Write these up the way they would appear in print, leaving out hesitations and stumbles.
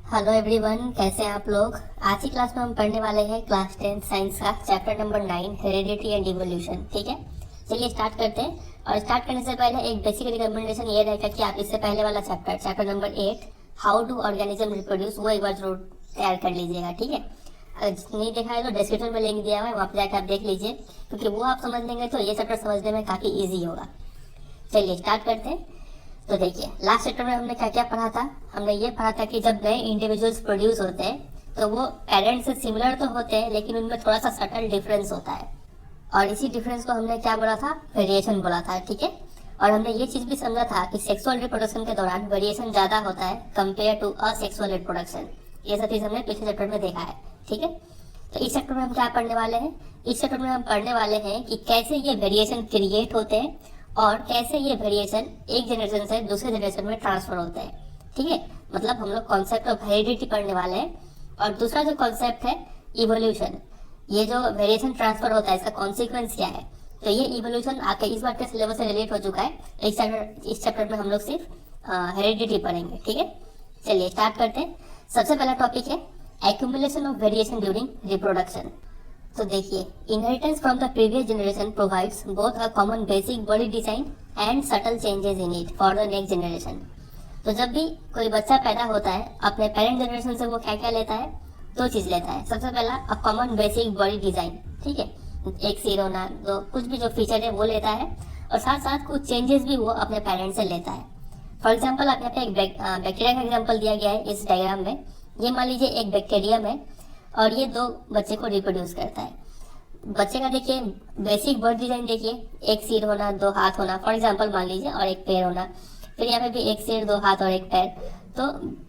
Hello everyone, कैसे हैं आप लोग। आज की क्लास में हम पढ़ने वाले हैं क्लास 10 साइंस का chapter number 9 heredity and evolution. ठीक है, चलिए स्टार्ट करते हैं। और स्टार्ट करने से पहले एक बेसिक रिकमेंडेशन ये रहेगा कि आप इससे पहले वाला chapter number 8 how do organism reproduce वो एक बार जरूर तैयार कर लीजिएगा। ठीक है, अगर नहीं देखा है तो डिस्क्रिप्शन में लिंक दिया हुआ है, वहाँ पर जाकर आप देख लीजिए, क्योंकि वो आप समझ लेंगे तो ये चैप्टर समझने में काफ़ी ईजी होगा। चलिए स्टार्ट करते हैं। तो देखिए, लास्ट चैप्टर में हमने क्या क्या पढ़ा था। हमने ये पढ़ा था कि जब नए इंडिविजुअल्स प्रोड्यूस होते हैं तो वो पेरेंट्स से सिमिलर तो होते हैं, लेकिन उनमें थोड़ा सा सटल डिफरेंस होता है, और इसी डिफरेंस को हमने क्या बोला था, वेरिएशन बोला था। ठीक है, और हमने ये चीज भी समझा था कि सेक्सुअल रिप्रोडक्शन के दौरान वेरिएशन ज्यादा होता है कंपेयर टू असेक्सुअल रिप्रोडक्शन। ये सब चीज हमने पिछले चैप्टर में देखा है। ठीक है, तो इस चैप्टर में हम क्या पढ़ने वाले हैं। इस चैप्टर में हम पढ़ने वाले हैं कि कैसे ये वेरिएशन क्रिएट होते हैं और कैसे ये वेरिएशन एक जनरेशन से दूसरे जनरेशन में ट्रांसफर होते हैं। ठीक है, मतलब हम लोग कॉन्सेप्ट ऑफ हेरिडिटी पढ़ने वाले हैं, और दूसरा जो कॉन्सेप्ट है इवोल्यूशन, ये जो वेरिएशन ट्रांसफर होता है इसका कॉन्सिक्वेंस क्या है। तो ये इवोल्यूशन आपके इस बार के सिलेबस से रिलेट हो चुका है। इस चैप्टर में हम लोग सिर्फ हेरिडिटी पढ़ेंगे। ठीक है, चलिए स्टार्ट करते हैं। सबसे पहला टॉपिक है accumulation of variation during reproduction. तो देखिए, inheritance from the previous generation provides both a common basic body design and subtle changes in it for the next generation. तो जब भी कोई बच्चा पैदा होता है अपने पेरेंट जनरेशन से वो क्या क्या लेता है, दो चीज लेता है। सबसे पहला a common basic body design, ठीक है, एक सिर होना, दो कुछ भी जो फीचर है वो लेता है, और साथ साथ कुछ चेंजेस भी वो अपने पेरेंट से लेता है। फॉर एग्जाम्पल, आप यहाँ पे एक बैक्टीरिया का एग्जाम्पल दिया गया है इस डायग्राम में। ये मान लीजिए एक बैक्टीरियम है और ये दो बच्चे को रिप्रोड्यूस करता है। बच्चे का देखिए बेसिक बॉडी डिजाइन, देखिए एक सिर होना, दो हाथ होना फॉर एग्जांपल मान लीजिए, और एक पैर होना। फिर यहाँ पे भी एक सिर, दो हाथ और एक पैर। तो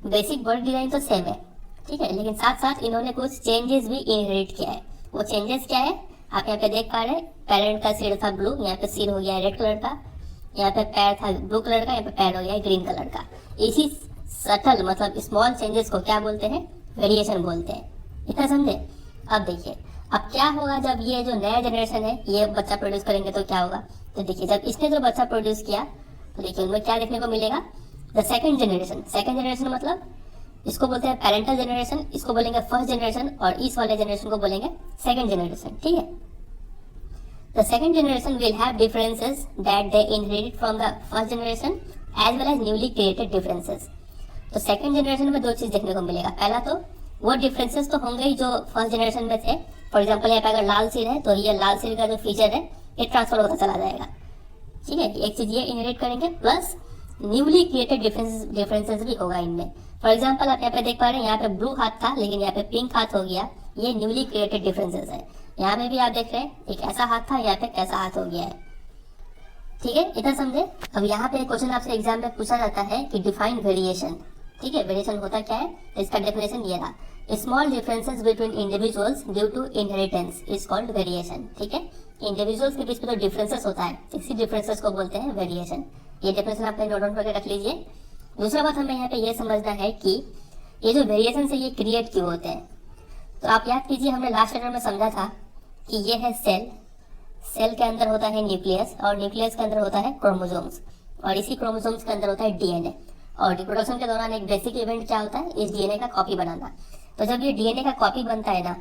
बेसिक बॉडी डिजाइन तो सेम है, ठीक है, लेकिन साथ साथ इन्होंने कुछ चेंजेस भी इनहेरिट किया है। वो चेंजेस क्या है आप यहाँ पे देख पा रहे हैं। पेरेंट का सिर था ब्लू, यहाँ पे सिर हो गया रेड कलर का। यहाँ पे पैर था ब्लू कलर का, यहाँ पे पैर हो गया ग्रीन कलर का। इसी सटल मतलब स्मॉल चेंजेस को क्या बोलते हैं, वेरिएशन बोलते हैं। इतना समझे। अब देखिए, अब क्या होगा जब ये जो नया जनरेशन है ये बच्चा प्रोड्यूस करेंगे तो क्या होगा। तो देखिए, जब इसने जो बच्चा प्रोड्यूस किया तो देखिए उनमें क्या देखने को मिलेगा, the second generation. Second generation मतलब इसको बोलते हैं पेरेंटल जनरेशन, इसको बोलेंगे फर्स्ट जनरेशन, और इस वाले जनरेशन को बोलेंगे सेकंड जनरेशन। ठीक है, the second generation will have differences that they inherit from the first generation as well as newly created differences. तो सेकंड जनरेशन में दो चीज देखने को मिलेगा। पहला तो वो डिफरेंसेस तो होंगे ही जो फर्स्ट जनरेशन में थे। फॉर एग्जांपल, यहाँ पे अगर लाल सिर है तो ये लाल सिर का जो फीचर है ये ट्रांसफर होता चला जाएगा। ठीक है, एक चीज ये इनहेरिट करेंगे, प्लस न्यूली क्रिएटेड डिफरेंसेस भी होगा इनमें। फॉर एग्जांपल, आप यहाँ पे देख पा रहे हैं, यहाँ पे ब्लू हाथ था लेकिन यहाँ पे पिंक हाथ हो गया, ये न्यूली क्रिएटेड डिफरेंसेस है। यहाँ पे भी आप देख रहे हैं एक ऐसा हाथ था, यहाँ पे कैसा हाथ हो गया है। ठीक है, इतना समझे। अब यहाँ पे क्वेश्चन आपसे एग्जाम में पूछा जाता है कि डिफाइन वेरिएशन। ठीक है, वेरिएशन होता क्या है, इसका डेफिनेशन ये रहा, small differences between individuals due to inheritance is called variation. ठीक है, इंडिविजुअल्स के बीच में जो डिफरेंसेस होता है इसी डिफरेंसेस को बोलते हैं वेरिएशन। ये डेफिनेशन आप नोट डाउन करके रख लीजिए। दूसरा बात हमें यहाँ पे ये समझना है कि ये जो वेरिएशन से ये क्रिएट क्यों होते हैं। तो आप याद कीजिए, हमने लास्ट चैप्टर में समझा था कि ये है सेल, सेल के अंदर होता है न्यूक्लियस, और न्यूक्लियस के अंदर होता है क्रोमोसोम्स, और इसी क्रोमोसोम्स के अंदर होता है डीएनए। और रिप्रोडक्शन के दौरान एक बेसिक इवेंट क्या होता है, इस डीएनए का कॉपी बनाना। तो जब ये डीएनए का कॉपी बनता है ना,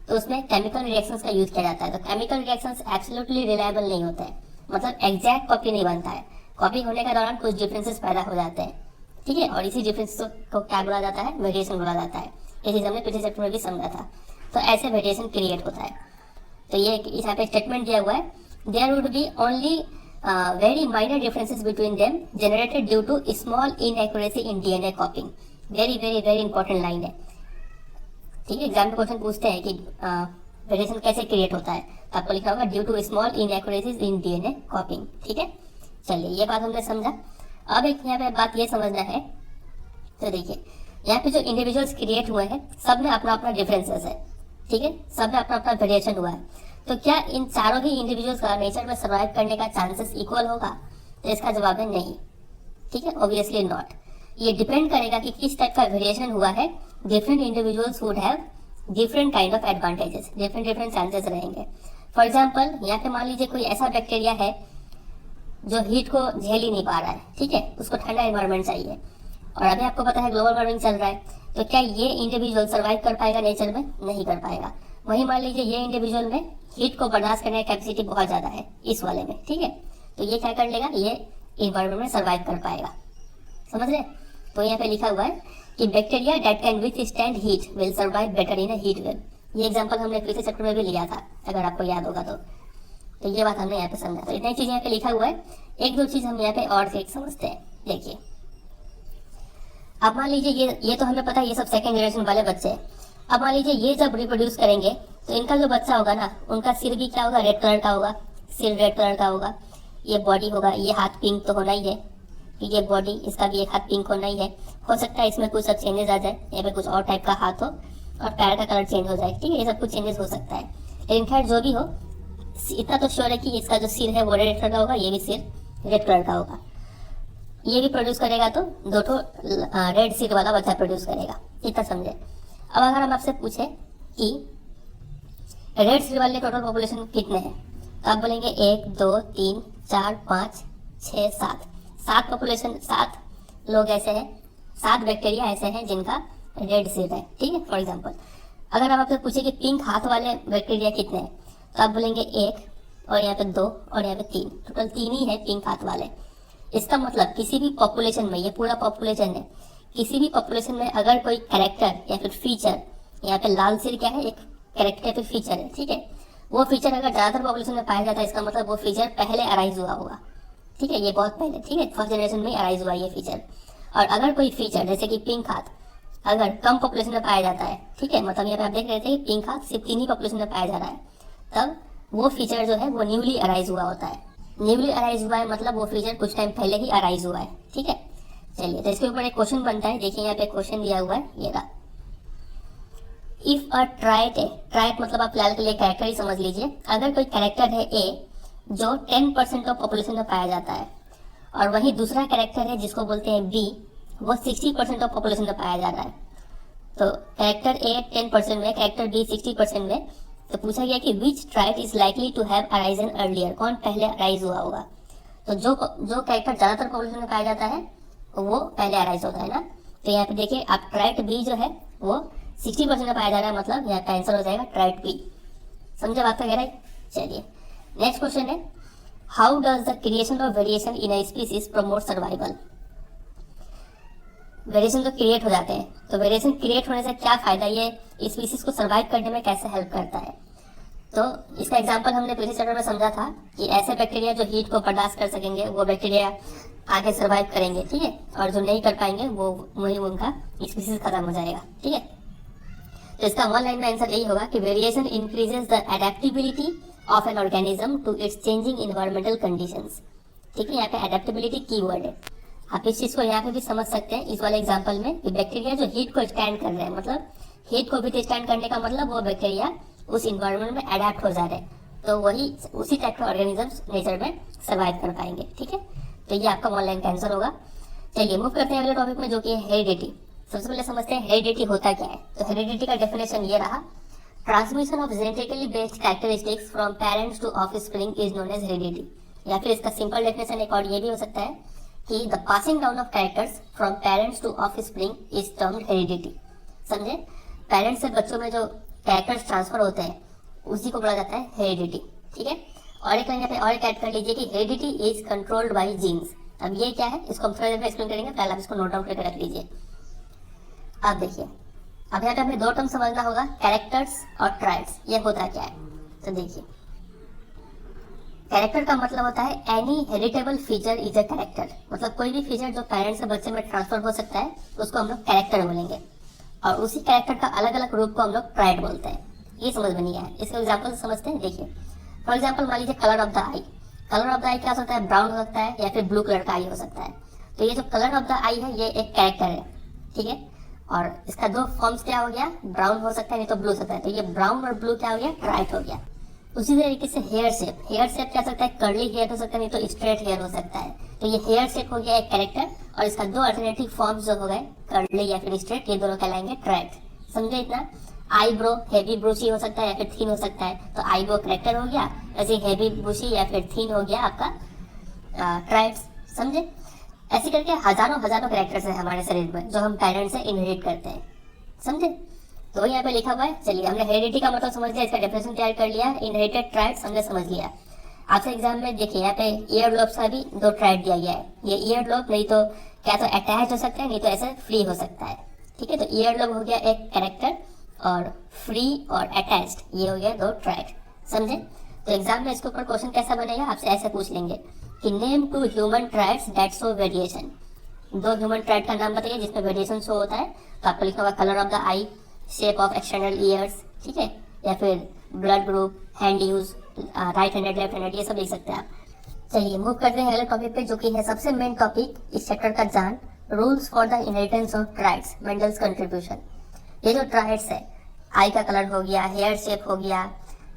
तो उसमें केमिकल रिएक्शंस का यूज किया जाता है। तो केमिकल रिएक्शंस एब्सोल्युटली रिलायबल नहीं होते हैं, मतलब एग्जैक्ट कॉपी नहीं बनता है। कॉपी होने के दौरान कुछ डिफरेंसेस पैदा हो जाते हैं। ठीक है, और इसी डिफरेंसेस को क्या बोला जाता है, वेरिएशन बोला जाता है। ये चीज हमने पिछले चैप्टर में भी समझा था। तो ऐसे वेरिएशन क्रिएट होता है। तो ये यहाँ पे स्टेटमेंट दिया हुआ है, there would be only very minor differences between them generated due to small inaccuracy in DNA copying। very important line है। ठीक है, एग्जाम में क्वेश्चन पूछते हैं कि वेरिएशन कैसे क्रिएट होता है, तो आपको लिखा होगा due to small inaccuracies in DNA copying. ठीक है, चलिए ये बात हमने समझा। अब एक यहाँ पे बात ये समझना है। तो देखिए, यहाँ पे जो इंडिविजुअल्स क्रिएट हुए हैं सब में अपना अपना डिफरेंसेस है। ठीक है, सब में अपना अपना वेरिएशन हुआ है। तो क्या इन चारों ही इंडिविजुअल्स का नेचर में सर्वाइव करने का चांसेस इक्वल होगा, तो इसका जवाब है नहीं। ठीक है, ऑब्वियसली नॉट। ये डिपेंड करेगा कि किस टाइप का वेरिएशन हुआ है। Different individuals would have different kind of advantages, different chances रहेंगे। फॉर एग्जाम्पल, यहाँ पे मान लीजिए कोई ऐसा बैक्टीरिया है जो हीट को झेल ही नहीं पा रहा है। ठीक है, उसको ठंडा एनवायरनमेंट चाहिए, और अभी आपको पता है ग्लोबल वार्मिंग चल रहा है, तो क्या ये इंडिविजुअल सर्वाइव कर पाएगा नेचर में? नहीं कर पाएगा। वही मान लीजिए ये इंडिविजुअल में हीट को बर्दाश्त करने की कैपेसिटी बहुत ज़्यादा है इस वाले में, ठीक है, तो ये क्या कर लेगा, ये इन्वायरमेंट में सर्वाइव कर पाएगा। समझ रहे? तो यहाँ पे लिखा हुआ है कि bacteria that can withstand heat will survive better in a heat wave. ये एग्जांपल हमने पिछले चैप्टर में भी लिया था, अगर आपको याद होगा तो ये बात हमने यहाँ पे समझा। तो इतनी चीज़ यहाँ पे लिखा हुआ है। एक दो चीज़ हम यहाँ पे और से समझते हैं। देखिए, अब मान लीजिए ये तो हमें पता है ये सब सेकेंड जनरेशन वाले बच्चे हैं। अब मान लीजिए ये जब रिप्रोड्यूस करेंगे तो इनका जो बच्चा होगा ना, उनका सिर भी क्या होगा, रेड कलर का होगा, सिर रेड कलर का होगा, ये बॉडी होगा, ये हाथ पिंक तो होना ही है, ये बॉडी, इसका भी एक हाथ पिंक होना ही है। हो सकता है इसमें कुछ सब चेंजेस आ जाए, यहाँ पे कुछ और टाइप का हाथ हो और पैर का कलर चेंज हो जाए, ठीक है, ये सब कुछ चेंजेस हो सकता है। लेकिन खैर जो भी हो, इतना तो श्योर है कि इसका जो सिर है वो रेड कलर का होगा, ये भी सिर रेड कलर का होगा। ये भी प्रोड्यूस करेगा तो दो ठो रेड सिर वाला बच्चा प्रोड्यूस करेगा, इतना समझे। अब अगर हम आपसे पूछे कि रेड सिर वाले टोटल पॉपुलेशन कितने हैं, तो आप बोलेंगे 1 2 3 4 5 6 7 पॉपुलेशन, 7 लोग ऐसे हैं, 7 बैक्टीरिया ऐसे हैं जिनका रेड सिर है, ठीक है। फॉर एग्जांपल अगर हम आपसे पूछे कि पिंक हाथ वाले बैक्टीरिया कितने हैं, तो आप बोलेंगे 1 और यहाँ पे 2 और यहाँ पे 3, टोटल 3 ही है पिंक हाथ वाले। इसका मतलब किसी भी पॉपुलेशन में, ये पूरा पॉपुलेशन है, किसी भी पॉपुलेशन में अगर कोई कैरेक्टर या फिर फीचर, यहाँ पे लाल सिर क्या है, एक कैरेक्टर या फिर फीचर है, ठीक है, वो फीचर अगर ज़्यादातर पॉपुलेशन में पाया जाता है, इसका मतलब वो फीचर पहले अराइज हुआ होगा, ठीक है, ये बहुत पहले, ठीक है, फर्स्ट जनरेशन में अराइज हुआ ये फीचर। और अगर कोई फीचर जैसे कि पिंक हाथ अगर कम पॉपुलेशन में पाया जाता है, ठीक है, मतलब यहाँ पे आप देख रहे थे कि पिंक हाथ सिर्फ 3 ही पॉपुलेशन में पाया जा रहा है, तब वो फीचर जो है वो न्यूली अराइज हुआ होता है। न्यूली अराइज हुआ है मतलब वो फीचर कुछ टाइम पहले ही अराइज हुआ है, ठीक है। चलिए, तो इसके ऊपर एक क्वेश्चन बनता है, देखिए यहाँ पे क्वेश्चन दिया हुआ है, ये रहा। इफ अ ट्राइट है, ट्राइट मतलब आप फिलहाल के लिए कैरेक्टर ही समझ लीजिए, अगर कोई कैरेक्टर है ए जो 10% ऑफ पॉपुलेशन में पाया जाता है, और वही दूसरा कैरेक्टर है जिसको बोलते हैं बी, वो 60% ऑफ पॉपुलेशन में पाया जा रहा है, तो कैरेक्टर ए 10% में, कैरेक्टर बी 60% में, तो पूछा गया कि which trait is likely to have arisen earlier, कौन पहले अराइज हुआ होगा। तो जो कैरेक्टर ज्यादातर पॉपुलेशन में पाया जाता है वो पहले अराइज होता है ना, तो यहाँ पे देखिए आप ट्राइट बी जो है वो 60% में पाया जा रहा है, मतलब यहाँ का आंसर हो जाएगा ट्राइट बी। समझे बात वगैरह? चलिए, नेक्स्ट क्वेश्चन है, how does the creation of variation in a species promote survival. Variation तो क्रिएट हो जाते हैं, तो वेरिएशन क्रिएट होने से क्या फायदा, ये स्पीसीज को सर्वाइव करने में कैसे हेल्प करता है। तो इसका एग्जांपल हमने पिछले चैप्टर में समझा था कि ऐसे बैक्टीरिया जो हीट को बर्दाश्त कर सकेंगे वो बैक्टीरिया आगे सर्वाइव करेंगे, ठीक है, और जो नहीं कर पाएंगे वो वही उनका स्पीसीज खत्म हो जाएगा, ठीक है। तो इसका वन लाइन में आंसर यही होगा कि variation increases the adaptability of an organism to its changing environmental conditions, ठीक है, यहाँ पे एडेप्टेबिलिटी कीवर्ड है। आप इस चीज को यहाँ पे भी समझ सकते हैं इस वाले एग्जांपल में कि बैक्टीरिया जो हीट को स्टैंड कर रहे हैं, मतलब हीट को भी स्टैंड करने का मतलब वो बैक्टीरिया उस इन्वायरमेंट में अडेप्ट हो जा रहे हैं, तो वही उसी टाइप के ऑर्गेनिजम्स नेचर में सर्वाइव कर पाएंगे, ठीक है। तो ये आपका वन लाइन का आंसर होगा। चलिए मूव करते हैं अगले टॉपिक में, जो कि है हेरिडिटी। सबसे पहले समझते हैं हेरिडिटी होता क्या है। तो हेरिडिटी का डेफिनेशन ये रहा, transmission of genetically based characteristics from parents to offspring is known as heredity, या फिर इसका सिंपल डेफिनेशन एक और ये भी हो सकता है कि the passing down of characters from parents to offspring is termed heredity. समझे, पेरेंट्स से बच्चों में जो कैरेक्टर्स ट्रांसफर होते हैं उसी को बोला जाता है हेरिडिटी, ठीक है। और एक यहाँ पे और एक ऐड कर लीजिए कि heredity is controlled by genes. अब ये क्या है इसको हम थोड़ी देर में एक्सप्लेन करेंगे, पहले आप इसको नोट डाउन करके रख लीजिए। अब देखिए, अब यहाँ पे हमें दो टर्म समझना होगा, कैरेक्टर्स और ट्राइट्स, ये होता क्या है। तो देखिए, कैरेक्टर का मतलब होता है any heritable feature is a character, मतलब कोई भी फीचर जो पेरेंट्स से बच्चे में ट्रांसफर हो सकता है उसको हम लोग कैरेक्टर बोलेंगे, और उसी कैरेक्टर का अलग अलग रूप को हम लोग ट्राइट बोलते हैं। ये समझ में नहीं आया, इसका एग्जाम्पल समझते हैं। देखिए फॉर एग्जाम्पल मान लीजिए colour of the eye. Colour of the eye क्या हो सकता है, ब्राउन हो सकता है या फिर ब्लू कलर का आई हो सकता है। तो ये जो कलर ऑफ द आई है ये एक कैरेक्टर है, ठीक है, और इसका दो फॉर्म्स क्या हो गया, ब्राउन हो सकता है नहीं तो ब्लू हो सकता है, तो ये ब्राउन और ब्लू क्या हो गया, ट्राइट हो गया। उसी तरीके से हेयर शेप, हेयर शेप क्या हो सकता है, कर्ली हेयर हो सकता है नहीं तो स्ट्रेट हेयर हो सकता है, तो ये हेयर शेप हो गया एक कैरेक्टर, और इसका दो अल्टरनेटिव फॉर्म्स जो हो गए कर्ली या फिर स्ट्रेट, ये दोनों कहलाएंगे ट्राइट। समझे इतना। आईब्रो हैवी ब्रूशी हो सकता है या फिर थीन हो सकता है, तो आईब्रो कैरेक्टर हो गया, ऐसे हैवी ब्रूशी या फिर थीन हो गया आपका ट्राइट्स। समझे। ऐसे करके हजारों हजारों कैरेक्टर्स हैं हमारे शरीर में जो हम पेरेंट्स से इनहेरिट करते हैं, समझे। तो यहाँ पे लिखा हुआ है, चलिए हमने हेरिडिटी का मतलब समझ लिया, इसका डेफिनेशन तैयार कर लिया, इनहेरिटेड ट्राइट्स हमने समझ लिया। आपसे एग्जाम में देखिए यहाँ पे ईयर लोब्स का भी दो ट्राइट दिया गया है। ये ईयर लोब नहीं तो क्या तो अटैच हो सकता है, नहीं तो ऐसे फ्री हो सकता है, ठीक है। तो ईयर लोब हो गया एक कैरेक्टर, और फ्री और अटैच्ड ये हो गया दो ट्राइट, समझे। तो एग्जाम में इसके ऊपर क्वेश्चन कैसा बनेगा, आपसे ऐसे पूछ लेंगे कि name two human traits that show variation. दो ह्यूमन ट्राइट का नाम बताइए जिसमें वेरिएशन शो होता है। तो आपको लिखा होगा colour of the I, shape of external years, ठीक है, या फिर blood group, hand use, right handed, left handed, ये सब लिख सकते हैं आप। चलिए मूव करते हैं अगले टॉपिक पे, जो कि है सबसे मेन टॉपिक इस चैप्टर का जान, rules for the inheritance of traits, Mendel's contribution. ये जो ट्राइट्स है, आई का कलर हो गया, हेयर शेप हो गया,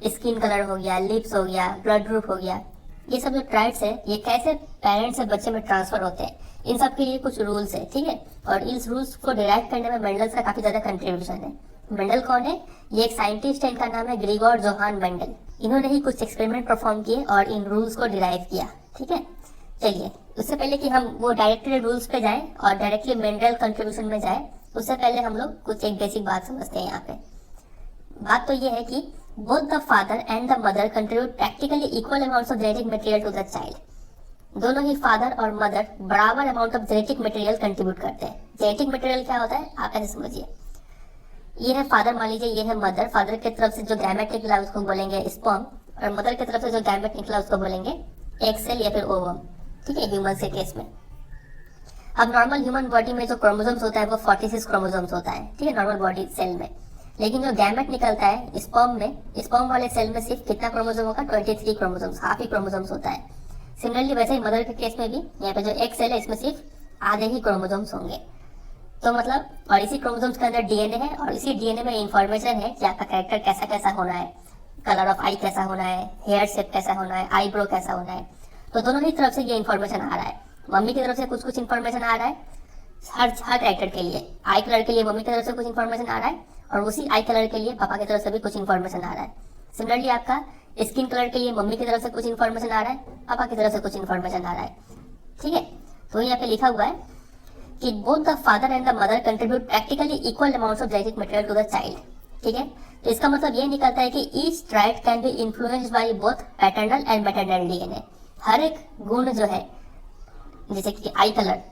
स्किन कलर हो गया, लिप्स हो गया, ब्लड ग्रुप हो गया, ये सब जो ट्राइट्स है ये कैसे पेरेंट्स से बच्चे में ट्रांसफर होते हैं, इन सब के लिए कुछ रूल्स है, ठीक है। और इस रूल्स को डिराइव करने में मेंडल्स का काफी ज्यादा कंट्रीब्यूशन है। मेंडल कौन है, ये एक साइंटिस्ट है, इनका नाम है ग्रीगोर जोहान मेंडल। इन्होंने ही कुछ एक्सपेरिमेंट परफॉर्म किए और इन रूल्स को डिराइव किया, ठीक है। चलिए उससे पहले कि हम वो डायरेक्टली रूल्स पे जाएं और डायरेक्टली मेंडल कंट्रीब्यूशन में जाएं, उससे पहले हम लोग कुछ एक बेसिक बात समझते हैं। यहाँ पे बात तो ये है कि both the father and the mother contribute practically equal amounts of genetic material to the child. दोनों ही फादर और मदर बराबर amount of genetic material contribute करते हैं। जेनेटिक मटेरियल क्या होता है आप ऐसे समझिए, ये है फादर, मान लीजिए ये है मदर, फादर की तरफ से जो गैमेट निकला उसको बोलेंगे स्पर्म, और मदर की तरफ से जो गैमेट निकला उसको बोलेंगे एग सेल या फिर ओवम, ठीक है, ह्यूमन के केस में। अब नॉर्मल ह्यूमन बॉडी में जो क्रोमोसोम्स होता है वो 46 क्रोमोसोम्स होता है, ठीक है, नॉर्मल बॉडी सेल में। लेकिन जो गैमेट निकलता है स्पर्म में, स्पर्म वाले सेल में सिर्फ कितना क्रोमोसोम होगा, 23 क्रोमोसोम्स, हाफ ही क्रोमोसोम्स होता है। सिमिलरली वैसे ही मदर के केस में भी यहाँ पे जो एग सेल है इसमें सिर्फ आधे ही क्रोमोसोम्स होंगे। तो मतलब और इसी क्रोमोसोम्स के अंदर डीएनए है, और इसी डीएनए में इंफॉर्मेशन है कि आपका कैरेक्टर कैसा कैसा होना है, कलर ऑफ आई कैसा होना है, हेयर शेप कैसा होना है, आईब्रो कैसा होना है। तो दोनों ही तरफ से ये इन्फॉर्मेशन आ रहा है। मम्मी की तरफ से कुछ कुछ इन्फॉर्मेशन आ रहा है हर कैरेक्टर के लिए। आई कलर के लिए मम्मी की तरफ से कुछ इन्फॉर्मेशन आ रहा है, और उसी आई कलर के लिए पापा की तरफ से भी कुछ इन्फॉर्मेशन आ रहा है। सिमिलरली आपका स्किन कलर के लिए मम्मी की तरफ से कुछ इन्फॉर्मेशन आ रहा है, पापा की तरफ से कुछ इन्फॉर्मेशन आ रहा है, ठीक है। तो यहाँ पे लिखा हुआ है कि both the father and the mother contribute practically equal amounts of genetic material to the child, ठीक है। तो इसका मतलब ये निकलता है कि each trait can be influenced by both paternal and maternal DNA. हर एक गुण जो है, जैसे कि eye colour,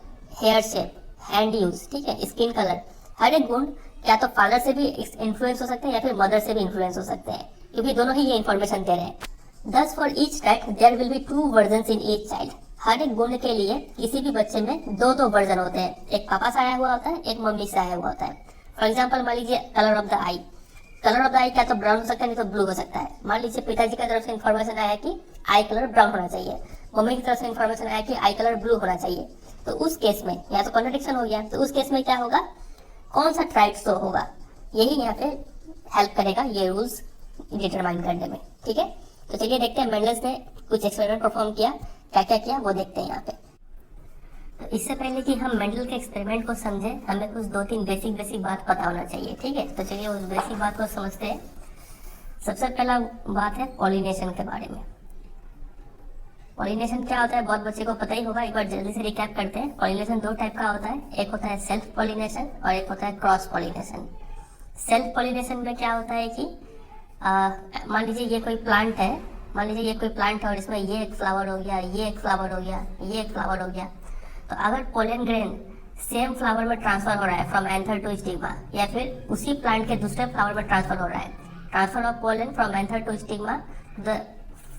hair shape, hand use, ठीक है, स्किन कलर, हर एक गुण क्या तो फादर से भी इन्फ्लुएंस हो सकते हैं या फिर मदर से भी इन्फ्लुएंस हो सकते हैं, क्योंकि दोनों ही ये इन्फॉर्मेशन दे रहे हैं। Thus for each type there will be 2 versions in each child. हर एक गुण के लिए किसी भी बच्चे में दो दो वर्जन होते हैं, एक पापा से आया हुआ होता है, एक मम्मी से आया हुआ होता है। फॉर एग्जाम्पल मान लीजिए colour of the eye, colour of the eye क्या तो ब्राउन हो सकता है, नहीं तो ब्लू हो सकता है। मान लीजिए पिताजी की तरफ से इन्फॉर्मेशन आया कि आई कलर ब्राउन होना चाहिए, मम्मी की तरफ से इन्फॉर्मेशन आया कि आई कलर ब्लू होना चाहिए। तो उस केस में या तो कॉन्ट्रडिक्शन हो गया, तो उस केस में क्या होगा, कौन सा ट्राइट शो होगा, यही यहाँ पे हेल्प करेगा ये रूल्स डिटरमाइन करने में, ठीक है। तो चलिए देखते हैं मेंडल्स ने कुछ एक्सपेरिमेंट परफॉर्म किया, क्या क्या किया वो देखते हैं यहाँ पे। तो इससे पहले कि हम मेंडल के एक्सपेरिमेंट को समझें, हमें कुछ 2-3 बेसिक बात पता होना चाहिए, ठीक है। तो चलिए उस बेसिक बात को समझते हैं। सबसे पहला बात है पॉलिनेशन के बारे में। पॉलिनेशन क्या होता है बहुत बच्चे को पता ही होगा, एक बार जल्दी से रिकैप करते हैं। पॉलिनेशन 2 टाइप का होता है, एक होता है सेल्फ पॉलिनेशन और एक होता है क्रॉस पॉलिनेशन। सेल्फ पॉलिनेशन में क्या होता है कि मान लीजिए ये कोई प्लांट है, मान लीजिए ये कोई प्लांट है और इसमें ये एक फ्लावर हो गया, ये एक फ्लावर हो गया, ये एक फ्लावर हो गया। तो अगर पोलन ग्रेन सेम फ्लावर में ट्रांसफर हो रहा है फ्रॉम एंथर टू स्टिग्मा, या फिर उसी प्लांट के दूसरे फ्लावर में ट्रांसफर हो रहा है, transfer of pollen from anther to stigma the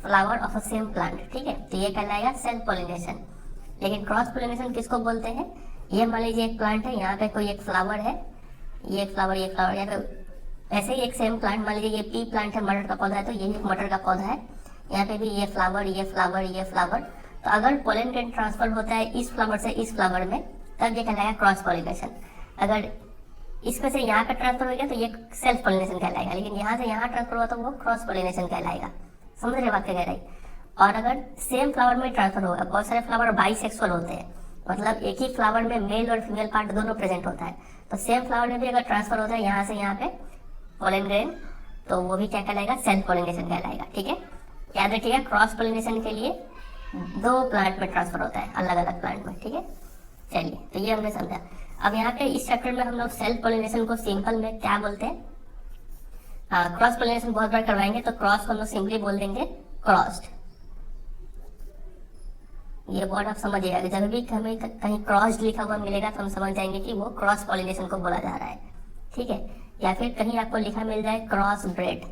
flower of a same plant, ठीक है, तो ये कहलाएगा सेल्फ पॉलिनेशन। लेकिन क्रॉस पॉलिनेशन किसको बोलते हैं, ये मान लीजिए एक प्लांट है, यहाँ पे कोई एक फ्लावर है, ये एक फ्लावर, ये फ्लावर, या फिर ऐसे ही एक सेम प्लांट, मान लीजिए ये पी प्लांट है, मटर का पौधा है, तो ये एक मटर का पौधा है, यहाँ पे भी ये फ्लावर, ये फ्लावर, ये फ्लावर। तो अगर पोलन ग्रेन ट्रांसफर होता है इस फ्लावर से इस फ्लावर में, तब ये कहलाएगा क्रॉस पॉलिनेशन। अगर इसमें से यहाँ पे ट्रांसफर हो गया तो ये सेल्फ पॉलिनेशन कहलाएगा, लेकिन यहाँ से यहाँ ट्रांसफर हुआ तो वो क्रॉस पॉलिनेशन कहलाएगा। समझ रहे बात की गहराई। और अगर सेम फ्लावर में ट्रांसफर होगा, बहुत सारे फ्लावर बाइसेक्सुअल होते हैं, मतलब एक ही फ्लावर में मेल और फीमेल पार्ट दोनों प्रेजेंट होता है, तो सेम फ्लावर में भी अगर ट्रांसफर होता है यहाँ से यहाँ पे पोलन ग्रेन, तो वो भी क्या कहलाएगा, सेल्फ पॉलिनेशन कहलाएगा, ठीक है। याद रखिएगा क्रॉस पॉलिनेशन के लिए 2 प्लांट में ट्रांसफर होता है, अलग अलग प्लांट में, ठीक है। चलिए, तो ये हमने समझा। अब यहाँ पे इस चैप्टर में हम लोग सेल्फ पोलिनेशन को सिंपल में क्या बोलते हैं, क्रॉस पोलिनेशन बहुत बार करवाएंगे, तो क्रॉस को हम लोग सिंपली बोल देंगे क्रॉस्ड। ये वर्ड आप समझिएगा, जब भी हमें कहीं क्रॉस्ड लिखा हुआ मिलेगा तो हम समझ जाएंगे कि वो क्रॉस पोलिनेशन को बोला जा रहा है, ठीक है। या फिर कहीं आपको लिखा मिल जाए क्रॉस ब्रेड,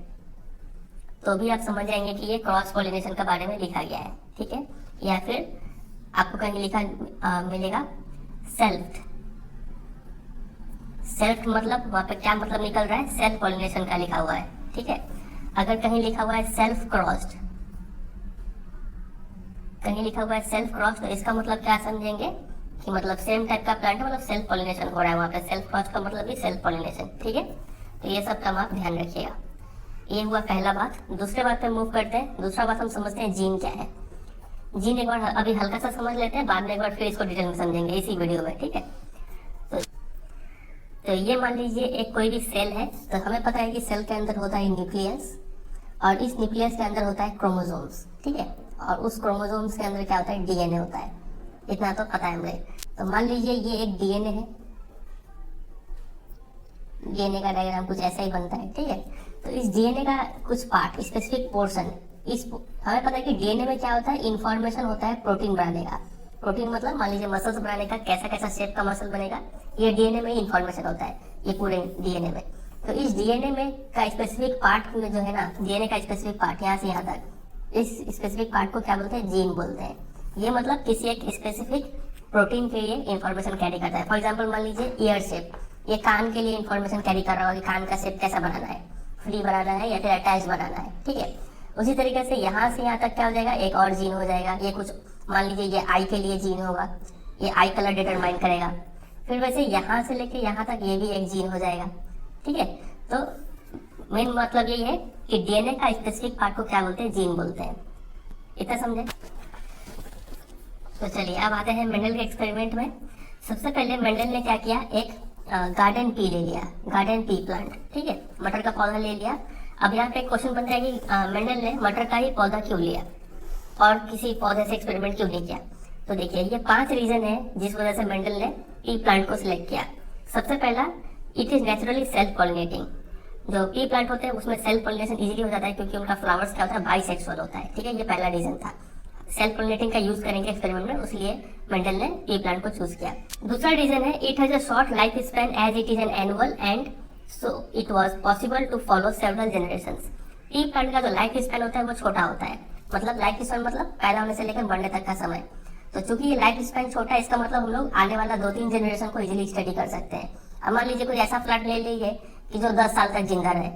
तो भी आप समझ जाएंगे कि ये क्रॉस पोलिनेशन के बारे में लिखा गया है, ठीक है। या फिर आपको कहीं लिखा मिलेगा सेल्फ, सेल्फ मतलब वहां पे क्या मतलब निकल रहा है, सेल्फ पोलिनेशन का लिखा हुआ है, ठीक है। अगर कहीं लिखा हुआ है सेल्फ क्रॉस्ड, कहीं लिखा हुआ है सेल्फ क्रॉस्ड, तो इसका मतलब क्या समझेंगे कि मतलब सेम टाइप का प्लांट है, मतलब सेल्फ पोलिनेशन हो रहा है वहां पे। सेल्फ क्रॉस्ड का मतलब भी सेल्फ पोलिनेशन, ठीक है। तो ये सब काम आप ध्यान रखिएगा। ये हुआ पहला बात। दूसरे बात पे मूव करते हैं। दूसरा बात हम समझते हैं जीन क्या है। जीन एक बार अभी हल्का सा समझ लेते हैं, बाद में एक बार फिर इसको डिटेल में समझेंगे इसी वीडियो में, ठीक है। तो ये मान लीजिए एक कोई भी सेल है, तो हमें पता है कि सेल के अंदर होता है न्यूक्लियस, और इस न्यूक्लियस के अंदर होता है क्रोमोसोम्स, ठीक है। और उस क्रोमोसोम्स के अंदर क्या होता है, डीएनए होता है। इतना तो पता है हमें। तो मान लीजिए ये एक डीएनए है, डीएनए का डायग्राम कुछ ऐसा ही बनता है, ठीक है। तो इस डीएनए का कुछ पार्ट, स्पेसिफिक पोर्शन, हमें पता है कि डीएनए में क्या होता है, इंफॉर्मेशन होता है प्रोटीन बनाने का। प्रोटीन मतलब मान लीजिए मसल्स बनाने का, कैसा कैसा शेप का मसल बनेगा, ये डीएनए में इंफॉर्मेशन होता है, ये पूरे डीएनए में। तो इस डीएनए में का स्पेसिफिक पार्ट में जो है ना, डीएनए का स्पेसिफिक पार्ट यहाँ से यहाँ तक, इस स्पेसिफिक पार्ट को क्या बोलते हैं, जीन बोलते हैं। ये मतलब किसी एक स्पेसिफिक प्रोटीन के लिए इंफॉर्मेशन कैरी करता है। फॉर एग्जाम्पल मान लीजिए ईयर शेप, ये कान के लिए इंफॉर्मेशन कैरी कर रहा होगा कि कान का शेप कैसा बनाना है, फ्री बनाना है या फिर अटैच बनाना है, ठीक है। उसी तरीके से यहाँ से यहाँ तक क्या हो जाएगा, एक और जीन हो जाएगा। ये कुछ मान लीजिए ये आई के लिए जीन होगा, ये आई कलर डिटरमाइन करेगा। फिर वैसे यहाँ से लेके यहाँ तक ये भी एक जीन हो जाएगा, ठीक है। तो मेन मतलब यही है कि डीएनए का स्पेसिफिक पार्ट को क्या बोलते हैं, जीन बोलते हैं। इतना समझे। तो चलिए अब आते हैं मेंडल के एक्सपेरिमेंट में। सबसे पहले मेंडल ने क्या किया, एक गार्डन पी ले लिया, गार्डन पी प्लांट, ठीक है। मटर का पौधा ले लिया। अब यहाँ पे क्वेश्चन बनता है कि मेंडल ने मटर का ही पौधा क्यों लिया और किसी पौधे से एक्सपेरिमेंट क्यों नहीं किया। तो देखिए ये 5 रीजन है जिस वजह से मेंडल ने पी प्लांट को सिलेक्ट किया। सबसे पहला, it is naturally self pollinating. जो पी प्लांट होते हैं उसमें सेल्फ पॉलिनेशन इजीली हो जाता है क्योंकि उनका फ्लावर्स क्या होता है, बाइसेक्सुअल होता है, ठीक है। ये पहला रीजन था। सेल्फ पॉलिनेटिंग का यूज करेंगे एक्सपेरिमेंट में, इसलिए मेंडल ने पी प्लांट को चूज किया। दूसरा रीजन है, it has a short life span as it is an annual and so it was possible to follow several generations. Pea plant का जो लाइफ स्पैन होता है वो छोटा होता है, मतलब लाइफ स्पैन मतलब पैदा होने से लेकर मरने तक का समय। तो चूंकि ये लाइफ स्पैन छोटा है, इसका मतलब हम लोग आने वाला 2-3 जनरेशन को इजीली स्टडी कर सकते हैं। अब मान लीजिए कोई ऐसा प्लांट ले लीजिए कि जो 10 साल तक जिंदा रहे।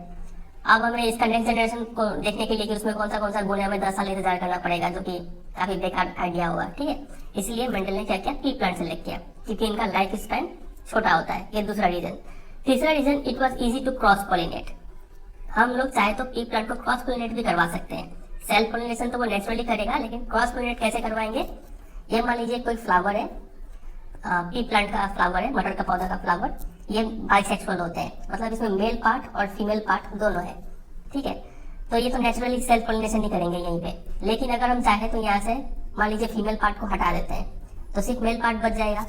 अब हमें इसका नेक्स्ट जनरेशन को देखने के लिए कि उसमें कौन सा गुण है, हमें 10 साल इंतजार करना पड़ेगा, जो कि काफी बेकार आइडिया होगा, ठीक है। इसलिए मेंडल ने क्या किया, पी प्लांट सेलेक्ट किया क्योंकि इनका लाइफ स्पैन छोटा होता है। ये दूसरा रीजन। तीसरा reason, it was easy to cross pollinate. हम लोग चाहे तो पी प्लांट को क्रॉस पॉलिनेट भी करवा सकते हैं। सेल्फ पॉलिनेशन तो वो नेचुरली करेगा, लेकिन क्रॉस पॉलिनेट कैसे करवाएंगे। ये मान लीजिए कोई फ्लावर है, पी प्लांट का फ्लावर है, मटर का पौधा का फ्लावर, ये बाइसेक्सुअल होते हैं, मतलब इसमें मेल पार्ट और फीमेल पार्ट दोनों है, ठीक है। तो ये तो नेचुरली सेल्फ पॉलिनेशन नहीं करेंगे यहीं पे। लेकिन अगर हम चाहें तो यहाँ से मान लीजिए फीमेल पार्ट को हटा देते हैं तो सिर्फ मेल पार्ट बच जाएगा।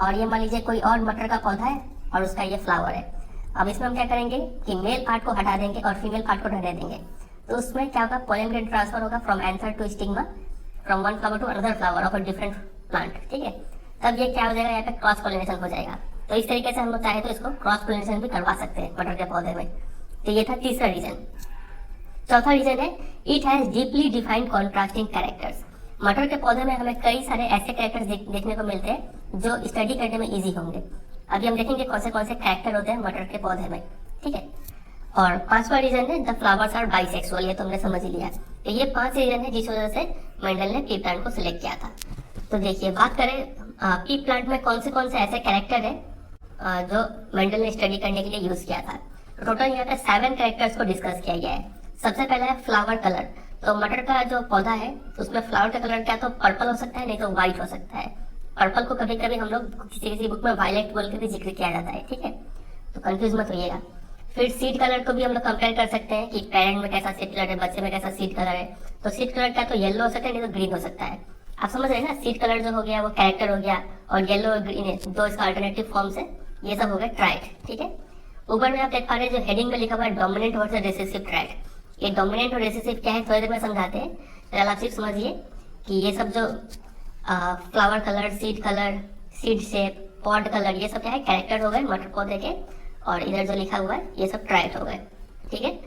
और ये मान लीजिए कोई और मटर का पौधा है और उसका ये फ्लावर है। अब इसमें हम क्या करेंगे कि मेल पार्ट को हटा देंगे और फीमेल पार्ट को रहने देंगे। तो उसमें क्या होगा, पोलन ग्रेन ट्रांसफर होगा from anther to stigma, from one flower to another flower of a different plant, ठीक है। तब ये क्या हो जाएगा, यहाँ पे क्रॉस पोलिनेशन हो जाएगा। तो इस तरीके से हम लोग चाहे तो इसको क्रॉस पोलिनेशन भी करवा सकते हैं मटर के पौधे में। तो ये था तीसरा रीजन। चौथा रीजन है, it has deeply defined contrasting characters. मटर के पौधे में हमें कई सारे ऐसे कैरेक्टर्स देखने को मिलते हैं जो स्टडी करने में इजी होंगे। अभी हम देखेंगे कौन से कैरेक्टर होते हैं मटर के पौधे में, ठीक है। और 5वां रीजन है, द फ्लावर्स आर बाइसेक्सुअल। ये तो हमने समझ ही लिया। तो ये 5 रीजन है जिस वजह से मेंडल ने पी प्लांट को सिलेक्ट किया था। तो देखिए बात करें पी प्लांट में कौन से ऐसे कैरेक्टर है जो मेंडल ने स्टडी करने के लिए यूज किया था। टोटल यहाँ पे 7 कैरेक्टर्स को डिस्कस किया गया है। सबसे पहला है फ्लावर कलर। तो मटर का जो पौधा है उसमें फ्लावर का कलर क्या तो पर्पल हो सकता है, नहीं तो व्हाइट हो सकता है। पर्पल को कभी कभी हम लोग किसी बुक में वायलेट बोल के भी जिक्र किया जाता है, ठीक है। तो कंफ्यूज मत होइएगा। फिर सीड कलर को भी हम लोग कंपेयर कर सकते हैं कि पेरेंट में कैसा सीड कलर है, बच्चे में कैसा सीड कलर है। तो सीड कलर क्या तो येलो हो सकता है, नहीं तो ग्रीन हो सकता है। आप समझ रहे हैं ना, सीड कलर जो हो गया वो कैरेक्टर हो गया और येलो ग्रीन है, दो इसका अल्टरनेटिव फॉर्म्स है, ये सब हो गए ट्राइड। ठीक है, ऊपर में आप देख पा रहे हैं जो हेडिंग में लिखा हुआ है डोमिनेंट वर्सेस रिसेसिव ट्राइड। ये डोमिनेंट और रिसेसिव क्या है थोड़ी देर में समझाते हैं, फिलहाल आप सिर्फ समझिए कि ये सब जो flower colour, seed shape, pod colour, ये सब क्या है कैरेक्टर हो गए मटर पौधे के, और इधर जो लिखा हुआ है ये सब ट्राइड हो गए। ठीक है,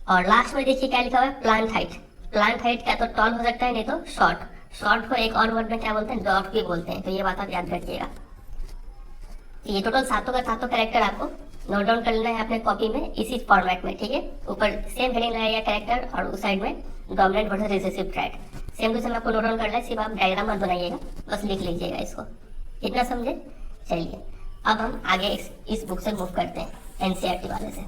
और लास्ट में देखिए क्या लिखा हुआ है प्लांट हाइट। प्लांट हाइट क्या तो टॉल हो सकता है, नहीं तो शॉर्ट। शॉर्ट को एक और वर्ड में क्या बोलते हैं, डॉट भी बोलते हैं, तो ये बात आप याद रखिएगा। ये टोटल सातों का सातों कैरेक्टर आपको नोट डाउन कर लेना है अपने कॉपी में इसी फॉर्मेट में। ठीक है, ऊपर सेम हेडिंग लगाइएगा कैरेक्टर और उस साइड में dominant versus recessive trait. Same to same आपको नोट डाउन करना है, सिर्फ आप डायग्राम मत बनाइएगा, बस लिख लीजिएगा इसको। इतना समझे? चलिए अब हम आगे इस बुक से मूव करते हैं, एनसीईआरटी वाले से।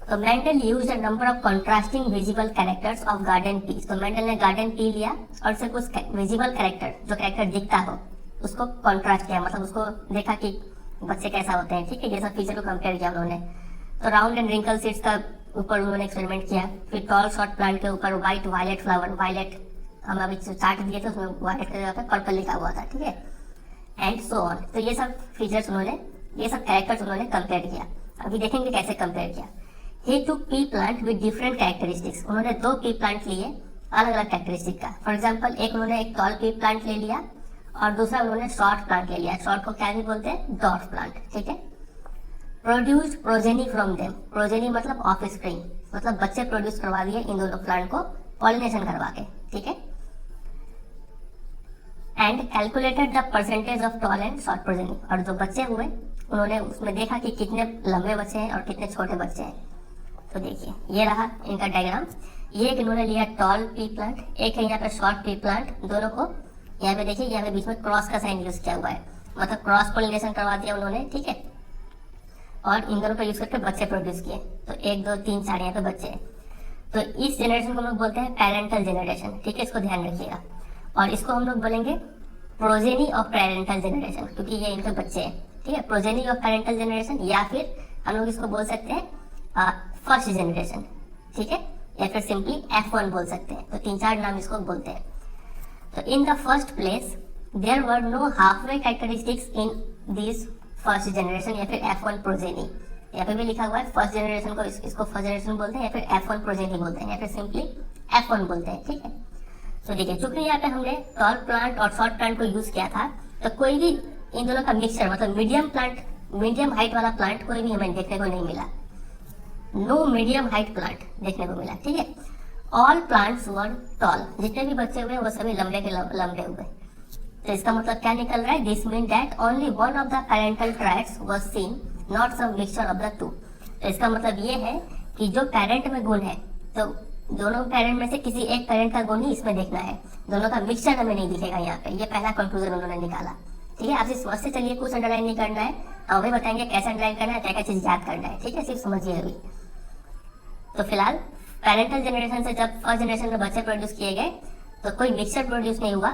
तो Mendel used a number of contrasting visible characters of garden pea. तो मेंडल ने गार्डन पी लिया और सिर्फ उस विजिबल कैरेक्टर, जो कैरेक्टर दिखता हो, उसको कॉन्ट्रास्ट किया, मतलब उसको देखा कि बच्चे कैसा होते हैं। ठीक है, ये सब फीचर को कंपेयर किया उन्होंने। तो राउंड एंड रिंकल सीड्स का ऊपर उन्होंने एक्सपेरिमेंट किया, फिर टॉल शॉर्ट प्लांट के ऊपर व्हाइट वायलेट फ्लावर, वायलेट हम अभी चार्ट दिए थे उसमें वायलेट के जगह पे पर्पल लिखा हुआ था। ठीक है, एंड सो ऑन। तो ये सब फीचर्स उन्होंने, ये सब कैरेक्टर्स उन्होंने कंपेयर किया। अभी देखेंगे कैसे कंपेयर किया। He took pea plant with different characteristics. उन्होंने दो pea plant लिए अलग अलग कैरेक्टरिस्टिक का। फॉर एग्जाम्पल एक उन्होंने एक टॉल pea plant ले लिया और दूसरा उन्होंने शॉर्ट प्लांट ले लिया। शॉर्ट को क्या भी बोलते हैं, डॉट प्लांट। ठीक है, produced progeny from them. Progeny मतलब ऑफ स्प्रिंग, मतलब बच्चे प्रोड्यूस करवा दिए इन दोनों प्लांट को पॉलिनेशन करवा के। ठीक है, and calculated the percentage of tall and short progeny. और जो बच्चे हुए उन्होंने उसमें देखा कि कितने लंबे बच्चे हैं और कितने छोटे बच्चे हैं। तो देखिए ये रहा इनका डायग्राम। ये एक इन्होंने लिया टॉल पी प्लांट, एक है यहाँ पे शॉर्ट पी प्लांट। दोनों को यहाँ पे देखिए, यहाँ पे बीच में क्रॉस का साइन यूज किया हुआ है, मतलब क्रॉस पोलिनेशन करवा दिया उन्होंने। ठीक है, और इन दोनों को यूज करके बच्चे प्रोड्यूस किए। तो 1 2 3 4 यहाँ पे बच्चे हैं। तो इस जनरेशन को हम लोग बोलते हैं पेरेंटल जनरेशन। ठीक है, इसको ध्यान रखिएगा। और इसको हम लोग बोलेंगे प्रोजेनी ऑफ पेरेंटल जनरेशन, क्योंकि ये इनके बच्चे हैं। ठीक है, प्रोजेनी ऑफ पेरेंटल जनरेशन, या फिर हम लोग इसको बोल सकते हैं फर्स्ट जनरेशन। ठीक है, या फिर सिंपली F1 बोल सकते हैं। तो 3-4 नाम इसको बोलते हैं। तो in the first place there were no halfway characteristics in this first generation, या फिर F1 प्रोजेनी। यहाँ पे भी लिखा हुआ है फर्स्ट जनरेशन को इसको फर्स्ट जनरेशन बोलते हैं, या फिर F1 प्रोजेनी बोलते हैं, या फिर सिंपली F1 बोलते हैं। ठीक है, तो देखिए चूंकि यहाँ पे हमने टॉल प्लांट और शॉर्ट प्लांट को यूज किया था, तो कोई भी इन दोनों का मिक्सचर, मतलब मीडियम हाइट वाला प्लांट कोई भी हमें देखने को नहीं मिला। नो मीडियम हाइट प्लांट देखने को मिला। ठीक है, ऑल प्लांट्स वर टॉल। जितने भी बच्चे हुए वो सभी लंबे के लंबे हुए। तो इसका मतलब क्या निकल रहा है, this mean that only one of the parental traits was seen, not some mixture of the two. तो इसका मतलब ये है कि जो पेरेंट में गुण है, तो दोनों पेरेंट में से किसी एक पेरेंट का गुण ही इसमें देखना है, दोनों का मिक्सचर हमें नहीं दिखेगा यहाँ पे। ये पहला कंक्लूजन उन्होंने निकाला। ठीक है, आप सिर्फ समझ से चलिए, कुछ अंडरलाइन नहीं करना है, हम भी बताएंगे कैसे अंडरलाइन करना है, क्या क्या चीज याद करना है। ठीक है, सिर्फ समझिए अभी। तो फिलहाल पेरेंटल जनरेशन से जब फर्स्ट जनरेशन में बच्चे प्रोड्यूस किए गए, तो कोई मिक्सचर प्रोड्यूस नहीं हुआ,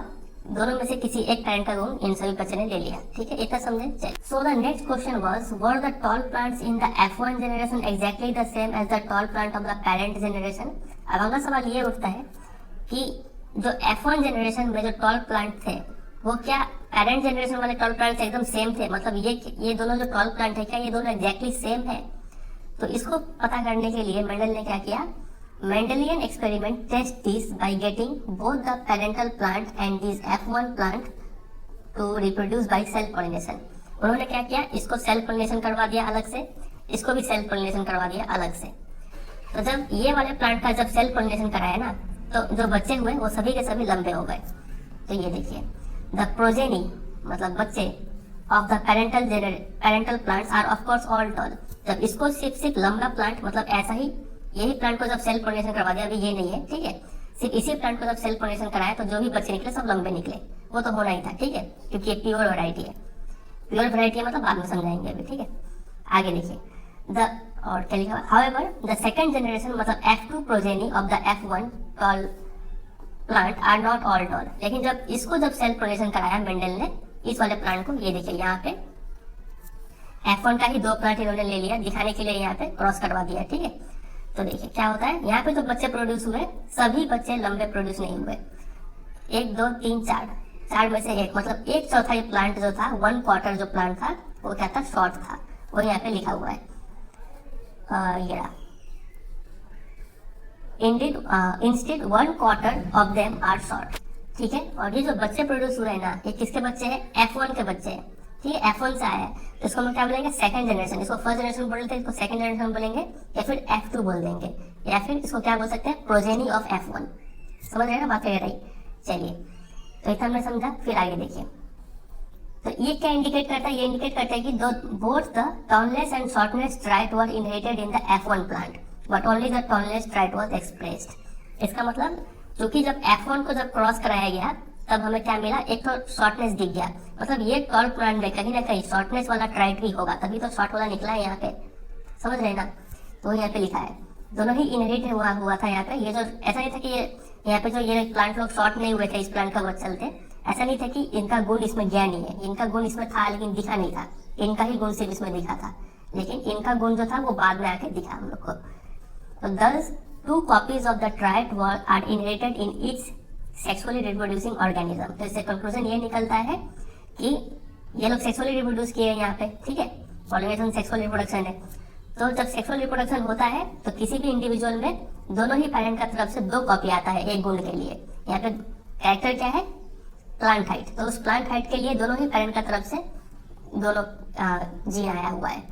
दोनों में से किसी एक पेरेंट का गुण इन सभी बच्चे ने ले लिया। ठीक है, इतना समझे। So the next question was, were the tall plants in the F1 generation exactly the same as the tall plant of the parent generation. अब अगला सवाल ये उठता है कि जो F1 जनरेशन में जो टॉल प्लांट थे, वो क्या पेरेंट जनरेशन वाले टॉल प्लांट एकदम सेम थे? मतलब ये दोनों जो टॉल प्लांट है, क्या ये दोनों एग्जैक्टली सेम है? तो इसको पता करने के लिए मेंडल ने क्या किया, Mendelian experiment test this by getting both the parental plant and this F1 plant to reproduce by self pollination। उन्होंने क्या किया, इसको सेल्फ पोलिनेशन करवा दिया अलग से, इसको भी सेल्फ पोलिनेशन करवा दिया अलग से। तो जब ये वाले प्लांट का जब सेल्फ पोलिनेशन कराया ना, तो जो बच्चे हुए वो सभी के सभी लंबे हो गए। तो ये देखिए, द प्रोजेनी मतलब बच्चे of the parental plants are of course all tall. जब इसको सिर्फ लंबा प्लांट, मतलब ऐसा ही यही प्लांट को जब सेल्फ पोलिनेशन करवा दिया, अभी ये नहीं है। ठीक है, सिर्फ इसी प्लांट को जब सेल्फ पोलिनेशन कराया, तो जो भी बच्चे निकले सब लंबे निकले। वो तो होना ही था। ठीक है, क्योंकि ये प्योर वैरायटी है। प्योर वैरायटी है मतलब बाद में समझाएंगे अभी। ठीक है, आगे देखिए, द और क्या लिखा, हाउएवर द सेकंड जनरेशन मतलब F2 progeny of the F1 tall plant are not all tall. लेकिन जब इसको जब सेल्फ पोलिनेशन कराया मेंडल ने इस वाले प्लांट को, ये देखिए यहाँ पे F1 का ही 2 प्लांट इन्होंने ले लिया, दिखाने के लिए यहाँ पे क्रॉस करवा दिया। ठीक है, तो देखिए क्या होता है, यहाँ पे जो बच्चे प्रोड्यूस हुए सभी बच्चे लंबे प्रोड्यूस नहीं हुए। 1 2 3 4 4 में से एक, मतलब 1/4 प्लांट जो था, 1/4 जो प्लांट था वो क्या था, शॉर्ट था। वो यहाँ पे लिखा हुआ है ये instead 1/4 of them are short. ठीक है, और ये जो बच्चे प्रोड्यूस हुए हैं ना, ये किसके बच्चे हैं, F1 के बच्चे हैं। ठीक है, F1 से आया है, तो इसको हम क्या बोलेंगे, सेकंड जनरेशन। इसको फर्स्ट जनरेशन बोलते हैं, इसको सेकंड जनरेशन बोलेंगे, या फिर F2 बोल देंगे, या फिर इसको क्या बोल सकते हैं, प्रोजेनी ऑफ F1। समझ रहे हैं ना बात कह रही। चलिए, तो इतना हमने समझा, फिर आगे देखिए। तो ये क्या इंडिकेट करता है, ये इंडिकेट करता है कि both the tallness and shortness trait were inherited in the F1 plant, but only the tallness trait was expressed. इसका मतलब क्योंकि जब F1 को जब क्रॉस कराया गया तब हमें क्या मिला, एक तो शॉर्टनेस दिख गया, मतलब ये टॉल प्लांट में कहीं ना कहीं शॉर्टनेस वाला ट्राइट भी होगा, तभी तो शॉर्ट वाला निकला है यहाँ पे। समझ रहे ना, तो यहाँ पे लिखा है दोनों ही इनहेरिट हुआ था यहाँ पे। ये जो ऐसा नहीं था कि ये यहाँ पे जो ये प्लांट लोग शॉर्ट नहीं हुए थे इस प्लांट का वर्क चलते, ऐसा नहीं था कि इनका गुण इसमें गया नहीं है, इनका गुण इसमें था लेकिन दिखा नहीं था, इनका ही गुण सिर्फ इसमें दिखा था, लेकिन इनका गुण जो था वो बाद में आके दिखा हम लोग को। तो thus 2 copies of the trait are inherited in each sexually reproducing organism। तो इससे कंक्लूजन ये निकलता है कि ये लोग सेक्सुअली रिप्रोड्यूस किए हैं यहाँ पे। ठीक है, पॉलिनेशन सेक्सुअल रिप्रोडक्शन है, तो जब सेक्सुअल रिप्रोडक्शन होता है तो किसी भी इंडिविजुअल में दोनों ही पेरेंट का तरफ से 2 कॉपी आता है एक गुण के लिए। यहाँ पे कैरेक्टर क्या है, प्लांट हाइट, तो उस प्लांट हाइट के लिए दोनों ही पेरेंट का तरफ से दोनों जीन आया हुआ है।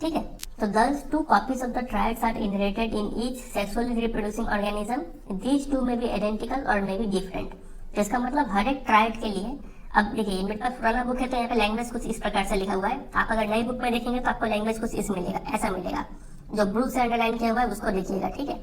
ठीक है, तो thus 2 copies of the traits are inherited in each sexually reproducing organism. These two may be identical or may be different। तो इसका मतलब हर एक ट्राइट के लिए, अब देखिए मेरे पास पुराना बुक है तो यहाँ पे लैंग्वेज कुछ इस प्रकार से लिखा हुआ है, आप अगर नई बुक में देखेंगे तो आपको लैंग्वेज कुछ इस मिलेगा, ऐसा मिलेगा, जो ब्लू से अंडरलाइन किया हुआ है उसको देखिएगा। ठीक है,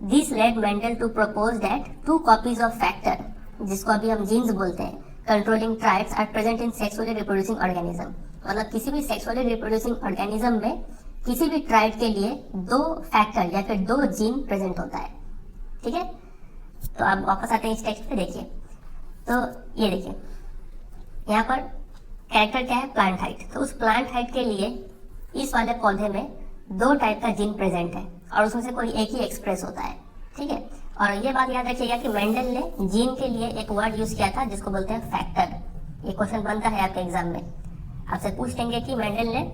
this led Mendel to propose that 2 copies of factor, जिसको अभी हम जीन्स बोलते हैं, controlling traits are present in sexually reproducing organism. मतलब किसी भी सेक्सुअली रिप्रोड्यूसिंग ऑर्गेनिज्म में किसी भी ट्राइट के लिए 2 फैक्टर या फिर 2 जीन प्रेजेंट होता है। ठीक है, तो अब वापस आते हैं इस टेक्स्ट पे, देखिए। तो ये देखिए यहाँ पर कैरेक्टर क्या है, प्लांट हाइट, तो उस प्लांट हाइट के लिए इस वाले पौधे में 2 टाइप का जीन प्रेजेंट है और उसमें से कोई एक ही एक्सप्रेस होता है। ठीक है, और ये बात याद रखिएगा कि मेंडल ने जीन के लिए एक वर्ड यूज किया था जिसको बोलते हैं फैक्टर। ये क्वेश्चन बनता है आपके एग्जाम में, आपसे पूछ लेंगे कि मेंडल ने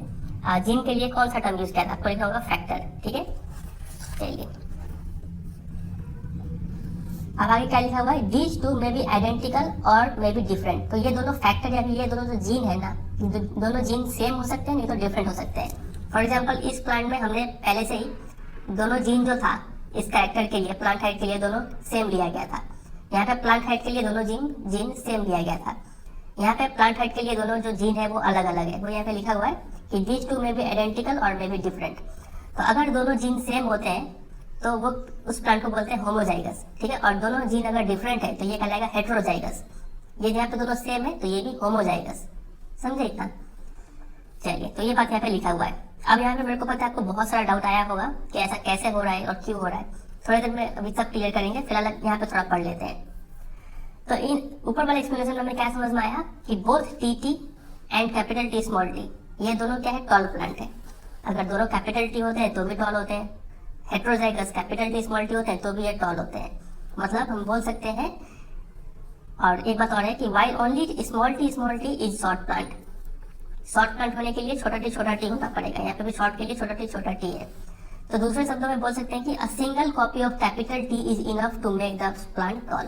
जीन के लिए कौन सा टर्म यूज किया था, आपको लिखा होगा फैक्टर। ठीक है, चलिए अब आगे क्या लिखा हुआ है, these two may be identical और मे बी डिफरेंट। तो ये दोनों फैक्टर या फिर ये दोनों जो जीन है ना, दोनों जीन सेम हो सकते हैं, नहीं तो डिफरेंट हो सकते हैं। फॉर एग्जाम्पल इस प्लांट में हमने पहले से ही दोनों जीन जो था इस कैरेक्टर के लिए, प्लांट हाइट के लिए दोनों सेम लिया गया था। यहाँ पे प्लांट हाइट के लिए दोनों जीन सेम लिया गया था, यहाँ पे प्लांट हाइट के लिए दोनों जो जीन है वो अलग अलग है। वो यहाँ पे लिखा हुआ है कि दीज टू में बी आइडेंटिकल और मे बी डिफरेंट। तो अगर दोनों जीन सेम होते हैं तो वो उस प्लांट को बोलते हैं होमोजाइगस। ठीक है, और दोनों जीन अगर डिफरेंट है तो ये कहलाएगा हेट्रोजाइगस। ये यहाँ पे दोनों सेम है तो ये भी होमोजाइगस। समझे इतना? चलिए, तो ये बात यहाँ पे लिखा हुआ है। अब यहाँ पे मेरे को पता है आपको बहुत सारा डाउट आया होगा कि ऐसा कैसे हो रहा है और क्यों हो रहा है। थोड़ी देर में अभी सब क्लियर करेंगे, फिलहाल यहाँ पे थोड़ा पढ़ लेते हैं। तो इन ऊपर वाले एक्सप्लेनेशन में हमें क्या समझ में आया कि both T and capital T small T ये दोनों क्या है, टॉल प्लांट है। अगर दोनों कैपिटल टी होते हैं तो भी टॉल होते हैं, heterozygous capital T small T होते हैं तो भी ये टॉल होते हैं। मतलब हम बोल सकते हैं, और एक बात और है कि while only small T is short plant. Short plant होने के लिए छोटा टी होना पड़ेगा, यहाँ पे भी शॉर्ट के लिए छोटा टी है। तो दूसरे शब्दों में बोल सकते हैं कि a single copy of capital T is enough to make the plant tall.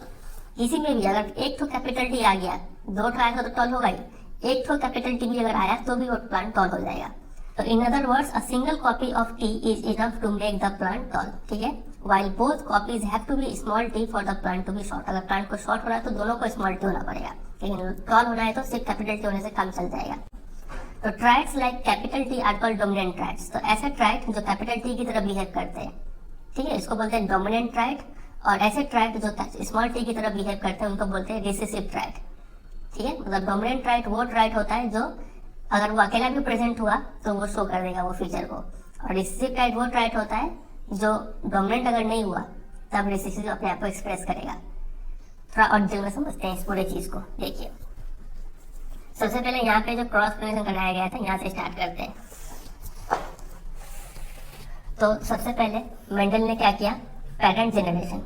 किसी में भी अगर एक तो कैपिटल टी आ गया, 2 आएगा तो टॉल होगा ही, एक तो कैपिटल टी भी अगर आया तो भी वो प्लांट टॉल हो जाएगा। तो in other words a single copy of T is enough to make the plant tall. ठीक है, while both copies have to be small t for the plant to be short। अगर plant को short हो रहा है तो दोनों को स्मॉल टी होना पड़ेगा, लेकिन टॉल होना है तो सिर्फ कैपिटल टी होने से काम चल जाएगा। तो traits like capital T are called dominant traits. तो ऐसे ट्राइट जो कैपिटल टी की तरह बिहेव करते हैं, ठीक है, इसको बोलते हैं डोमिनेंट ट्राइट। और ऐसे ट्राइट जो स्मॉल टी की तरह बिहेव करते हैं उनको बोलते हैं रिसेसिव ट्राइट। ठीक है, मतलब डोमिनेंट ट्राइट वो ट्राइट होता है जो अगर वो अकेला भी प्रेजेंट हुआ तो वो शो कर देगा वो फीचर को, और रिसेसिव ट्राइट वो ट्राइट होता है जो डोमिनेंट अगर नहीं हुआ तब रिसेसिव अपने आप को एक्सप्रेस करेगा। थोड़ा और डिटेल में समझते हैं इस पूरे चीज को। देखिए, सबसे पहले यहाँ पे जो क्रॉस पोलिनेशन कराया गया था यहाँ से स्टार्ट करते हैं। तो सबसे पहले मेंडल ने क्या किया, पेरेंट जनरेशन।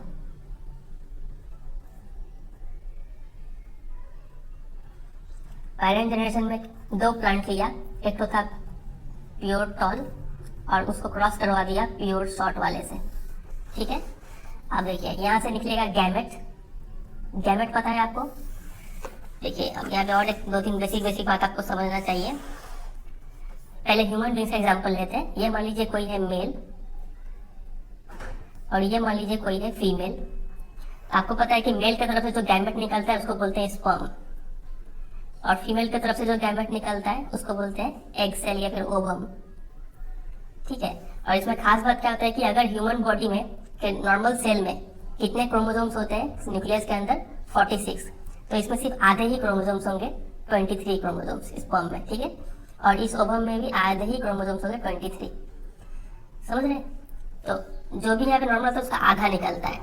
पहले जनरेशन में दो प्लांट लिया, एक तो था प्योर टॉल और उसको क्रॉस करवा दिया प्योर शॉर्ट वाले से, ठीक है। अब देखिए यहाँ से निकलेगा गैमेट। गैमेट पता है आपको? देखिए अब यहाँ पे और एक दो तीन बेसिक बात आपको समझना चाहिए। पहले ह्यूमन बींग्स का एग्जांपल लेते हैं। ये मान लीजिए कोई है मेल और ये मान लीजिए कोई है फीमेल। आपको पता है कि मेल की तरफ से जो गैमेट निकलता है उसको बोलते हैं स्पर्म, और फीमेल की तरफ से जो गैमेट निकलता है उसको बोलते हैं एग सेल या फिर ओवम, ठीक है। और इसमें खास बात क्या होता है कि अगर ह्यूमन बॉडी में नॉर्मल सेल में कितने क्रोमोसोम्स होते हैं न्यूक्लियस के अंदर? 46। तो इसमें सिर्फ आधे ही क्रोमोसोम्स होंगे, 23 क्रोमोसोम्स स्पर्म में, ठीक है। और इस ओवम में भी आधे ही क्रोमोसोम्स होंगे, 23। समझ रहे? तो जो भी यहाँ पे नॉर्मल था उसका आधा निकलता है।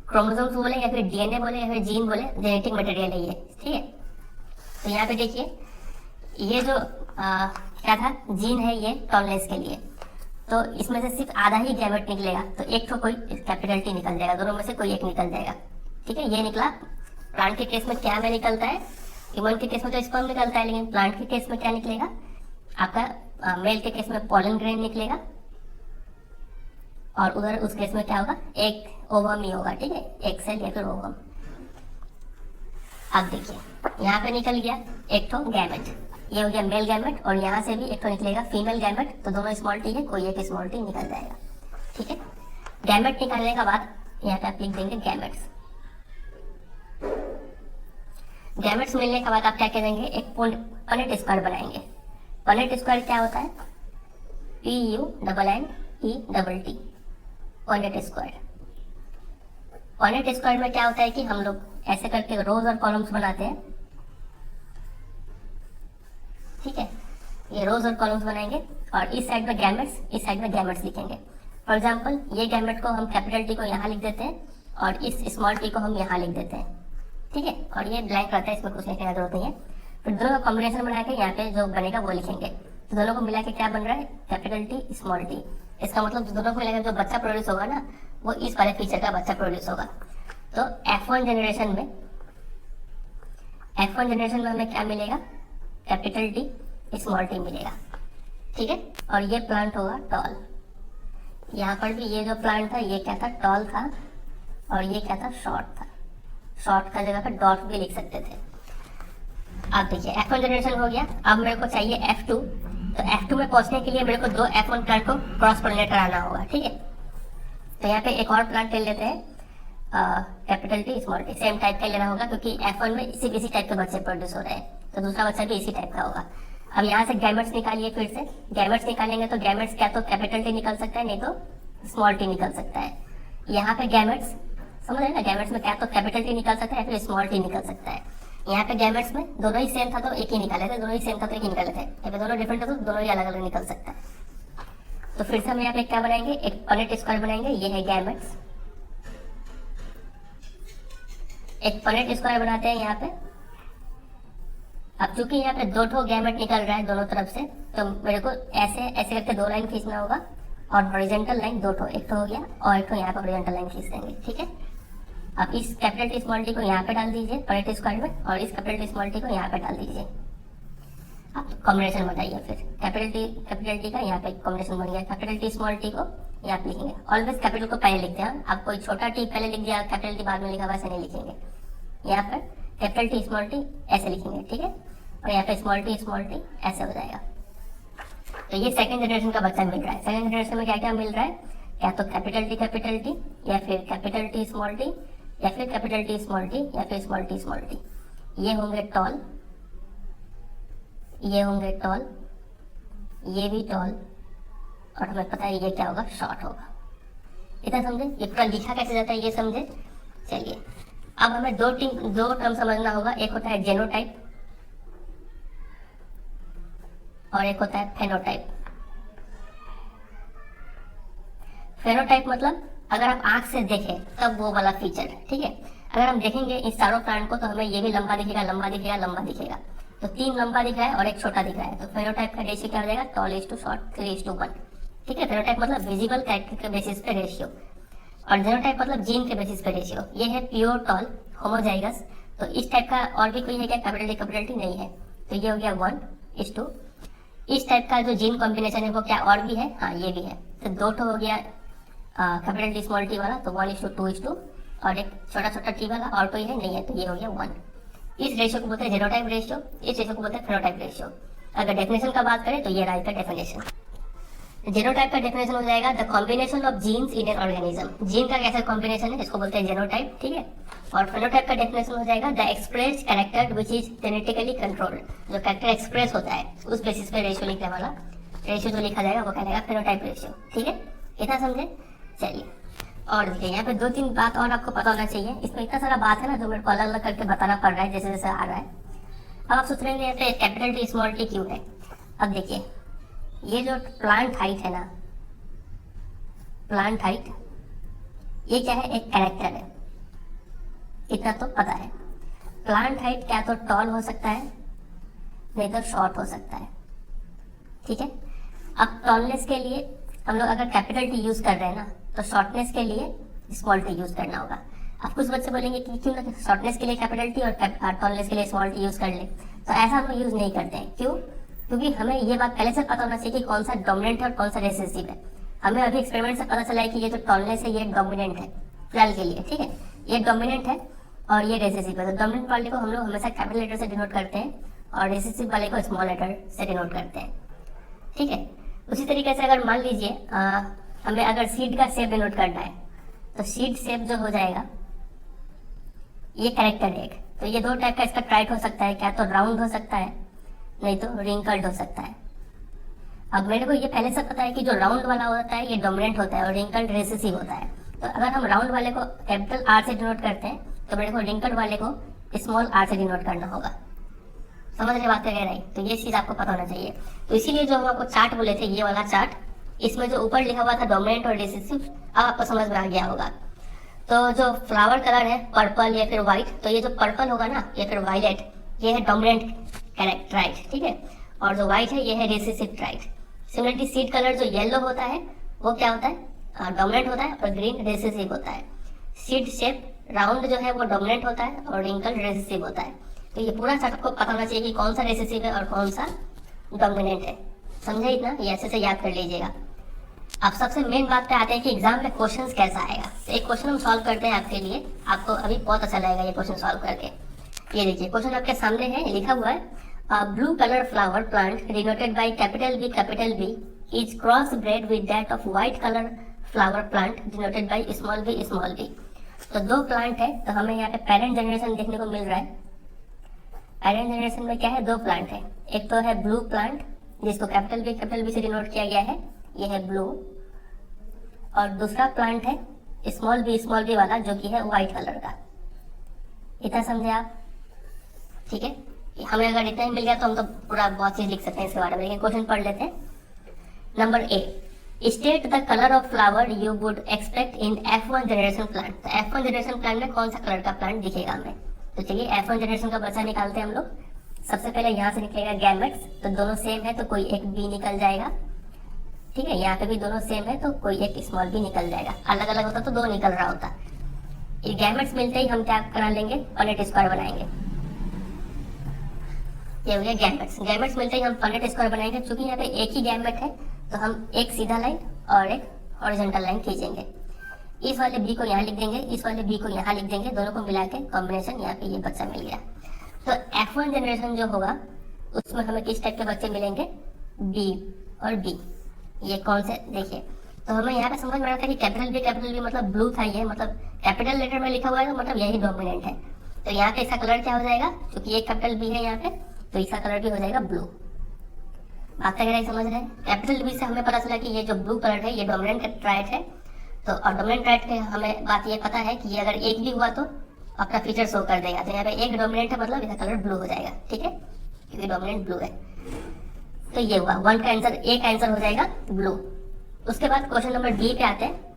क्रोमोसोम्स बोले या फिर डीएनए बोले या फिर जीन बोले, जेनेटिक मटेरियल है ये, ठीक है। तो यहाँ पे देखिए ये जो क्या था, जीन है ये टॉलनेस के लिए, तो इसमें से सिर्फ आधा ही गैमेट निकलेगा, तो एक तो कोई कैपिटल टी निकल जाएगा, दोनों में से कोई एक निकल जाएगा, ठीक है। ये निकला। प्लांट के केस में क्या में निकलता है? ह्यूमन के केस में तो स्पर्म निकलता है, लेकिन प्लांट के केस में क्या निकलेगा? आपका मेल के केस में पॉलन ग्रेन निकलेगा, और उधर उस केस में क्या होगा? एक ओवम ही होगा, ठीक है, एक सेल या फिर ओवम। अब देखिए यहाँ पे निकल गया एक तो गैमेट, ये हो गया मेल गैमेट, और यहाँ से भी एक तो निकलेगा फीमेल गैमेट, तो दोनों स्मॉल टी है, कोई एक स्मॉल टी निकल जाएगा, ठीक है। गैमेट निकालने के बाद यहाँ पे आप लिख देंगे गैमेट्स। गैमेट्स मिलने के बाद आप क्या करेंगे? एक पनेट स्क्वायर बनाएंगे। पनेट स्क्वायर क्या होता है? PUNNET, Punnett square. Punnett square में क्या होता है कि हम लोग ऐसे करके रोज और कॉलम्स बनाते हैं, ठीक है। ये रोज और कॉलम्स बनाएंगे और इस साइड में गैमेट्स, इस साइड में गैमेट्स लिखेंगे। फॉर एग्जांपल ये गैमेट को हम कैपिटल टी को यहाँ लिख देते हैं और इस स्मॉल टी को हम यहाँ लिख देते हैं, ठीक है। और ये ब्लैंक रहता है, इसमें कुछ लिखने की जरूरत नहीं है। फिर दोनों का कॉम्बिनेशन बना के यहाँ पे जो बनेगा वो लिखेंगे। तो दोनों को मिला के क्या बन रहा है? Capital T small T. इसका मतलब दोनों को मिलाकर जो बच्चा प्रोड्यूस होगा ना, वो इस वाले फीचर का बच्चा प्रोड्यूस होगा। तो F1 जनरेशन में हमें क्या मिलेगा? कैपिटल टी स्मॉल टी मिलेगा, ठीक है। और ये प्लांट होगा टॉल। यहाँ पर भी ये जो प्लांट था ये क्या था? टॉल था, और ये क्या था? शॉर्ट था। शॉर्ट का जगह पर डॉट भी लिख सकते थे। अब देखिए F1 जनरेशन हो गया। अब मेरे को चाहिए F2। तो F2 में पहुंचने के लिए मेरे को दो F1 प्लांट को क्रॉस पोलिनेट कराना होगा, ठीक है। तो यहाँ पे एक और प्लांट ले लेते हैं, capital T small T, same type का लेना होगा क्योंकि F1 में सिर्फ इसी टाइप के बच्चे प्रोड्यूस हो रहे हैं, तो दूसरा बच्चा भी इसी टाइप का होगा। अब यहाँ से गैमेट्स निकालिए। फिर से गैमेट्स निकालेंगे तो गैमेट्स क्या तो कैपिटल टी निकल सकता है, नहीं तो स्मॉल टी निकल सकता है। यहाँ पे गैमेट्स समझ रहे ना, गैमेट्स में क्या तो कैपिटल टी निकल सकता है, फिर स्मॉल टी निकल सकता है। यहाँ पे गैमेट्स में दोनों ही सेम था तो एक ही निकाले थे, दोनों ही सेम था तो एक ही निकाले थे। यहाँ पे दोनों डिफरेंट है तो दोनों ही अलग अलग निकल सकता है। तो फिर से हम यहाँ पे क्या बनाएंगे? एक पनेट स्क्वायर बनाएंगे। ये है गैमेट्स। एक पनेट स्क्वायर बनाते हैं यहाँ पे। अब चूंकि यहाँ पे दो ठो गैमेट निकल रहा है दोनों तरफ से, तो मेरे को ऐसे ऐसे करके दो लाइन खींचना होगा, और हॉरिजॉन्टल लाइन दो ठो, एक ठो हो गया और एक ठो यहाँ पे हॉरिजॉन्टल लाइन खींच देंगे, ठीक है। अब इस कैपिटल टी स्मॉल टी को यहाँ पे डाल दीजिए पनेट स्क्वायर में, और इस कैपिटल टी स्मॉल टी को यहाँ पे डाल दीजिए। अब कॉम्बिनेशन बताइए। फिर कैपिटल टी का यहाँ पे कॉम्बिनेशन बन गया। कैपिटल टी स्मॉल टी को यहाँ पे लिखेंगे। ऑलवेज कैपिटल को पहले लिखते हैं। अब कोई छोटा टी पहले लिख दिया, कैपिटल टी बाद में लिखा, वैसे नहीं लिखेंगे। यहाँ पर कैपिटल टी स्मॉल टी ऐसे लिखेंगे, ठीक है। और यहाँ पे स्मॉल टी ऐसे हो जाएगा। तो ये सेकंड जनरेशन का बच्चा मिल रहा है। सेकंड जनरेशन में क्या क्या मिल रहा है? या तो कैपिटल टी या फिर कैपिटल टी स्मॉल टी, या फिर कैपिटल टी स्मॉल टी, या फिर स्मॉल टी। ये होंगे टॉल, ये होंगे टॉल, ये भी टॉल, और हमें पता है ये क्या होगा? शॉर्ट होगा। इतना समझे? ये पूरा लिखा कैसे जाता है ये समझे? चलिए अब हमें दो टर्म समझना होगा। एक होता है जेनोटाइप और एक होता है फेनोटाइप। फेनोटाइप मतलब अगर आप आंख से देखें तब वो वाला फीचर, ठीक है। अगर हम देखेंगे इस चारों प्लांट को तो हमें ये भी लंबा दिखेगा, लंबा दिखेगा, लंबा दिखेगा। तो 3 लंबा दिख रहा है और एक छोटा दिख रहा है। तो फेनोटाइप का रेशियो क्या हो जाएगा? टॉल इज टू शॉर्ट 3:1, ठीक है। फेनोटाइप मतलब विजिबल कैरेक्टर के बेसिस पे रेशियो, और जेनोटाइप मतलब जीन के बेसिस पे रेशियो। ये है प्योर टॉल होमोजाइगस, तो इस टाइप का और भी कोई है क्या कैपिटल टी नहीं है, तो ये हो गया 1:2। इस टाइप का जो जीन कॉम्बिनेशन है वो क्या और भी है, हाँ ये भी है। तो 2 हो गया कैपिटल टी स्मॉल टी वाला, तो 1:2, और एक छोटा छोटा टी वाला और कोई है नहीं है, तो ये हो गया 1। इस रेशियो को बोलते हैं जीनोटाइप रेशियो, इस रेशियो को बोलते हैं फेनोटाइप रेशियो। अगर डेफिनेशन का बात करें तो ये रहा इसका डेफिनेशन। जीनोटाइप का डेफिनेशन हो जाएगा the combination of genes in an organism. Gene का कैसा कॉम्बिनेशन है इसको बोलते हैं जीनोटाइप, ठीक है। और फेनोटाइप का डेफिनेशन हो जाएगा the expressed character which is genetically controlled. जो कैरेक्टर एक्सप्रेस होता है उस बेसिस पे रेशियो लिखने वाला, रेशियो जो लिखा जाएगा वो कहलाएगा फेनोटाइप रेशियो, ठीक है। इतना समझे, चलिए और देखिए यहाँ पे 2-3 बात और आपको पता होना चाहिए। इसमें इतना सारा बात है ना जो मेरे को अलग अलग करके बताना पड़ रहा है जैसे जैसे आ रहा है। अब आप सोच रहे हैं यहाँ पे कैपिटल टी स्मॉल टी क्यों है। अब देखिए ये जो प्लांट हाइट है ना, प्लांट हाइट ये क्या है, एक कैरेक्टर है, इतना तो पता है। प्लांट हाइट क्या तो टॉल हो सकता है नहीं तो शॉर्ट हो सकता है, ठीक है। अब टॉलनेस के लिए हम लोग अगर कैपिटल टी यूज कर रहे हैं ना तो शॉर्टनेस के लिए स्मॉल टी यूज करना होगा। अब कुछ बच्चे बोलेंगे कि क्यों ना शॉर्टनेस के लिए कैपिटल टी और टॉलनेस के लिए स्मॉल टी यूज कर ले, तो ऐसा हम यूज नहीं करते हैं। क्यों? क्योंकि हमें ये बात पहले से पता होना चाहिए कि कौन सा डोमिनेंट है और कौन सा रिसेसिव है। हमें अभी एक्सपेरिमेंट से पता चला है कि ये जो टॉलनेस है ये डोमिनेंट है फिलहाल के लिए, ठीक है। ये डोमिनेंट है और ये रिसेसिव है। तो डोमिनेंट वाले को हम लोग हमेशा कैपिटल लेटर से डिनोट करते हैं और रिसेसिव वाले को स्मॉल लेटर से डिनोट करते हैं, ठीक है। उसी तरीके से अगर मान लीजिए हमें अगर सीड का शेप डिनोट करना है तो सीड शेप जो हो जाएगा ये कैरेक्टर है एक। तो ये 2 टाइप का इसका ट्राइट हो सकता है, क्या तो राउंड हो सकता है नहीं तो रिंकल्ड हो सकता है। अब मेरे को ये पहले से पता है कि जो राउंड वाला होता है ये डोमिनेंट होता है और रिंकल्ड रिसेसिव होता है। तो अगर हम राउंड वाले को कैपिटल आर से डिनोट करते हैं तो मेरे को रिंकल्ड वाले को स्मॉल आर से डिनोट करना होगा। समझ रहे बात कह रही, तो ये चीज आपको पता होना चाहिए। तो इसीलिए जो हम आपको चार्ट बोले थे ये वाला चार्ट, इसमें जो ऊपर लिखा हुआ था डोमिनेंट और रिसेसिव, अब आपको समझ में आ गया होगा। तो जो फ्लावर कलर है पर्पल या फिर व्हाइट, तो ये जो पर्पल होगा ना या फिर वायलेट ये है डोमिनेंट ट्राइट, ठीक है। और जो व्हाइट है ये है रिसेसिव ट्राइट। सिमिलरली सीड कलर जो येलो होता है वो क्या होता है, डोमिनेंट होता है और ग्रीन रिसेसिव होता है। सीड शेप राउंड जो है वो डोमिनेंट होता है और रिंकल रिसेसिव होता है। तो ये पूरा चार्ट आपको पता होना चाहिए कि कौन सा रिसेसिव है और कौन सा डोमिनेंट है। समझे इतना, ये ऐसे से याद कर लीजिएगा। अब सबसे मेन बात पे आते हैं कि एग्जाम में क्वेश्चंस कैसा आएगा। तो एक क्वेश्चन हम सॉल्व करते हैं आपके लिए, आपको अभी बहुत अच्छा लगेगा ये क्वेश्चन सॉल्व करके। ये देखिए क्वेश्चन आपके सामने है, लिखा हुआ है blue colour flower plant denoted by capital B is cross bred with that of white colour flower plant denoted by small B. तो 2 प्लांट है, तो हमें यहाँ पे पेरेंट जनरेशन देखने को मिल रहा है। पेरेंट जनरेशन में क्या है, 2 प्लांट है। एक तो है ब्लू प्लांट जिसको कैपिटल बी से डिनोट किया गया है, ये है ब्लू। और दूसरा प्लांट है स्मॉल बी वाला जो कि है व्हाइट कलर का। इतना समझे आप, ठीक है। हमें अगर इतना ही मिल गया तो हम तो पूरा बहुत चीज लिख सकते हैं इसके बारे में, लेकिन क्वेश्चन पढ़ लेते हैं। Number A, state the colour of flower you would expect in F1 generation plant. तो F1 जनरेशन प्लांट में कौन सा कलर का प्लांट दिखेगा हमें। तो चलिए F1 जनरेशन का बच्चा निकालते हैं हम लोग। सबसे पहले यहाँ से निकलेगा गैमेट्स, तो दोनों सेम है तो कोई एक बी निकल जाएगा, ठीक है। यहाँ पे भी दोनों सेम है तो कोई एक स्मॉल बी निकल जाएगा। अलग अलग होता तो 2 निकल रहा होता। ये गैमेट्स मिलते ही हम क्या बना लेंगे, पनेट स्क्वायर बनाएंगे। ये हो गया गैमेट्स। गैमेट्स मिलते ही हम पनेट स्क्वायर बनाएंगे। चूंकि यहाँ पे एक ही गैमेट है तो हम एक सीधा लाइन और एक हॉरिजॉन्टल लाइन खींचेंगे। इस वाले बी को यहाँ लिख देंगे, इस वाले बी को यहाँ लिख देंगे, दोनों को मिला के कॉम्बिनेशन यहाँ पे ये बच्चा मिल गया। तो F1 जनरेशन जो होगा उसमें हमें किस टाइप के बच्चे मिलेंगे, बी और बी। ये कौन से देखिए, तो हमें यहाँ पे समझ में आ रहा था कि कैपिटल बी मतलब ब्लू था, ये मतलब कैपिटल लेटर में लिखा हुआ है तो मतलब यही डोमिनेंट है। तो यहाँ पे इसका कलर क्या हो जाएगा, क्योंकि ये कैपिटल बी है यहाँ पे तो इसका कलर भी हो जाएगा ब्लू। बात अगर समझ रहे हैं, कैपिटल बी से हमें पता चला कि ये जो ब्लू कलर है ये डोमिनेंट ट्राइट है। तो और डोमिनेंट ट्राइट के हमें बात ये पता है कि ये अगर एक भी हुआ तो अपना फीचर शो कर देगा। तो यहाँ पे एक डोमिनेंट है मतलब इसका कलर ब्लू हो जाएगा, ठीक है, क्योंकि डोमिनेंट ब्लू है। तो ये हुआ 1 का आंसर, एक आंसर हो जाएगा ब्लू। उसके बाद क्वेश्चन नंबर डी पे आते हैं।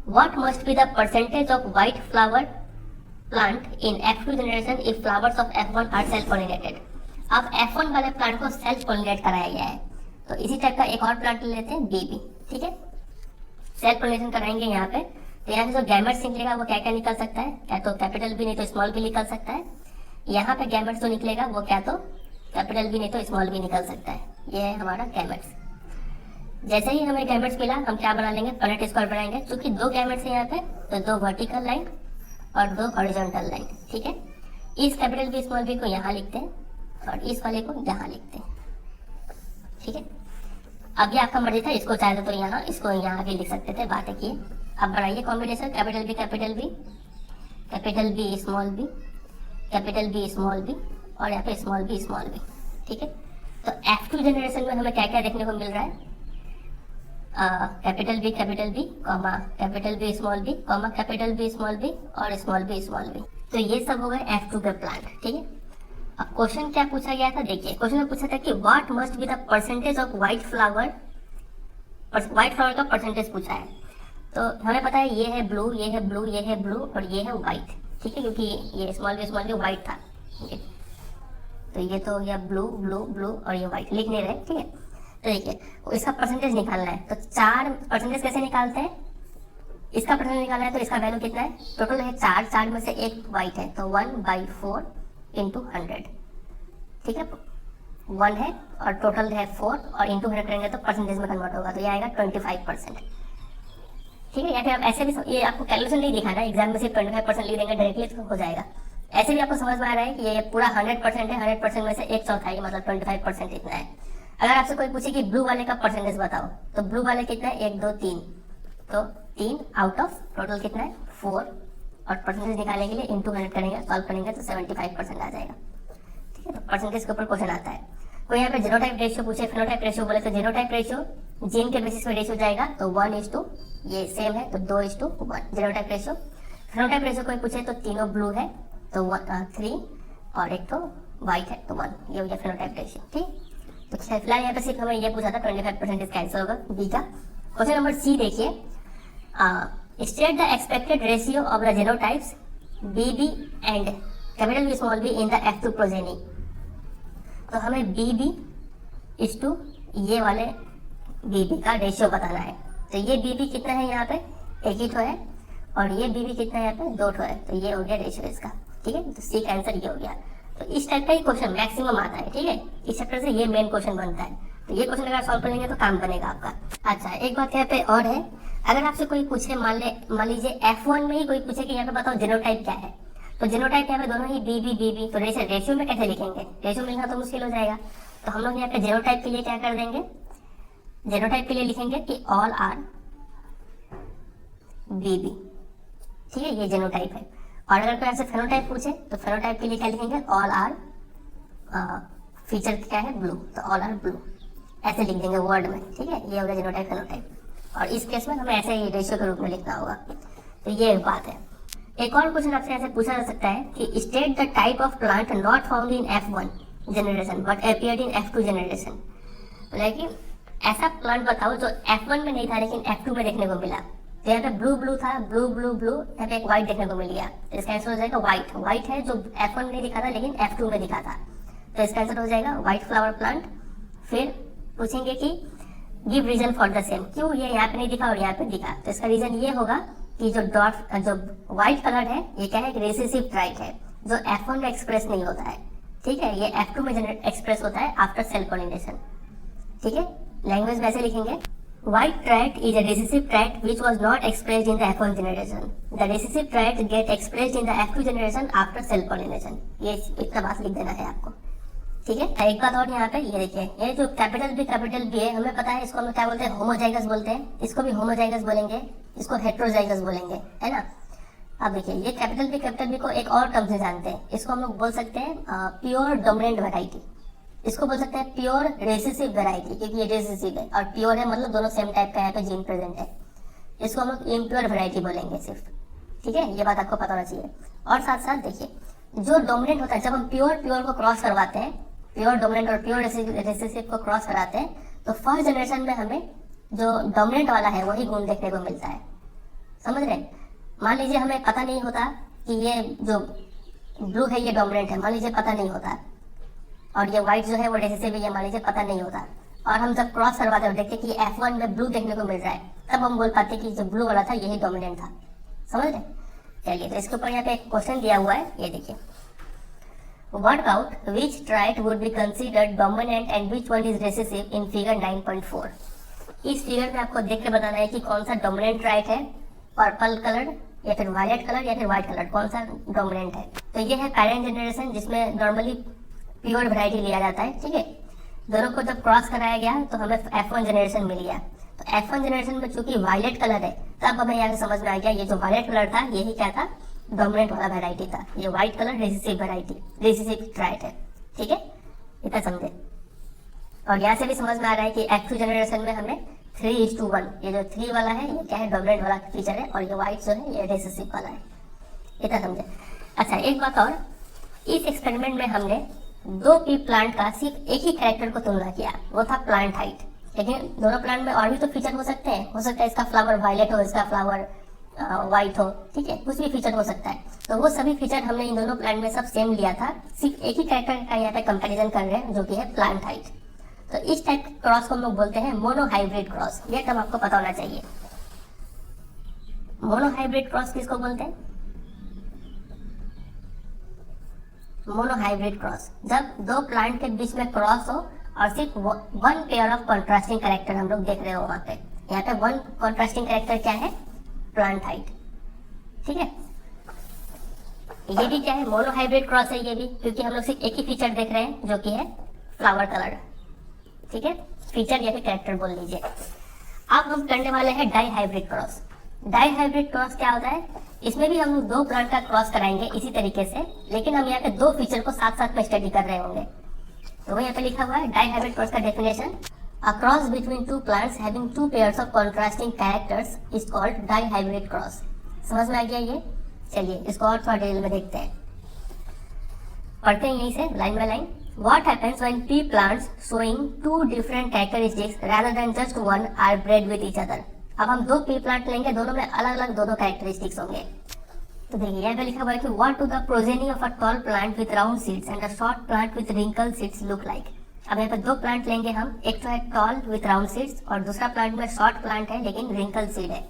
What must be the percentage of white flower plant in F2 generation if flowers of F1 are self pollinated. अब F1 वाले प्लांट को सेल्फ पोलिनेट कराया गया है, तो इसी टाइप का एक और प्लांट ले लेते हैं BB, ठीक है। सेल्फ पोलिनेशन कराएंगे यहाँ पे। तो यहाँ से जो गैमेट्स निकलेगा वो क्या क्या निकल सकता है, क्या तो कैपिटल बी नहीं तो स्मॉल बी निकल सकता है। यहाँ पे गैमेट्स जो निकलेगा वो क्या तो कैपिटल बी नहीं तो स्मॉल बी निकल सकता है। ये है हमारा गैमेट्स। जैसे ही हमें गैमेट्स मिला हम क्या बना लेंगे, पनेट स्क्वायर बनाएंगे। क्योंकि दो गैमेट्स है यहाँ पे तो दो वर्टिकल लाइन और दो हॉरिजॉन्टल लाइन, ठीक है। इस कैपिटल बी स्मॉल बी को यहाँ लिखते हैं और इस वाले को यहाँ लिखते हैं, ठीक है। अब ये आपका मर्जी था, इसको चाहते तो यहाँ, इसको यहाँ भी लिख सकते थे, बात है कि अब बनाइए combination capital B capital B, capital B small b, capital B small B और यहाँ पे स्मॉल बी, ठीक है। तो F2 जनरेशन में हमें क्या क्या देखने को मिल रहा है, capital B comma capital B small B comma capital B small B और स्मॉल बी। तो ये सब हो गए F2 के प्लांट, ठीक है। अब क्वेश्चन क्या पूछा गया था, देखिए क्वेश्चन में पूछा था कि what must be the percentage of white flower का परसेंटेज पूछा है। तो हमें पता है ये है ब्लू, ये है ब्लू, ये है ब्लू और ये है व्हाइट, ठीक है, क्योंकि ये स्मॉल बी व्हाइट था, ठीक है। तो ये तो हो गया ब्लू ब्लू ब्लू और ये व्हाइट, लिख नहीं रहे, ठीक है। तो देखिए इसका परसेंटेज निकालना है, तो 4 परसेंटेज कैसे निकालते हैं, इसका परसेंटेज निकालना है तो इसका वैल्यू कितना है, टोटल है 4 में से एक व्हाइट है तो 1/4 इंटू 100, ठीक है। 1 है और टोटल है 4 और इंटू 100 करेंगे तो परसेंटेज में कन्वर्ट होगा, तो ये आएगा 25%, ठीक है। या फिर आप ऐसे भी, ये आपको कैलकुलेशन नहीं दिखाना है, एग्जाम में सिर्फ 25% लिख देंगे डायरेक्टली तो हो जाएगा। ऐसे भी आपको समझ में आ रहा है कि ये पूरा 100% है, 100% में से एक चौथाई मतलब 25% इतना है। अगर आपसे कोई पूछे कि ब्लू वाले का परसेंटेज बताओ तो ब्लू वाले कितना है, 1 2 3, तो 3 आउट ऑफ टोटल कितना है 4 और परसेंटेज निकालने के लिए इंटू 100 करेंगे, सॉल्व करेंगे तो 75% आ जाएगा, ठीक है। तो परसेंटेज के ऊपर क्वेश्चन आता है। कोई यहाँ पे जीनोटाइप रेशियो पूछे, फिनोटाइप रेशियो बोले तो जीनोटाइप रेशियो जीन के बेसिस पे रेशियो जाएगा तो 1:, ये सेम है तो 2:1 जीनोटाइप रेशियो। फिनोटाइप रेशियो कोई पूछे तो तीनों ब्लू है तो 3 और एक तो व्हाइट है तो 1, ये हो गया फिनोटाइप रेशियो, ठीक। तो फिलहाल यहाँ पे सिर्फ हमें ये पूछा था 25% इसका आंसर होगा बी का। क्वेश्चन नंबर सी देखिए, state the expected ratio of the genotypes BB and capital B small B in the F2 progeny. तो हमें BB ये वाले BB का रेशियो बताना है। तो ये BB कितना है, यहाँ पे 1 ही है और ये BB कितना है, यहाँ पे 2 है, तो ये हो गया रेशियो इसका, ठीक है। तो सी का आंसर ये हो गया। तो इस टाइप का ही क्वेश्चन मैक्सिमम आता है, ठीक है। इस चैप्टर से ये मेन क्वेश्चन बनता है, तो ये क्वेश्चन अगर सॉल्व कर लेंगे तो काम बनेगा आपका। अच्छा एक बात यहाँ पे और है, अगर आपसे कोई पूछे मान लीजिए F1 में ही कोई पूछे कि यहाँ पे बताओ जीनोटाइप क्या है, तो जीनोटाइप यहाँ पे दोनों ही BB तो रेशियो में कैसे लिखेंगे, रेशियो में लिखना तो मुश्किल हो जाएगा। तो हम लोग यहाँ पे जीनोटाइप के लिए क्या कर देंगे, जीनोटाइप के लिए लिखेंगे कि ऑल आर BB, ठीक है, ये जीनोटाइप है। और अगर कोई आपसे फेनोटाइप पूछे तो फेनोटाइप के लिए क्या लिखेंगे, ऑल आर फीचर क्या है ब्लू, तो ऑल आर ब्लू ऐसे लिख देंगे वर्ड में, ठीक है। ये हो गया जीनोटाइप फेनोटाइप और इस केस में हमें ऐसे ही रेशियो के रूप में लिखना होगा। तो ये बात है। एक और क्वेश्चन आपसे ऐसे पूछा जा सकता है कि state the type of plant not found in F1 generation but appeared in F2 generation. लेकिन ऐसा प्लांट बताओ जो F1 में नहीं था लेकिन F2 में देखने को मिला। तो यहाँ पे ब्लू ब्लू था, ब्लू ब्लू ब्लू, यहाँ पे एक व्हाइट देखने को मिल गया, तो इसका आंसर हो जाएगा व्हाइट। व्हाइट है जो F1 में नहीं दिखा था लेकिन F2 में दिखा था, तो इसका आंसर हो जाएगा व्हाइट फ्लावर प्लांट। फिर पूछेंगे कि give reason for the same, क्यों ये यहाँ पे नहीं दिखा और यहाँ पे दिखा। तो इसका रीजन ये होगा कि जो व्हाइट कलर है ये क्या है, रिसेसिव ट्राइट है जो F1 में एक्सप्रेस नहीं होता है, ठीक है। ये F2 में एक्सप्रेस होता है आफ्टर सेल पॉलिनेशन, ठीक है। लैंग्वेज वैसे लिखेंगे, white trait is a recessive trait which was not expressed in the F1 generation. The recessive trait get expressed in the F2 generation after cell pollination. ये इतना बात लिख देना है आपको, ठीक है। एक बात और यहाँ पे ये देखिए, ये जो कैपिटल बी है हमें पता है इसको हम क्या बोलते हैं, होमोजाइगस बोलते हैं, इसको भी होमोजाइगस बोलेंगे, इसको हेट्रोजाइगस बोलेंगे, है ना। अब देखिए ये कैपिटल बी को एक और टर्म से जानते हैं, इसको हम लोग बोल सकते हैं प्योर डोमिनेंट वैरायटी, इसको बोल सकते हैं प्योर रेसेसिव वैरायटी, क्योंकि ये रेसेसिव है और प्योर है मतलब दोनों सेम टाइप का यहाँ पे जीन प्रेजेंट है। इसको हम लोग इम्प्योर वैरायटी बोलेंगे सिर्फ, ठीक है। ये बात आपको पता होना चाहिए। और साथ साथ देखिए जो डोमिनेंट होता है, जब हम प्योर को क्रॉस करवाते हैं, प्योर डोमिनेंट और प्योर रेसेसिव को क्रॉस कराते हैं, तो फर्स्ट जनरेशन में हमें जो डोमिनेंट वाला है वही गुण देखने को मिलता है, समझ रहे। मान लीजिए हमें पता नहीं होता कि ये जो ब्लू है ये डोमिनेंट है, मान लीजिए पता नहीं होता, और ये व्हाइट जो है वो रेसेसिव है, ये मान लीजिए पता नहीं होता, और हम जब क्रॉस करवाते हैं देखते कि F1 में ब्लू देखने को मिल रहा है, तब हम बोल पाते कि जो ब्लू वाला था यही डोमिनेंट था, समझ रहे। चलिए तो इसके ऊपर यहाँ पे एक क्वेश्चन दिया हुआ है, ये देखिए work out which trait would be considered dominant and which one is recessive in figure 9.4। इस फिगर में आपको देख के बताना है कि कौन सा डोमिनेंट ट्राइट है, पर्पल कलर या फिर वायलेट कलर या फिर व्हाइट कलर, कौन सा डोमिनेंट है। तो ये है पेरेंट जनरेशन जिसमें नॉर्मली प्योर वैरायटी लिया जाता है, ठीक है। दोनों को जब क्रॉस कराया गया तो हमें F1 जनरेशन मिल गया। तो F1 जनरेशन में चूंकि वायलेट कलर है, तब हमें यहाँ समझ में आ गया ये जो वायलेट कलर था यही क्या था, डोमिनेंट वाला वैरायटी था। ये white colour recessive variety, recessive trait है, ठीक है, इतना समझे। और यहाँ से भी समझ में आ रहा है कि F2 जनरेशन में हमें 3:1, ये जो 3 वाला है ये क्या है, डोमिनेंट वाला फीचर है, और ये व्हाइट जो है ये रिसेसिव वाला है, इतना समझे। अच्छा, एक बात और, इस एक्सपेरिमेंट में हमने 2 पी प्लांट का सिर्फ एक ही कैरेक्टर को तुलना किया, वो था प्लांट हाइट। लेकिन दोनों प्लांट में और भी तो फीचर हो सकते हैं, हो सकता है इसका फ्लावर वायलेट हो, इसका फ्लावर व्हाइट हो, ठीक है, कुछ भी फीचर हो सकता है। तो वो सभी फीचर हमने इन दोनों प्लांट में सब सेम लिया था, सिर्फ एक ही कैरेक्टर का यहाँ पे कंपेरिजन कर रहे हैं जो कि है प्लांट हाइट। तो इस टाइप क्रॉस को हम लोग बोलते हैं मोनोहाइब्रिड क्रॉस, ये टर्म आपको पता होना चाहिए। मोनोहाइब्रिड क्रॉस किसको बोलते हैं? मोनोहाइब्रिड क्रॉस जब 2 प्लांट के बीच में क्रॉस हो और सिर्फ 1 पेयर ऑफ कॉन्ट्रास्टिंग कैरेक्टर हम लोग देख रहे हो वहां पे। यहाँ पे 1 कॉन्ट्रास्टिंग कैरेक्टर क्या है, प्लांट हाइट, ठीक है। ये भी क्या है, मोनोहाइब्रिड क्रॉस है ये भी, क्योंकि हम लोग सिर्फ एक ही फीचर देख रहे हैं जो कि है फ्लावर कलर, ठीक है, फीचर या फिर कैरेक्टर बोल लीजिए। अब हम करने वाले हैं dihybrid cross. Dihybrid cross क्या होता है, इसमें भी हम लोग 2 प्लांट का क्रॉस कराएंगे इसी तरीके से, लेकिन हम यहाँ पे 2 फीचर को साथ साथ में स्टडी कर रहे होंगे। तो वो यहाँ पे लिखा हुआ है डाई हाइब्रिड क्रॉस का definition, a cross between 2 plants having 2 pairs of contrasting characters is called dihybrid cross. समझ में आ गया ये? चलिए इसको और थोड़ा डिटेल में देखते हैं, पढ़ते हैं यहीं से line by line. What happens when P plants showing 2 different characteristics rather than just one are bred with each other? अब हम 2 पी प्लांट लेंगे, दोनों में अलग अलग 2 कैरेक्टरिस्टिक्स होंगे। तो देखिए यहाँ पे लिखा हुआ है कि what do the progeny of a tall plant with round seeds and a short plant with wrinkled seeds look like? अब यहाँ पे 2 प्लांट लेंगे हम, एक तो है टॉल विथ राउंड सीड्स और दूसरा प्लांट में शॉर्ट प्लांट है लेकिन रिंकल सीड है।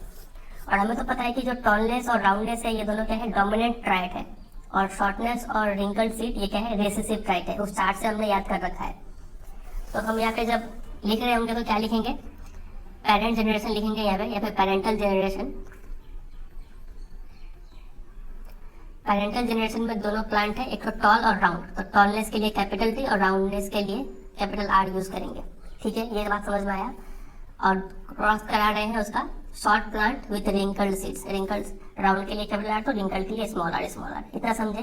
और हमें तो पता है कि जो टॉलनेस और राउंडनेस है ये दोनों क्या है, डोमिनेंट ट्राइट है, और शॉर्टनेस और रिंकल्ड सीड ये क्या है, रेसेसिव ट्राइट है। उस चार्ट से हमने याद कर रखा है। तो हम यहाँ पे जब लिख रहे होंगे तो क्या लिखेंगे, पेरेंट जनरेशन लिखेंगे यहाँ पे, या फिर पेरेंटल जनरेशन। पेरेंटल जनरेशन में दोनों प्लांट है, एक तो टॉल और राउंड। तो टॉलनेस के लिए कैपिटल T और राउंडनेस के लिए कैपिटल R यूज करेंगे, ठीक है, ये बात समझ में आया। और क्रॉस करा रहे हैं उसका short plant with wrinkled seeds, wrinkles round के लिए कैपिटल R तो रिंकल्ड के लिए स्मॉल r, इतना समझे।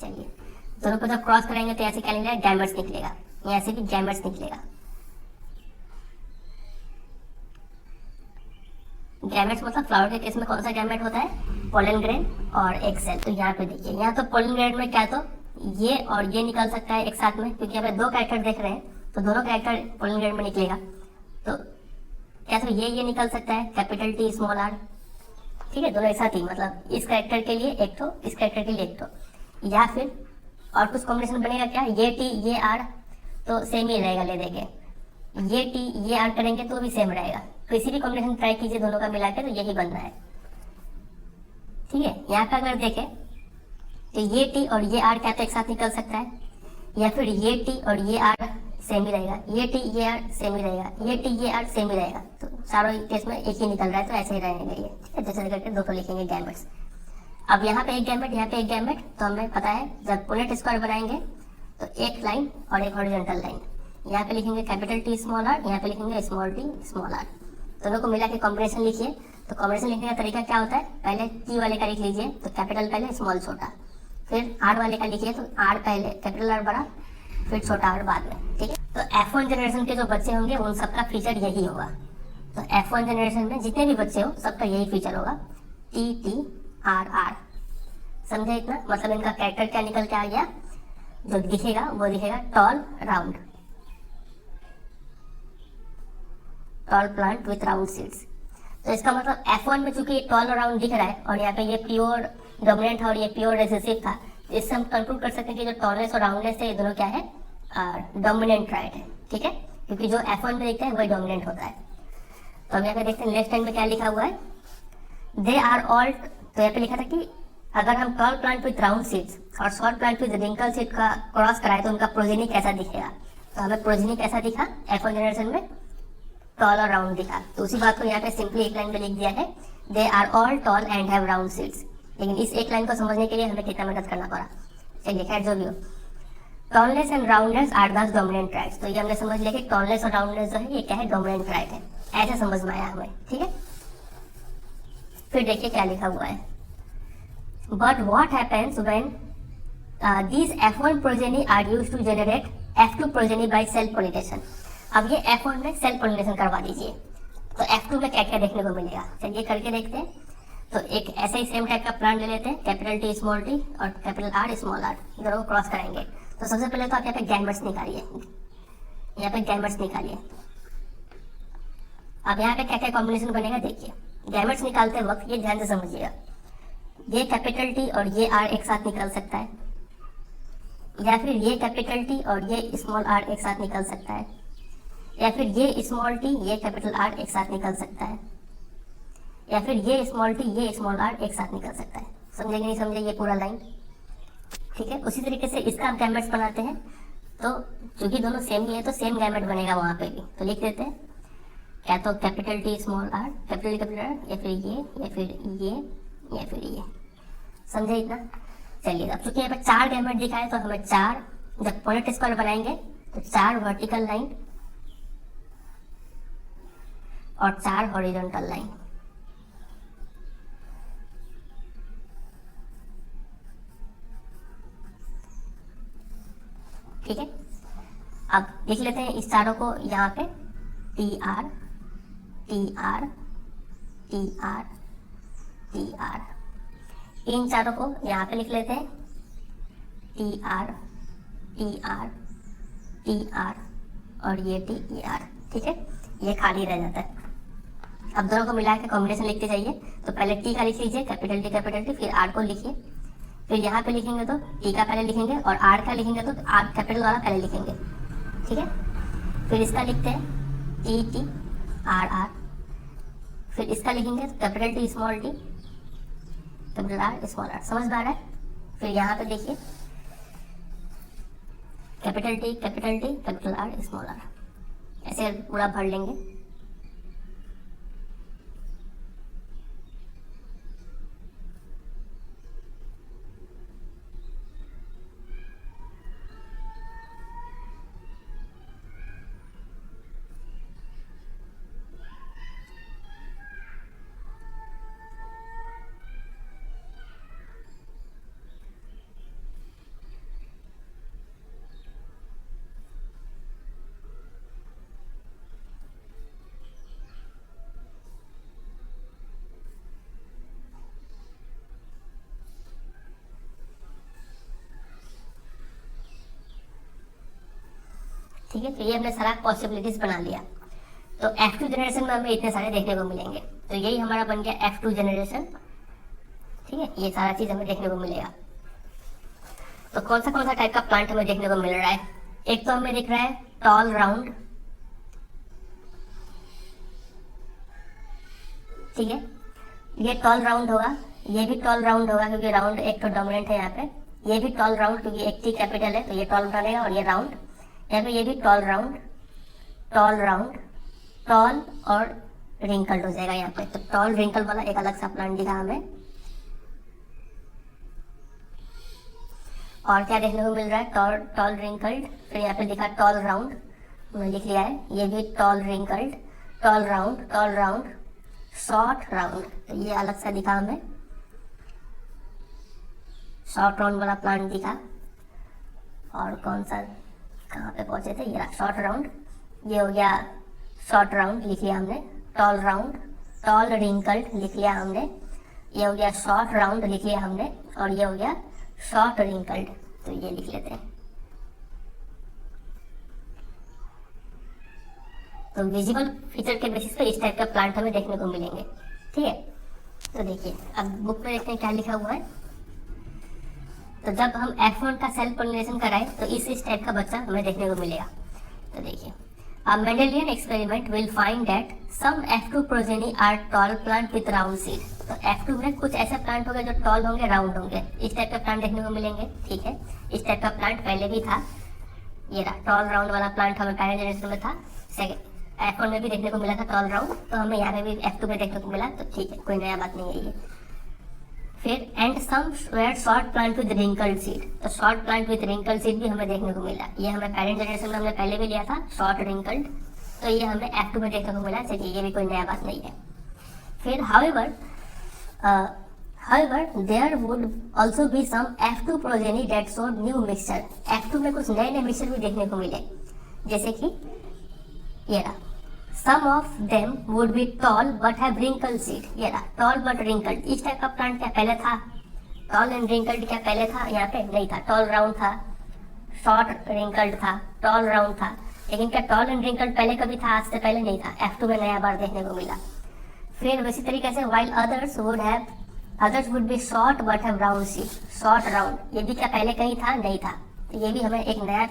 चलिए दोनों को जब क्रॉस करेंगे तो ऐसे क्या निकलेगा, गैमेट्स निकलेगा, यहाँ से भी गैमेट्स निकलेगा। गैमेट्स मतलब फ्लावर के केस में कौन सा गैमेट होता है, पोलन ग्रेन और एग सेल। तो यहाँ पे देखिए, यहाँ तो पोलन ग्रेन में क्या तो ये और ये निकल सकता है एक साथ में, क्योंकि यहाँ पे 2 कैरेक्टर देख रहे हैं तो दोनों कैरेक्टर पोलन ग्रेन में निकलेगा। तो क्या तो ये निकल सकता है, कैपिटल T स्मॉल r, ठीक है, दोनों एक साथ ही, मतलब इस कैरेक्टर के लिए एक तो, इस कैरेक्टर के लिए एक तो, या फिर और कुछ कॉम्बिनेशन बनेगा क्या, ये T ये R तो सेम ही रहेगा, ले देंगे ये T ये R करेंगे तो भी सेम रहेगा। किसी भी कॉम्बिनेशन ट्राई कीजिए दोनों का मिला के तो यही बन रहा है, ठीक है। यहाँ का अगर देखें तो ये T और ये R क्या तो एक साथ निकल सकता है, या फिर ये T और ये R सेम ही रहेगा, ये T ये R सेम ही रहेगा, ये T ये R सेम ही रहेगा। तो चारों केस में एक ही निकल रहा है तो ऐसे ही रहेंगे ये, ठीक है। जैसे करके 2 को लिखेंगे गैमेट्स। अब यहाँ पे एक गैमेट, यहाँ पे एक गैमेट, तो हमें पता है जब पुनेट स्क्वायर बनाएंगे तो एक लाइन और एक हॉरिजॉन्टल लाइन, यहाँ पे लिखेंगे कैपिटल T स्मॉल r, यहाँ पे लिखेंगे स्मॉल t स्मॉल r। दोनों को मिला के कॉम्बिनेशन लिखिए। तो कॉम्बिनेशन लिखने का तरीका क्या होता है, पहले T वाले का लिख लीजिए तो कैपिटल पहले स्मॉल छोटा, फिर R वाले का लिखिए तो R पहले कैपिटल R बड़ा, फिर छोटा R बाद में, ठीक है। तो F1 जनरेशन के जो बच्चे होंगे उन सबका फीचर यही होगा। तो F1 जनरेशन में जितने भी बच्चे हो सबका यही फीचर होगा, T T R R। समझे इतना, मतलब इनका कैरेक्टर क्या निकल के आ गया, जो दिखेगा वो दिखेगा tall round, tall plant with round seeds. तो इसका मतलब F1 में चूंकि ये टॉल और राउंड दिख रहा है और यहाँ पे ये प्योर डोमिनेंट था और ये प्योर रिसेसिव था, इससे हम कंक्लूड कर सकते हैं कि जो टॉलनेस और राउंडनेस है ये दोनों क्या है, डोमिनेंट ट्राइट है, ठीक है, क्योंकि जो F1 में दिखता है वही डोमिनेंट होता है। तो हम यहाँ पे देखते हैं लेफ्ट हैंड में क्या लिखा हुआ है, दे आर ऑल। तो यहाँ पे लिखा था कि अगर हम tall plant with round seeds और short plant with wrinkle seed का क्रॉस कराए तो उनका प्रोजेनी कैसा दिखेगा। तो हमें प्रोजेनी कैसा दिखा F1 जनरेशन में, टॉल और राउंड दिखा। तो उसी बात को यहाँ पे सिंपली एक लाइन में लिख दिया है, they are all tall and have round seeds. लेकिन इस एक लाइन को समझने के लिए हमें कितना मेहनत करना पड़ा। चलिए खैर जो भी हो, tallness and roundness are the dominant traits. तो ये हमने समझ लिया कि टॉलनेस और राउंडनेस जो है ये क्या है, डोमिनेंट ट्राइट है। ऐसे समझ में आया हमें, ठीक है। फिर देखिए क्या लिखा हुआ है, but what happens when these F1 progeny are used to generate F2 progeny by self pollination। अब ये F1 में सेल्फ पोलिनेशन करवा दीजिए तो F2 में क्या क्या देखने को मिलेगा, चलिए करके देखते हैं। तो एक ऐसे ही सेम टाइप का प्लांट ले लेते हैं, कैपिटल T स्मॉल टी और कैपिटल R स्मॉल r, दोनों को क्रॉस कराएंगे। तो सबसे पहले तो आप यहाँ पे गैमेट्स निकालिए, यहाँ पे गैमेट्स निकालिए। अब यहाँ पे क्या क्या कॉम्बिनेशन बनेगा देखिए। गैमेट्स निकालते वक्त ये ध्यान से समझिएगा, ये कैपिटल T और ये R एक साथ निकल सकता है, या फिर ये कैपिटल T और ये स्मॉल r एक साथ निकल सकता है, या फिर ये स्मॉल t ये कैपिटल R एक साथ निकल सकता है, या फिर ये स्मॉल t ये स्मॉल r एक साथ निकल सकता है। समझे कि नहीं समझे ये पूरा लाइन, ठीक है। उसी तरीके से इसका हम गैमेट्स बनाते हैं, तो क्योंकि दोनों सेम ही है तो सेम गैमेट बनेगा वहाँ पे भी। तो लिख देते हैं क्या तो capital T small r, capital R, या फिर ये, या फिर ये, या फिर ये। समझे इतना। चलिए अब चूंकि यहाँ पे 4 गैमेट दिखाए तो हमें 4, जब पॉइंट स्क्वायर बनाएंगे तो 4 वर्टिकल लाइन और 4 हॉरिजॉन्टल लाइन। ठीक है, अब लिख लेते हैं इस चारों को यहाँ पे TR TR TR TR। इन चारों को यहाँ पे लिख लेते हैं TR TR TR और ये TR। ठीक है, ये खाली रह जाता है। अब दोनों को मिला के कॉम्बिनेशन लिखते जाइए। तो पहले T का लिख लीजिए, कैपिटल T, फिर R को लिखिए, फिर यहाँ पे लिखेंगे तो T का पहले लिखेंगे और R का लिखेंगे तो R कैपिटल वाला पहले लिखेंगे। ठीक है, फिर इसका लिखते हैं T R R, फिर इसका लिखेंगे तो capital T small t capital R small r। समझ में आ रहा है। फिर यहाँ पे देखिए capital T capital R small r, ऐसे पूरा भर लेंगे। ठीक है, तो ये हमने सारा पॉसिबिलिटीज बना लिया। तो F2 जनरेशन में हमें इतने सारे देखने को मिलेंगे। तो यही हमारा बन गया F2 जनरेशन। ठीक है, ये सारा चीज हमें देखने को मिलेगा। तो कौन सा टाइप का प्लांट हमें देखने को मिल रहा है। एक तो हमें दिख रहा है टॉल राउंड। ठीक है, ये टॉल राउंड होगा, ये भी टॉल राउंड होगा क्योंकि राउंड एक तो डोमिनेंट है यहाँ पे। ये भी टॉल राउंड क्योंकि एक T कैपिटल है तो ये टॉल बनेगा और ये राउंड। यहाँ पे ये भी टॉल राउंड टॉल और रिंकल्ड हो जाएगा यहाँ पे। तो टॉल रिंकल वाला एक अलग सा प्लांट दिखा हमें। और क्या देखने को मिल रहा है, टॉल रिंकल्ड, फिर यहाँ पे दिखा टॉल राउंड, मैंने लिख लिया है। ये भी tall wrinkled, tall round short round, तो ये अलग सा दिखा हमें। शॉर्ट राउंड वाला प्लांट दिखा। और कौन सा कहाँ पे पहुंचे थे, ये शॉर्ट राउंड, ये हो गया शॉर्ट राउंड लिख लिया हमने। टॉल राउंड, टॉल रिंकल्ड लिख लिया हमने। ये हो गया शॉर्ट राउंड लिख लिया हमने, और ये हो गया शॉर्ट रिंकल्ड, तो ये लिख लेते हैं। तो विजिबल फीचर के बेसिस पे इस टाइप का प्लांट हमें देखने को मिलेंगे। ठीक है, तो देखिए अब बुक में देखते हैं क्या लिखा हुआ है। तो जब हम F1 का सेल्फ पोलिनेशन कराएं तो इस टाइप का बच्चा हमें देखने को मिलेगा। तो देखिए A Mendelian experiment will find that some F2 progeny are tall plant with round seed. तो F2 में कुछ ऐसे प्लांट होंगे जो टॉल होंगे, राउंड होंगे, इस टाइप का प्लांट देखने को मिलेंगे। ठीक है, इस टाइप का प्लांट पहले भी था, ये रहा टॉल राउंड वाला प्लांट हमें पहले जनरेशन में था, सेकंड F1 में भी देखने को मिला था टॉल राउंड, तो हमें यहाँ पे भी F2 में देखने को मिला, तो ठीक है, कोई नया बात नहीं है ये। फिर and somewhere short plant with wrinkled seed, तो short plant with wrinkled seed भी हमें देखने को मिला, ये हमें पेरेंट जनरेशन में हमने पहले भी लिया था शॉर्ट रिंकल्ड, तो ये हमें F2 में देखने को मिला। चलिए ये भी कोई नया बात नहीं है। फिर however there would also be some F2 progeny that showed new mixture, F2 में कुछ नए नए मिक्सचर भी देखने को मिले, जैसे कि ये रहा Some of them would be tall but have wrinkled seed, ये रहा tall but wrinkled, इस टाइप का प्लांट क्या पहले था? tall and wrinkled क्या पहले था? यहाँ पे नहीं था, tall round था, short wrinkled था, tall round था, लेकिन क्या tall and wrinkled पहले कभी था? आज से पहले नहीं था, F2 में नया बार देखने को मिला। फिर वैसी तरीके से while others would be short but have round seed, short round, ये भी क्या पहले कहीं था? नहीं था, तो ये भी हमें एक नया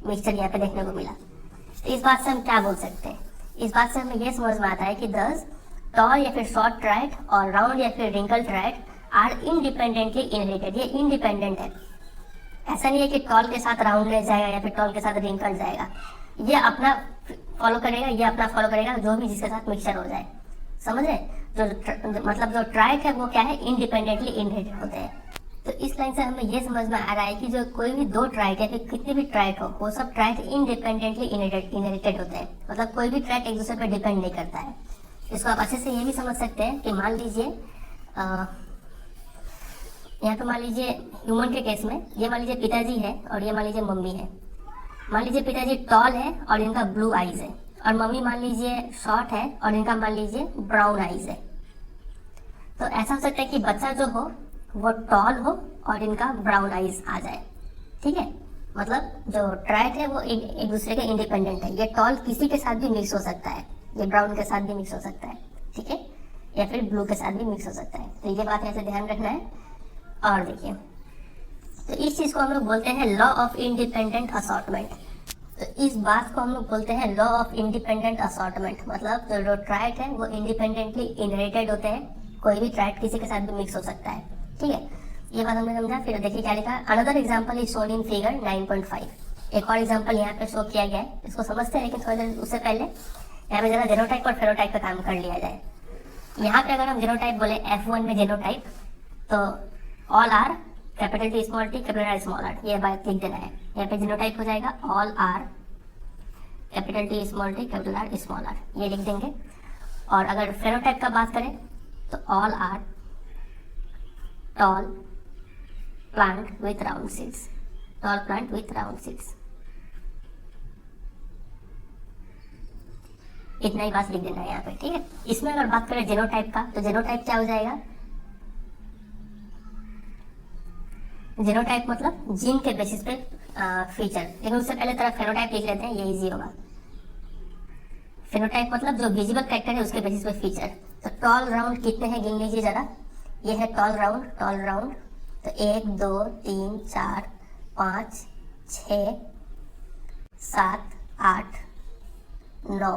मिक्सचर यहाँ पे देखने को मिला। तो इस बात से हम क्या बोल सकते हैं? इस बात से हमें यह समझ में आता है कि दस टॉल या फिर शॉर्ट ट्राइट और राउंड या फिर रिंकल ट्राइट आर इंडिपेंडेंटली इनहेरिटेड, ये इंडिपेंडेंट है, ऐसा नहीं है कि टॉल के साथ राउंड रह जाएगा या फिर टॉल के साथ रिंकल जाएगा, ये अपना फॉलो करेगा, ये अपना फॉलो करेगा, जो भी जिसके साथ मिक्सचर हो जाए, समझ रहे? मतलब जो ट्राइट है वो क्या है? इंडिपेंडेंटली इनहेरिटेड होते हैं। तो इस लाइन से हमें यह समझ में आ रहा है कि जो कोई भी दो ट्राइट या फिर कितने भी ट्राइट हो, वो सब ट्राइट इंडिपेंडेंटली इनहेरिटेड होते हैं, मतलब कोई भी ट्राइट एक दूसरे पर डिपेंड नहीं करता है। इसको आप अच्छे से ये भी समझ सकते हैं कि मान लीजिए यहाँ पे मान लीजिए ह्यूमन के केस में ये मान लीजिए पिताजी है और ये मान लीजिए मम्मी है। मान लीजिए पिताजी टॉल है और इनका ब्लू आइज है, और मम्मी मान लीजिए शॉर्ट है और इनका मान लीजिए ब्राउन आइज है। तो ऐसा हो सकता है कि बच्चा जो हो वो टॉल हो और इनका ब्राउन आइज आ जाए। ठीक है, मतलब जो ट्राइट है वो एक दूसरे के इंडिपेंडेंट है, ये टॉल किसी के साथ भी मिक्स हो सकता है, ये ब्राउन के साथ भी मिक्स हो सकता है, ठीक है, या फिर ब्लू के साथ भी मिक्स हो सकता है। तो ये बात ऐसे ध्यान रखना है। और देखिए, तो इस चीज को हम लोग बोलते हैं लॉ ऑफ इंडिपेंडेंट असॉर्टमेंट। तो इस बात को हम लोग बोलते हैं लॉ ऑफ इंडिपेंडेंट असॉर्टमेंट, मतलब जो ट्राइट है वो इंडिपेंडेंटली इनहेरिटेड होते हैं, कोई भी ट्राइट किसी के साथ भी मिक्स हो सकता है। ठीक है, ये बात हमने समझा। फिर देखिए क्या लिखा, another example is shown in figure 9.5। एक और एग्जांपल यहाँ पे शो किया गया है, इसको समझते हैं, लेकिन थोड़ी देर उससे पहले यहाँ पे जरा जेनोटाइप और फेनोटाइप का काम कर लिया जाए। यहाँ पे अगर हम जेनोटाइप बोले F1 में जेनोटाइप, तो all are capital T small T capital R small R, ये बात लिख देना है। यहाँ पे जेनोटाइप हो जाएगा all are capital T small T capital R small R, ये लिख देंगे। और अगर फेनोटाइप का बात करें तो all are tall plant with round seeds, tall plant with round seeds, इतना ही बात लिख देना है यहाँ पे। ठीक है, इसमें अगर बात करें जेनोटाइप का, तो जेनोटाइप क्या हो जाएगा? जेनोटाइप मतलब जीन के बेसिस पे फीचर, लेकिन उससे पहले तरह फेनोटाइप लिख लेते हैं, ये इजी होगा। फेनोटाइप मतलब जो विजिबल कैरेक्टर है उसके बेसिस पे फीचर। तो टॉल राउंड कितने हैं गिन लीजिए जरा, ये है टॉल राउंड, टॉल राउंड, तो 1 2 3 4 5 6 7 8 9,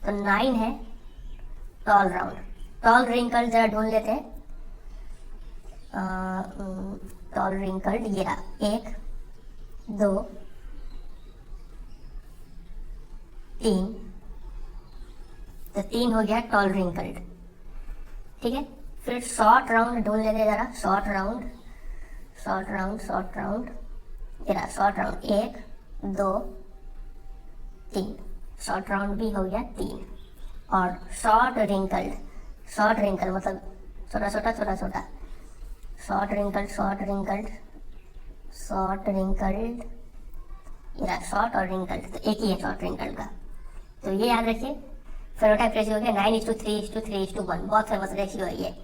तो 9 है टॉल राउंड। टॉल रिंकल्ड जरा ढूंढ लेते हैं, टॉल रिंकल्ड ये रहा 1 2 3, तो 3 हो गया टॉल रिंकल्ड। ठीक है, फिर शॉर्ट राउंड ढूंढ लेते जरा, short round, short round, short round, ये रहा शॉर्ट राउंड 1 2 3, शॉर्ट राउंड भी हो गया 3। और शॉर्ट रिंकल्ड, शॉर्ट रिंकल मतलब छोटा छोटा छोटा छोटा, short wrinkled, short wrinkled, short wrinkled, ये रहा शॉर्ट और रिंकल्ड, तो एक ही है शॉर्ट रिंकल्ड का। तो ये याद रखिए, फेनोटाइप रेशियो हो गया 9:3:3:1, बहुत फेमस रेशियो है ये।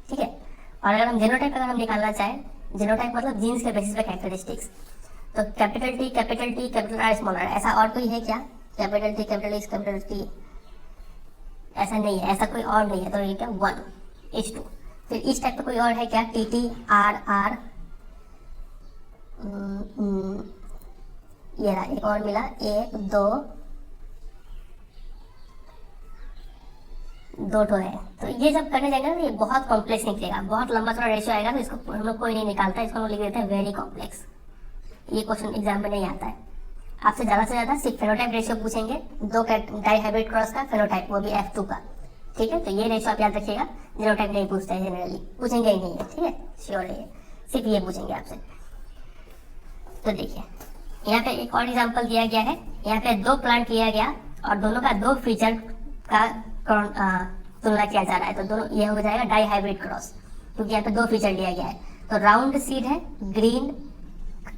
ठीक है, और अगर हम जेनोटाइप अगर हम निकालना चाहें, जेनोटाइप मतलब जीन्स के बेसिस पे कैरेक्टरिस्टिक्स, तो capital T capital R small R, ऐसा और कोई है क्या? Capital T capital S capital T, ऐसा नहीं है, ऐसा कोई और नहीं है। तो ये क्या 1:2। फिर इस टाइप का कोई और है क्या? टी टी आर आर, ये रहा एक और मिला 1 2 दो ठो है। तो ये जब करने जाएंगे ना, ये बहुत कॉम्प्लेक्स निकलेगा, बहुत लंबा थोड़ा रेशियो आएगा, तो इसको हम लोग कोई नहीं निकालता, इसको हम लोग लिख देते हैं वेरी कॉम्प्लेक्स। ये क्वेश्चन एग्जाम में नहीं आता है। आपसे ज़्यादा से ज़्यादा सिर्फ फेनोटाइप रेशियो पूछेंगे, दो डाई हाइब्रिड क्रॉस का फेनोटाइप, वो भी F2 का। ठीक है, तो ये रेशियो आप याद रखिएगा, जीनोटाइप नहीं पूछते हैं जनरली, पूछेंगे ही नहीं है। ठीक है, श्योर है, सिर्फ ये पूछेंगे आपसे। तो देखिए यहाँ पे एक और एग्जांपल दिया गया है। यहाँ पे दो प्लांट लिया गया और दोनों का दो फीचर का तुलना किया जा रहा है, तो दोनों ये हो जाएगा डाई हाइब्रिड क्रॉस, क्योंकि यहाँ पे दो फीचर लिया गया है। तो राउंड सीड है, ग्रीन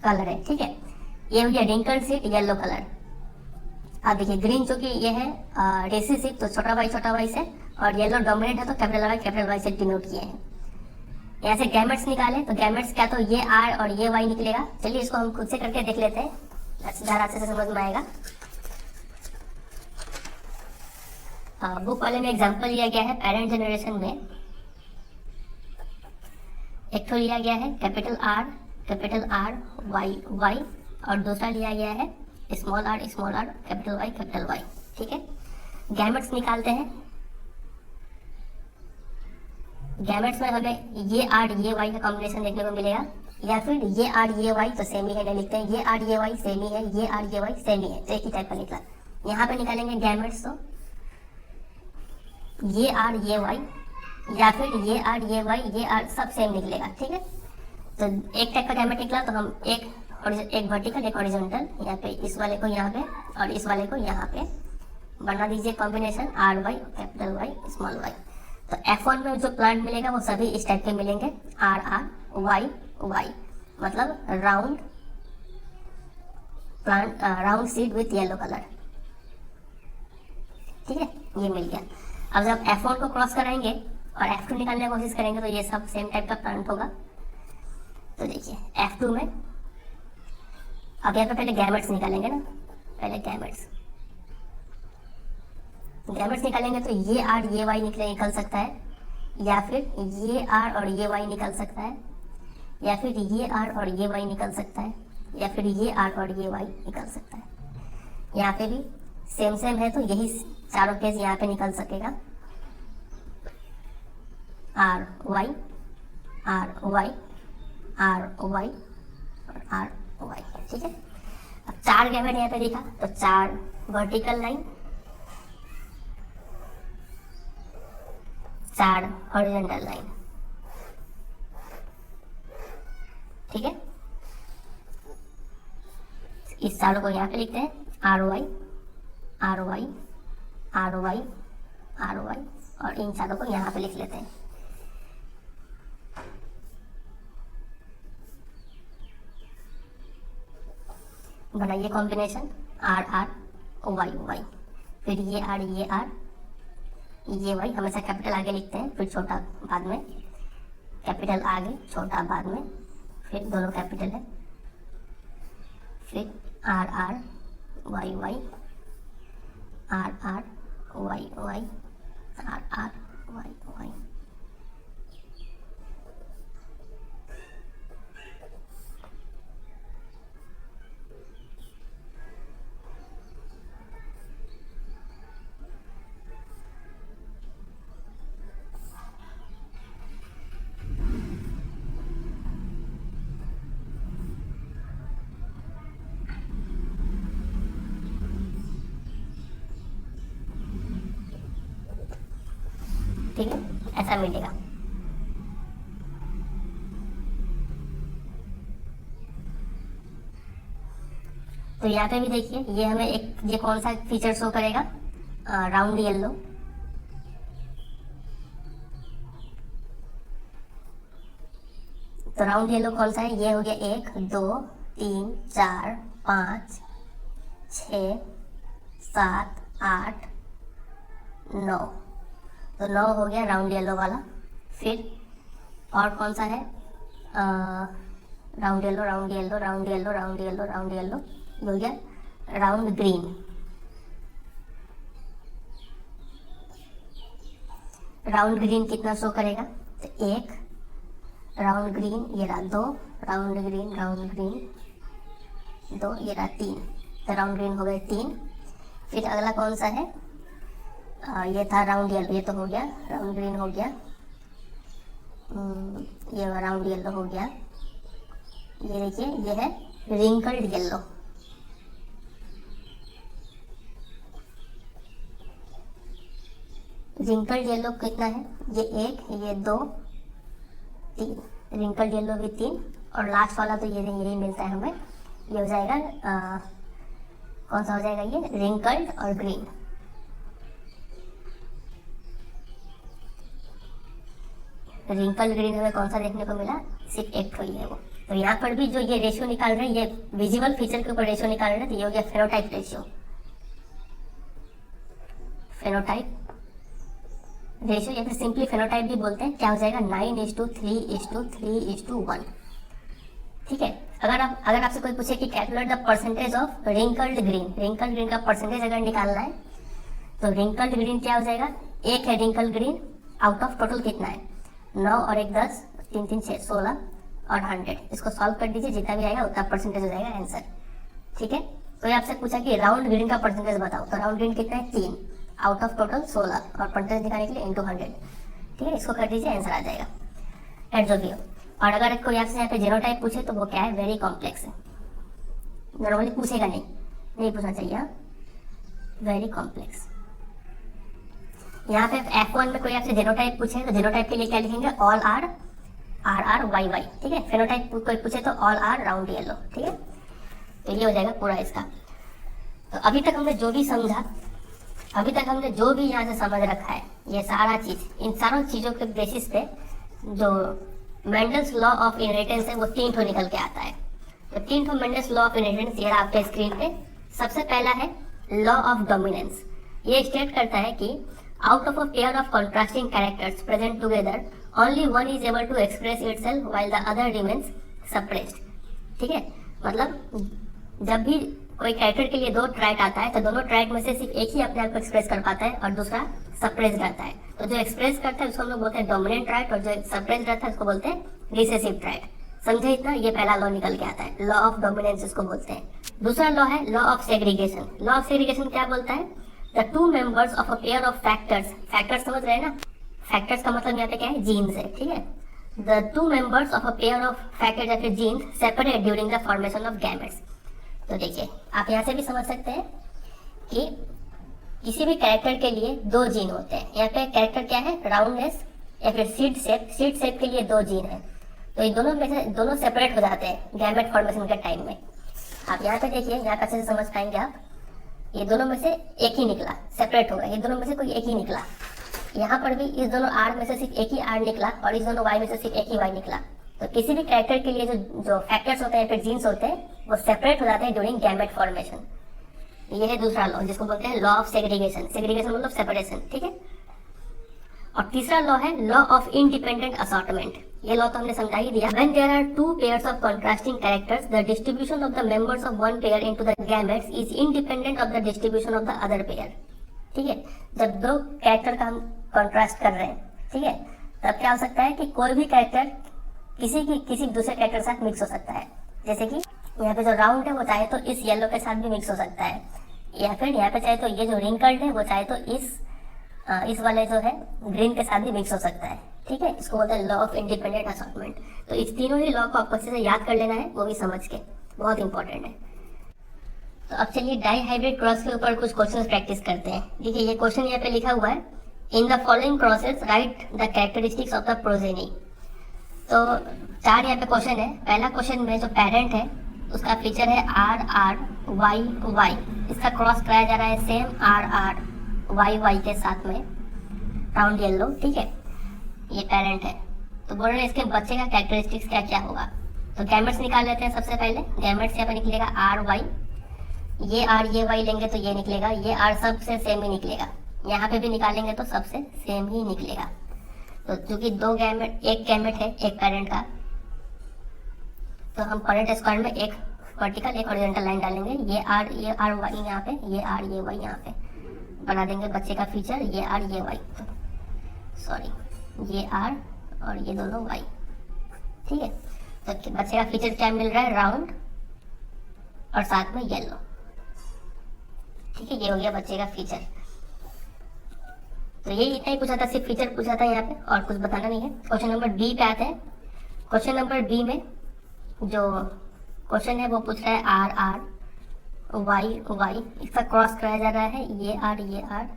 कलर है। ठीक है, ये हो गया रिंकल्ड सीड, येलो कलर। अब देखिए ग्रीन चूंकि ये है रेसिसिव, तो छोटा वाई से, और येलो डोमिनेंट है तो कैपिटल वाई से डिनोट किए हैं। यहाँ से गैमेट्स निकाले तो गैमेट्स क्या, तो ये आर और ये वाई निकलेगा। चलिए इसको हम खुद से करके देख लेते हैं, ज़्यादा अच्छे से समझ में आएगा। बुक वाले में एग्जांपल लिया गया है, पेरेंट जनरेशन में एक तो लिया गया है कैपिटल आर वाई, और दूसरा लिया गया है स्मॉल आर कैपिटल वाई। ठीक है, गैमेट्स निकालते हैं। गैमेट्स में हमें ये आर ये वाई का कॉम्बिनेशन देखने को मिलेगा, या फिर ये आर ये वाई तो सेम ही है, लिखते हैं ये आर ये वाई सेम ही है, ये आर ये वाई सेम ही है, तो एक ही टाइप का निकला। यहाँ पे निकालेंगे गैमेट्स, तो ये आर ये वाई या फिर ये आर ये वाई ये आर सब सेम निकलेगा। ठीक है, तो एक टाइप का गैमेट निकला, तो हम एक वर्टिकल एक हॉरिजॉन्टल, यहाँ पे इस वाले को यहाँ पे और इस वाले को यहाँ पे बना दीजिए combination R Y capital Y small Y. तो F1 में जो प्लांट मिलेगा वो सभी इस टाइप के मिलेंगे, आर वाई वाई, मतलब round plant, round seed with yellow colour. ठीक है, ये मिल गया। अब जब F1 को क्रॉस कराएंगे और F2 निकालने की कोशिश करेंगे तो ये सब सेम टाइप का प्लांट होगा। तो देखिए F2 में अब यहाँ पे पहले गैमेट्स निकालेंगे ना, पहले गैमेट्स निकालेंगे तो ये आर ये वाई निकल सकता है, या फिर ये आर और ये वाई निकल सकता है, या फिर ये आर और ये वाई निकल सकता है, या फिर ये आर और ये वाई निकल सकता है। यहाँ पे भी सेम है, तो यही चारों केस यहाँ पे निकल सकेगा, R Y R Y R Y और आर वाई। ठीक है, अब चार गैमेट यहाँ पे दिखा, तो चार वर्टिकल लाइन, चार हॉरिजॉन्टल लाइन। ठीक है, इस चारों को यहाँ पे लिखते हैं R Y R Y R Y R Y, और इन चारों को यहाँ पे लिख लेते हैं। बनाइए कॉम्बिनेशन आर वाई वाई, फिर ये आर ये वाई, हमेशा कैपिटल आगे लिखते हैं, फिर छोटा बाद में, कैपिटल आगे छोटा बाद में, फिर दोनों कैपिटल है, फिर R Y Y R Y Y R Y Y. ठीक है, ऐसा मिलेगा। तो यहाँ पे भी देखिए, ये हमें ये कौन सा फीचर शो करेगा, राउंड येलो। तो राउंड येलो कौन सा है, ये हो गया 1 2 3 4 5 6 7 8 9, तो 9 हो गया राउंड येलो वाला। फिर और कौन सा है, round yellow round yellow round yellow round yellow round yellow, ये हो गया राउंड ग्रीन। राउंड ग्रीन कितना शो करेगा, तो 1 राउंड ग्रीन, ये रहा 2 राउंड ग्रीन 2, ये रहा 3, तो राउंड ग्रीन हो गए 3। फिर अगला कौन सा है, ये था राउंड येलो, ये तो हो गया, राउंड ग्रीन हो गया, ये राउंड येलो हो गया। ये देखिए ये है रिंकल्ड येलो। रिंकल्ड येलो कितना है, ये 1, ये 2, 3, रिंकल्ड येलो भी 3, और लास्ट वाला तो ये यही मिलता है हमें, ये हो जाएगा कौन सा हो जाएगा, ये रिंकल्ड और ग्रीन। रिंकल ग्रीन हमें कौन सा देखने को मिला, सिर्फ एक ही है वो। तो यहाँ पर भी जो ये रेशियो निकाल रहे हैं, ये विजिबल फीचर के ऊपर रेशियो निकाल रहे हैं, तो ये हो गया फेनोटाइप रेशियो। फेनोटाइप रेशियो या फिर सिंपली फेनोटाइप भी बोलते हैं, क्या हो जाएगा 9:3:3:1। ठीक है। अगर आपसे कोई पूछे कि calculate the percentage of wrinkled green, wrinkled green का परसेंटेज अगर निकालना है तो रिंकल्ड ग्रीन क्या हो जाएगा, 1 है wrinkled green, out of total कितना है 9 और 1 10, 3 3 6 16 और 100। इसको सॉल्व कर दीजिए, जितना भी आएगा उतना परसेंटेज हो जाएगा आंसर। ठीक है। तो आपसे पूछा कि राउंड ग्रीन का परसेंटेज बताओ, तो राउंड ग्रीन कितना है 3, आउट ऑफ टोटल 16, और परसेंटेज निकालने के लिए इंटू 100। ठीक है, इसको कर दीजिए, आंसर आ जाएगा। एड जो भी हो। और अगर कोई आपसे यहाँ पे जीनोटाइप पूछे तो वो क्या है, वेरी कॉम्प्लेक्स है, नॉर्मली पूछेगा नहीं पूछना चाहिए, वेरी कॉम्प्लेक्स। यहाँ पे F1 में कोई आपसे जीनोटाइप पूछे तो जीनोटाइप के लिए क्या लिखेंगे, ऑल आर RR YY। ठीक है। फेनोटाइप कोई पूछे तो ऑल आर राउंड येलो। ठीक है, तो ये हो जाएगा पूरा इसका। तो अभी तक हमने जो भी समझा, अभी तक हमने जो भी यहाँ से समझ रखा है, ये सारा चीज, इन सारों चीजों के बेसिस पे जो मेंडल्स लॉ ऑफ इनहेरिटेंस है वो 3 ठो निकल के आता है। तो 3 ठो मेंडल्स लॉ ऑफ इनहेरिटेंस ये आपके स्क्रीन पे। सबसे पहला है लॉ ऑफ डोमिनेंस। ये स्टेट करता है कि out of a pair of contrasting characters present together only one is able to express itself while the other remains suppressed. ठीक है, मतलब जब भी कोई कैरेक्टर के लिए 2 ट्राइट आता है तो दोनों ट्राइट में से सिर्फ एक ही अपने आप को एक्सप्रेस कर पाता है और दूसरा सप्रेस रहता है। तो जो एक्सप्रेस करता है उसको हम लोग बोलते हैं डोमिनेंट ट्राइट, और जो सप्रेस रहता है उसको बोलते हैं रिसेसिव ट्राइट। समझे इतना? ये पहला लॉ निकल के आता है, लॉ ऑफ डोमिनेंस इसको बोलते हैं। दूसरा लॉ है law of segregation. Law of segregation क्या बोलता है, the 2 members of a pair of factors, factors समझ रहे हैं ना, फैक्टर्स का मतलब यहाँ पे क्या है, जीन्स है। ठीक है, the 2 members of a pair of factors या फिर genes separate during the formation of gametes. तो देखिए आप यहाँ से भी समझ सकते हैं कि किसी भी कैरेक्टर के लिए 2 जीन होते हैं। यहाँ पे कैरेक्टर क्या है, राउंडनेस या फिर सीड शेप। सीड शेप के लिए 2 जीन है, तो ये दोनों में से दोनों सेपरेट हो जाते हैं गैमेट फॉर्मेशन के टाइम में। आप यहाँ पे देखिए, यहाँ अच्छे से समझ पाएंगे आप, ये दोनों में से एक ही निकला, सेपरेट होगा, ये दोनों में से कोई एक ही निकला। यहाँ पर भी इस दोनों आर में से सिर्फ एक ही आर निकला और इस दोनों वाई में से सिर्फ एक ही वाई निकला। तो किसी भी कैरेक्टर के लिए जो फैक्टर्स होते हैं फिर जीन्स होते हैं वो सेपरेट हो जाते हैं ड्यूरिंग गैमेट फॉर्मेशन। ये है दूसरा लॉ जिसको बोलते हैं लॉ ऑफ सेग्रीगेशन। सेग्रीगेशन मतलब सेपरेशन। ठीक है, और तीसरा लॉ है लॉ ऑफ इंडिपेंडेंट असॉर्टमेंट। ये लॉ तो हमने समझा ही दिया। When there are 2 pairs of contrasting characters, the distribution of the members of one pair into the gametes is independent of the distribution of the other pair। ठीक है, जब 2 character का हम कॉन्ट्रास्ट कर रहे हैं, ठीक है, तब क्या हो सकता है कि कोई भी कैरेक्टर किसी दूसरे कैरेक्टर के साथ मिक्स हो सकता है। जैसे कि यहाँ पे जो राउंड है वो चाहे तो इस येलो के साथ भी मिक्स हो सकता है, या फिर यहाँ पे चाहे तो ये जो रिंकल्ड है वो चाहे तो इस वाले जो है ग्रीन के साथ भी मिक्स हो सकता है। ठीक है, इसको बोलते हैं लॉ ऑफ इंडिपेंडेंट असॉर्टमेंट। तो इस तीनों ही लॉ को आपको अच्छे से याद कर लेना है, वो भी समझ के, बहुत इंपॉर्टेंट है। तो अब चलिए डाइहाइब्रिड क्रॉस के ऊपर कुछ क्वेश्चन प्रैक्टिस करते हैं। देखिए ये क्वेश्चन यहाँ पे लिखा हुआ है, in the following crosses right the characteristics of the progeny. तो 4 यहाँ पे क्वेश्चन है। पहला क्वेश्चन में जो पेरेंट है उसका फीचर है RR YY, इसका क्रॉस कराया जा रहा है सेम RR YY के साथ में राउंड येलो। ठीक है, ये पेरेंट है। तो बोल रहे हैं इसके बच्चे का कैरेक्टरिस्टिक्स क्या क्या होगा। तो गैमेट्स निकाल लेते हैं। सबसे पहले गैमेट्स यहाँ पे निकलेगा RY, ये R ये Y लेंगे तो ये निकलेगा, ये R सबसे सेम ही निकलेगा, यहाँ पे भी निकालेंगे तो सबसे सेम ही निकलेगा। तो चूंकि 2 गैमेट, एक गैमेट है एक पेरेंट का, तो हम पेरेंट स्क्वायर में एक वर्टिकल एक हॉरिजॉन्टल लाइन डालेंगे। ये R Y यहाँ पे, ये R ये Y यहाँ पे बना देंगे बच्चे का फीचर, ये R ये Y, सॉरी ये R और ये दोनों Y। ठीक है, तो बच्चे का फीचर क्या मिल रहा है, राउंड और साथ में येलो। ठीक है, ये हो गया बच्चे का फीचर। तो ये इतना ही पूछा था, सिर्फ फीचर पूछा था यहाँ पे और कुछ बताना नहीं है। क्वेश्चन नंबर बी पे आते हैं। क्वेश्चन नंबर बी में जो क्वेश्चन है वो पूछ रहा है आर आर वाई वाई, इसका क्रॉस कराया जा रहा है, ये आर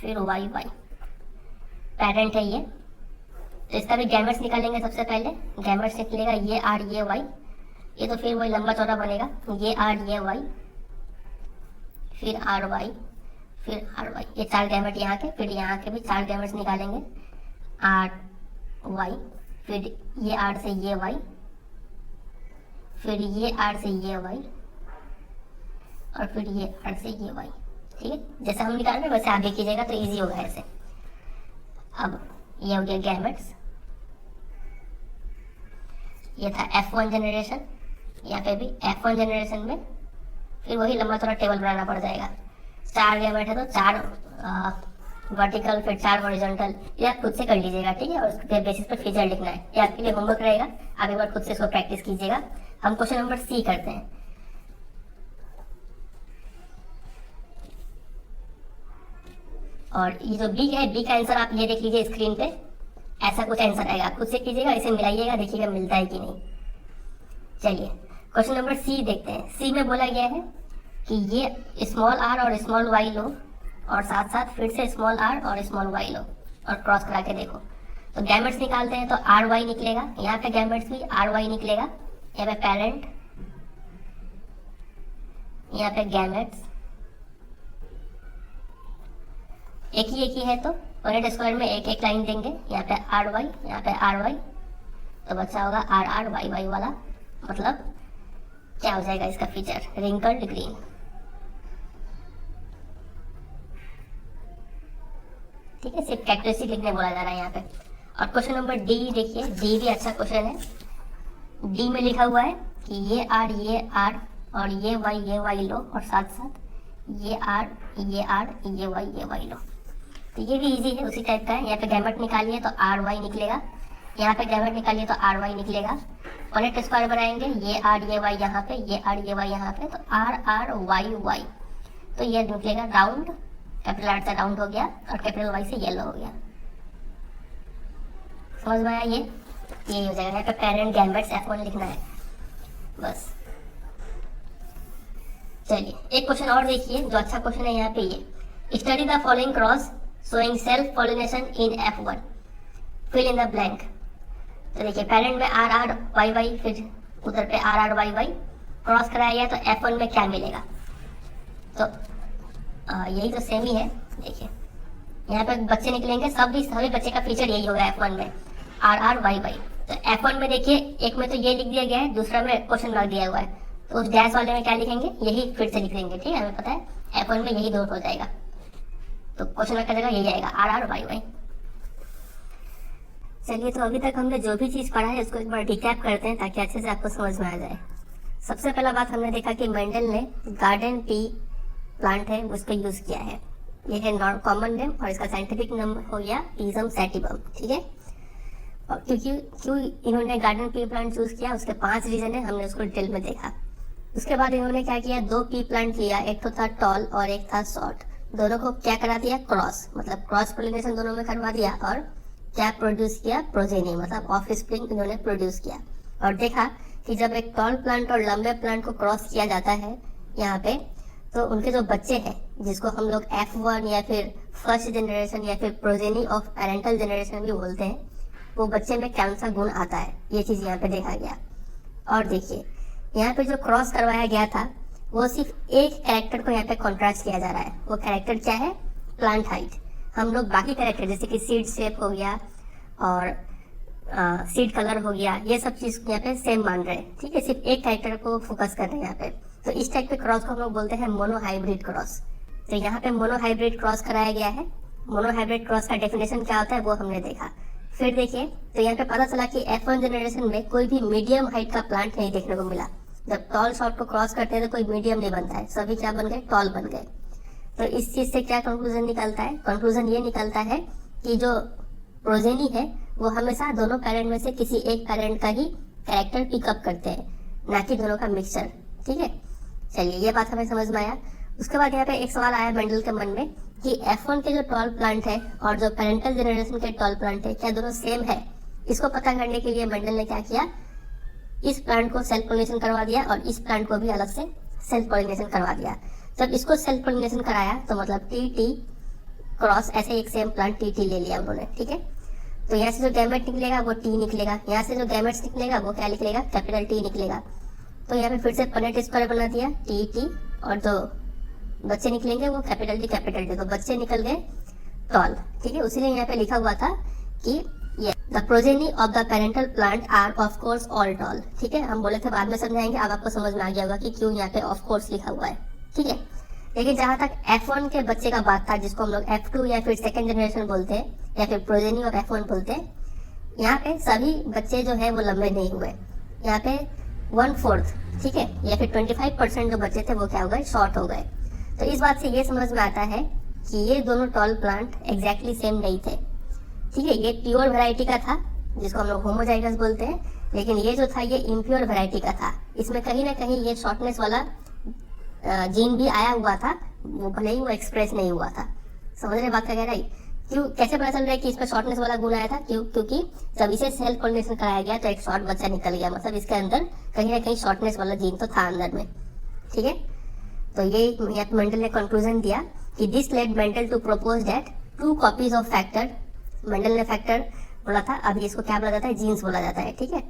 फिर वाई वाई, पेरेंट है ये। तो इसका भी गैमेट्स निकालेंगे सबसे पहले। गैमेट्स निकलेगा ये आर ये वाई, ये तो फिर वही लंबा चौड़ा बनेगा, ये आर ये वाई फिर आर वाई फिर आर वाई, ये 4 गैमेट यहाँ के, फिर यहाँ के भी 4 गैमेट्स निकालेंगे, आर वाई फिर ये आर से ये वाई फिर ये आर से ये वाई और फिर ये आर से ये वाई। ठीक है, जैसे हम निकाल रहे हैं वैसे आगे कीजिएगा तो इजी होगा ऐसे। अब ये हो गया गैमेट्स, ये था F1 जनरेशन, यहाँ पे भी F1 जनरेशन में फिर वही लंबा थोड़ा टेबल बनाना पड़ जाएगा। 4 गैमेट है तो 4 वर्टिकल फिर 4 हॉरिजॉन्टल, ये आप खुद से कर लीजिएगा। ठीक है, और उसके बेसिस पर फीचर लिखना है, ये आपके लिए होमवर्क रहेगा, आप एक बार खुद से इसको प्रैक्टिस कीजिएगा। हम क्वेश्चन नंबर सी करते हैं। और ये जो बी है, बी का आंसर आप ये देख लीजिए स्क्रीन पे, ऐसा कुछ आंसर आएगा, खुद से कीजिएगा, इसे मिलाइएगा, देखिएगा मिलता है कि नहीं। चलिए क्वेश्चन नंबर सी देखते हैं। सी में बोला गया है कि ये स्मॉल आर और स्मॉल वाई लो और साथ साथ फिर से स्मॉल आर और स्मॉल वाई लो और क्रॉस करा के देखो। तो गैमेट्स निकालते हैं तो आर वाई निकलेगा, यहाँ पे गैमेट्स भी आर वाई निकलेगा, यहाँ पे पेरेंट, यहाँ पे गैमेट्स, एक ही है तो यूनिट स्क्वायर में एक एक लाइन देंगे, यहाँ पे आर वाई यहाँ पे आर वाई, तो बच्चा होगा आर आर वाई वाई वाला, मतलब क्या हो जाएगा इसका फीचर, रिंकल्ड ग्रीन। ठीक है, सिर्फ कैरेक्टरिस्टिक लिखने बोला जा रहा है यहाँ पे। और क्वेश्चन नंबर डी देखिए, डी भी अच्छा क्वेश्चन है। डी में लिखा हुआ है कि ये आर और ये वाई लो और साथ साथ ये आर ये वाई लो। तो ये भी इजी है, उसी टाइप का है। यहाँ पे गैमेट निकालिए तो आर वाई निकलेगा, यहाँ पे गैमेट निकालिए तो आर वाई निकलेगा। यूनिट स्क्वायर बनाएंगे, ये आर ये वाई यहाँ पे, ये आर ये वाई यहाँ पे, तो आर वाई वाई, तो ये निकलेगा राउंड, कैपिटल आर से राउंड हो गया और कैपिटल वाई से येलो हो गया। समझ में आया? ये हो जाएगा। यहाँ पे पेरेंट गैमेट्स F1 लिखना है बस। चलिए एक क्वेश्चन और देखिए जो अच्छा क्वेश्चन है यहाँ पे, ये study the following cross showing self pollination in F1, fill in the blank. तो देखिए पेरेंट में आर वाई वाई, फिर उधर पे आर वाई वाई क्रॉस कराया गया, तो F1 में क्या मिलेगा? तो यही तो सेम ही है। देखिए यहाँ पे बच्चे निकलेंगे, सभी बच्चे का फीचर यही होगा F1 में, आर वाई वाई। तो F1 में देखिए एक में तो ये लिख दिया गया है, दूसरा में क्वेश्चन मार्क दिया हुआ है, तो उस डैश वाले में क्या लिखेंगे, यही फिर से लिख देंगे। ठीक है, हमें पता है F1 में यही दो हो जाएगा, तो क्वेश्चन मार्क का जगह यही आएगा, आर वाई वाई। चलिए तो अभी तक हमने जो भी चीज़ पढ़ा है उसको एक बार रिकैप करते हैं ताकि अच्छे से आपको समझ में आ जाए। सबसे पहला बात हमने देखा कि मेंडल ने गार्डन पी प्लांट है उसको यूज़ किया है, ये है नॉन कॉमन नेम और इसका साइंटिफिक नाम हो गया पीजम सैटिवम। ठीक है, और क्यों इन्होंने गार्डन पी प्लांट चूज किया, उसके 5 रीजन है, हमने उसको डिटेल में देखा। उसके बाद इन्होंने क्या किया, 2 पी प्लांट लिया, एक तो था टॉल और एक था शॉर्ट, दोनों को क्या करा दिया, क्रॉस, मतलब क्रॉस पोलिनेशन दोनों में करवा दिया, और क्या प्रोड्यूस किया, प्रोजेनी, मतलब ऑफ स्प्रिंग इन्होंने प्रोड्यूस किया। और देखा कि जब एक टॉल प्लांट और लंबे प्लांट को क्रॉस किया जाता है यहाँ पे, तो उनके जो बच्चे हैं जिसको हम लोग F1 या फिर फर्स्ट जनरेशन या फिर प्रोजेनी ऑफ पेरेंटल जनरेशन भी बोलते हैं, वो बच्चे में कौन सा गुण आता है, ये चीज़ यहाँ पे देखा गया। और देखिए यहाँ पे जो क्रॉस करवाया गया था वो सिर्फ एक कैरेक्टर को यहाँ पे कॉन्ट्रास्ट किया जा रहा है। वो कैरेक्टर क्या है, प्लांट हाइट। हम लोग बाकी कैरेक्टर जैसे कि सीड शेप हो गया और सीड कलर हो गया, ये सब चीज़ यहाँ पे सेम मान रहे हैं। ठीक है, सिर्फ एक कैरेक्टर को फोकस कर रहे हैं यहाँ पे। तो इस टाइप के क्रॉस को हम लोग बोलते हैं मोनोहाइब्रिड क्रॉस। तो यहाँ पे मोनोहाइब्रिड क्रॉस कराया गया है। मोनोहाइब्रिड क्रॉस का डेफिनेशन क्या होता है वो हमने देखा। फिर देखिए तो यहाँ पे पता चला कि F1 जनरेशन में कोई भी मीडियम हाइट का प्लांट नहीं देखने को मिला। जब टॉल शॉर्ट को क्रॉस करते हैं तो कोई मीडियम नहीं बनता है, सभी क्या बन गए, टॉल बन गए। तो इस चीज से क्या कंक्लूजन निकलता है, कंक्लूजन ये निकलता है कि जो प्रोजेनी है वो हमेशा दोनों पेरेंट में से किसी एक पेरेंट का ही कैरेक्टर पिकअप करते हैं, ना कि दोनों का मिक्सचर। ठीक है, चलिए ये बात हमें समझ में आया। उसके बाद यहाँ पे एक सवाल आया मेंडल के मन में कि F1 के जो टॉल प्लांट है और जो पेरेंटल जनरेशन के टॉल प्लांट है क्या दोनों सेम है। इसको पता करने के लिए मेंडल ने क्या किया, इस प्लांट को सेल्फ पोलिनेशन करवा दिया और इस प्लांट को भी अलग से सेल्फ पोलिनेशन करवा दिया। जब इसको सेल्फ पोलिनेशन कराया तो मतलब टी क्रॉस ऐसे एक सेम प्लांट टी ले लिया उन्होंने, ठीक है। तो यहाँ से जो गैमेट निकलेगा वो टी निकलेगा, यहाँ से जो गैमेट्स निकलेगा वो क्या निकलेगा, कैपिटल टी निकलेगा। तो यहाँ पे फिर से पनेट स्क्वायर बना दिया टी और जो बच्चे निकलेंगे वो कैपिटल टी, तो बच्चे निकल गए टॉल, ठीक है। उसीलिए यहाँ पे लिखा हुआ था कि the progeny of the parental plant are of course all tall, ठीक है। हम बोले थे बाद में समझाएंगे, अब आपको समझ में आ गया होगा कि क्यों यहाँ पे ऑफ कोर्स लिखा हुआ है, ठीक है। लेकिन जहां तक F1 के बच्चे का बात था, जिसको हम लोग F2 या फिर सेकेंड जनरेशन बोलते हैं या फिर प्रोजेनी ऑफ F1 बोलते हैं, यहाँ पे सभी बच्चे जो है वो लंबे नहीं हुए। यहाँ पे 1/4, ठीक है, या फिर 25% जो बच्चे थे वो क्या हो गए, शॉर्ट हो गए। तो इस बात से ये समझ में आता है कि ये दोनों टॉल प्लांट एग्जैक्टली सेम नहीं थे, ठीक है। ये प्योर वैरायटी का था जिसको हम लोग होमोजाइगस बोलते हैं, लेकिन ये जो था ये इम्प्योर वैरायटी का था। इसमें कहीं ना कहीं ये शॉर्टनेस वाला जीन भी आया हुआ था, वो भले ही वो एक्सप्रेस नहीं हुआ था। समझ रहे बात का गहराई? क्यों, कैसे पता चल रहा है कि इसमें शॉर्टनेस वाला गुण आया था? क्योंकि जब इसे सेल्फ पोलिनेशन कराया गया तो एक शॉर्ट बच्चा निकल गया, मतलब इसके अंदर कहीं ना कहीं शॉर्टनेस वाला जीन तो था अंदर में, ठीक है। तो ये मेंडल ने कंक्लूजन दिया कि this led Mendel to propose that 2 copies of factor, Mendel ने फैक्टर बोला था, अभी इसको क्या बोला जाता है, जीन्स बोला जाता है, ठीक है।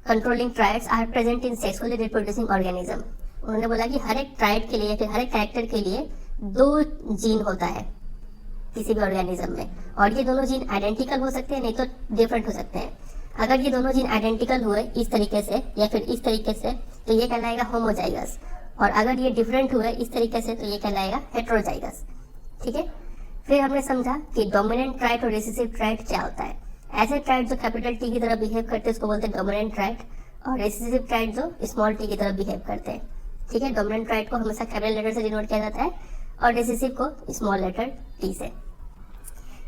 Controlling traits are present in sexually reproducing organism. उन्होंने बोला कि हर एक ट्राइड के लिए, फिर हर एक कैरेक्टर के लिए 2 जीन होता है किसी भी ऑर्गेनिज्म में, और ये दोनों जीन आइडेंटिकल हो सकते हैं, नहीं तो डिफरेंट हो सकते हैं। अगर ये दोनों जीन आइडेंटिकल हुए इस तरीके से या फिर इस तरीके से तो ये कहलाएगा होमोजाइगस, और अगर ये डिफरेंट हुए इस तरीके से तो ये कहलाएगा हेट्रोजाइगस, ठीक है। फिर हमने समझा कि डोमिनेंट ट्राइड और रिसेसिव ट्राइड क्या होता है। ऐसे ट्राइड जो कैपिटल टी की तरह बिहेव करते हैं उसको बोलते हैं डोमिनेंट ट्राइड, और रिसेसिव ट्राइड जो स्मॉल टी की तरह बिहेव करते हैं, ठीक है। डोमिनेंट ट्राइड को हमेशा कैपिटल लेटर से डिनोट किया जाता है और रिसेसिव को स्मॉल लेटर टी से।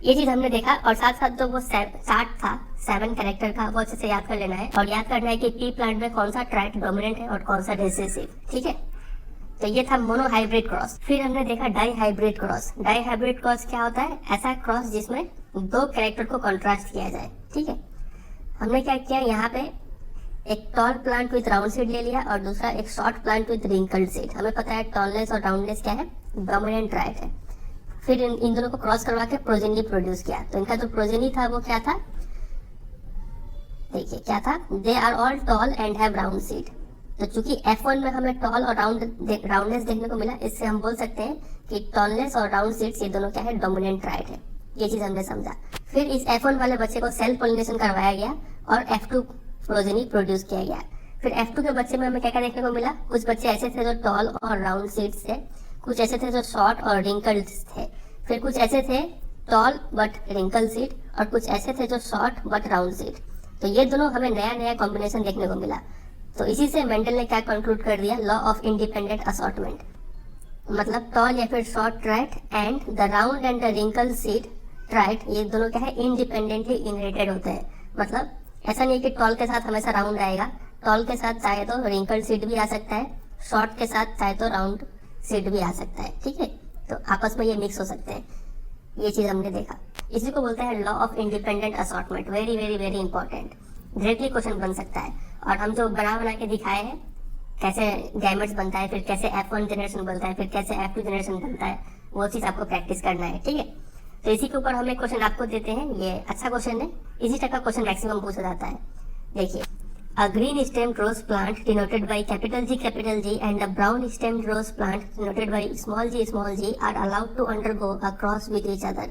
ये चीज हमने देखा, और साथ साथ जो वो चार्ट था 7 कैरेक्टर का वो अच्छे से याद कर लेना है, और याद करना है कि पी प्लांट में कौन सा ट्राइड डोमिनेंट है और कौन सा रिसेसिव, ठीक है। तो ये था मोनो हाइब्रिड क्रॉस। फिर हमने देखा dihybrid cross. Dihybrid cross क्या होता है, ऐसा क्रॉस जिसमें 2 कैरेक्टर को कॉन्ट्रास्ट किया जाए, ठीक है। हमने क्या किया, यहाँ पे एक tall plant with round seed ले लिया और दूसरा एक short plant with wrinkled seed. हमें पता है टॉलनेस और राउंडनेस क्या है, डोमिनेंट ट्राइड है। फिर इन दोनों को क्रॉस करवा के प्रोजेनी प्रोड्यूस किया। तो इनका जो प्रोजेनी था वो क्या था, देखिए क्या था, they are all tall and have round seed. तो चूंकि F1 में हमें टॉल और राउंडनेस देखने को मिला, इससे हम बोल सकते हैं कि टॉलनेस और राउंड सीड्स ये दोनों क्या है, डोमिनेंट ट्राइड है। ये चीज हमने समझा। फिर इस F1 वाले बच्चे को सेल्फ पोलिनेशन करवाया गया और F2 प्रोजेनी प्रोड्यूस किया गया। फिर F2 के बच्चे में हमें क्या क्या देखने को मिला, कुछ बच्चे ऐसे थे जो टॉल और राउंड सीड्स थे, कुछ ऐसे थे जो शॉर्ट और रिंकल्ड थे, फिर कुछ ऐसे थे टॉल बट रिंकल सीड, और कुछ ऐसे थे जो शॉर्ट बट राउंड सीड। तो ये दोनों हमें नया नया कॉम्बिनेशन देखने को मिला। तो इसी से मेंडल ने क्या कंक्लूड कर दिया, लॉ ऑफ इंडिपेंडेंट असॉर्टमेंट, मतलब टॉल या फिर short trait and the round and the wrinkle seed trait, ये दोनों क्या है, इंडिपेंडेंटली इनहेरिटेड होते हैं। मतलब ऐसा नहीं कि टॉल के साथ हमेशा राउंड आएगा, टॉल के साथ चाहे तो रिंकल सीड भी आ सकता है, शॉर्ट के साथ चाहे तो राउंड सीड भी आ सकता है, ठीक है। तो आपस में ये मिक्स हो सकते हैं, ये चीज हमने देखा। इसी को बोलते हैं law of independent assortment. Very very very important, directly question बन सकता है। और हम जो बना के दिखाए हैं कैसे गैमेट्स बनता है, फिर कैसे F1 जनरेशन बनता है, फिर कैसे F2 जनरेशन बनता है, वो चीज आपको प्रैक्टिस करना है, ठीक है। तो इसी के ऊपर हम एक क्वेश्चन आपको देते हैं, ये अच्छा क्वेश्चन है, इसी टाइप का क्वेश्चन मैक्सिमम पूछा जाता है। देखिए, a green stemmed rose plant denoted by capital G and a brown stemmed rose plant denoted by small g are allowed to undergo a cross with each other,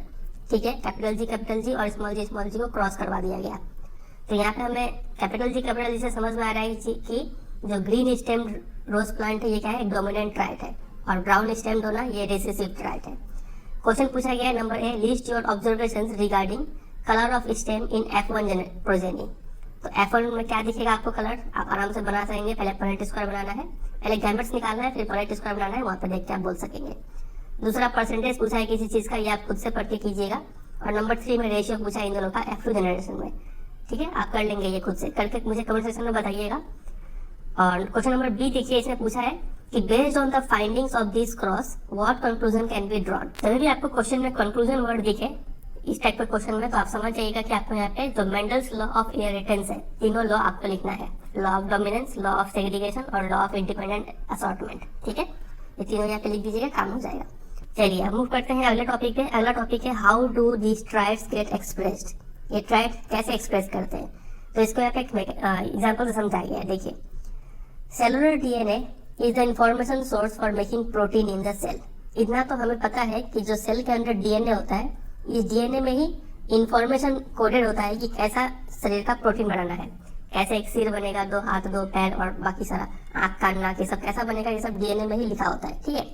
ठीक है। Capital G और small g को cross करवा दिया गया। तो यहाँ पे हमें कैपिटल G से समझ में आ रहा है कि जो ग्रीन स्टेम्ड रोज प्लांट है ये क्या है, डोमिनेंट ट्राइड है, और ब्राउन स्टेम्ड होना ये रिसेसिव ट्राइड है। क्वेश्चन पूछा गया है number A, list your observations regarding colour of stem in F1 progeny. तो F1 में क्या दिखेगा आपको कलर, आप आराम से बना सकेंगे। पहले पॉइंट स्क्वायर बनाना है, पहले गैमेट्स निकालना है, फिर पॉइंट स्क्वायर बनाना है, वहां पर देख के आप बोल सकेंगे। दूसरा परसेंटेज पूछा है किसी चीज का, ये आप खुद से पढ़ के कीजिएगा। और नंबर 3 में रेशियो पूछा है इन दोनों का F2 जनरेशन में, ठीक है। आप कर लेंगे ये खुद से, करके मुझे कमेंट सेक्शन में बताइएगा। और क्वेश्चन नंबर बी देखिए, इसमें पूछा है कि based on the findings of this cross what conclusion can be drawn. जब भी आपको क्वेश्चन में कंक्लूजन वर्ड दिखे इस टाइप के क्वेश्चन में, तो आप समझ जाइएगा कि आपको यहाँ पे जो मेंडल्स लॉ ऑफ इनहेरिटेंस है, तीनों लॉ आपको लिखना है, law of dominance, law of segregation और लॉ ऑफ इंडिपेंडेंट असॉर्टमेंट। ठीक है, ये तीनों यहाँ पे लिख दीजिएगा, काम हो जाएगा। चलिए अब मूव करते हैं अगले टॉपिक पे। अगला टॉपिक है how do these traits get expressed. ये ट्राइड कैसे एक्सप्रेस करते हैं, तो इसको यहाँ पे एक एग्जाम्पल से समझाइए। देखिए, cellular DNA is the information source for making protein in the cell. इतना तो हमें पता है कि जो सेल के अंदर डीएनए होता है, इस डीएनए में ही इंफॉर्मेशन कोडेड होता है कि कैसा शरीर का प्रोटीन बनाना है, कैसे एक सिर बनेगा, 2 हाथ 2 पैर और बाकी सारा आँख कान नाक ये सब कैसा बनेगा, ये सब डीएनए में ही लिखा होता है। ठीक है,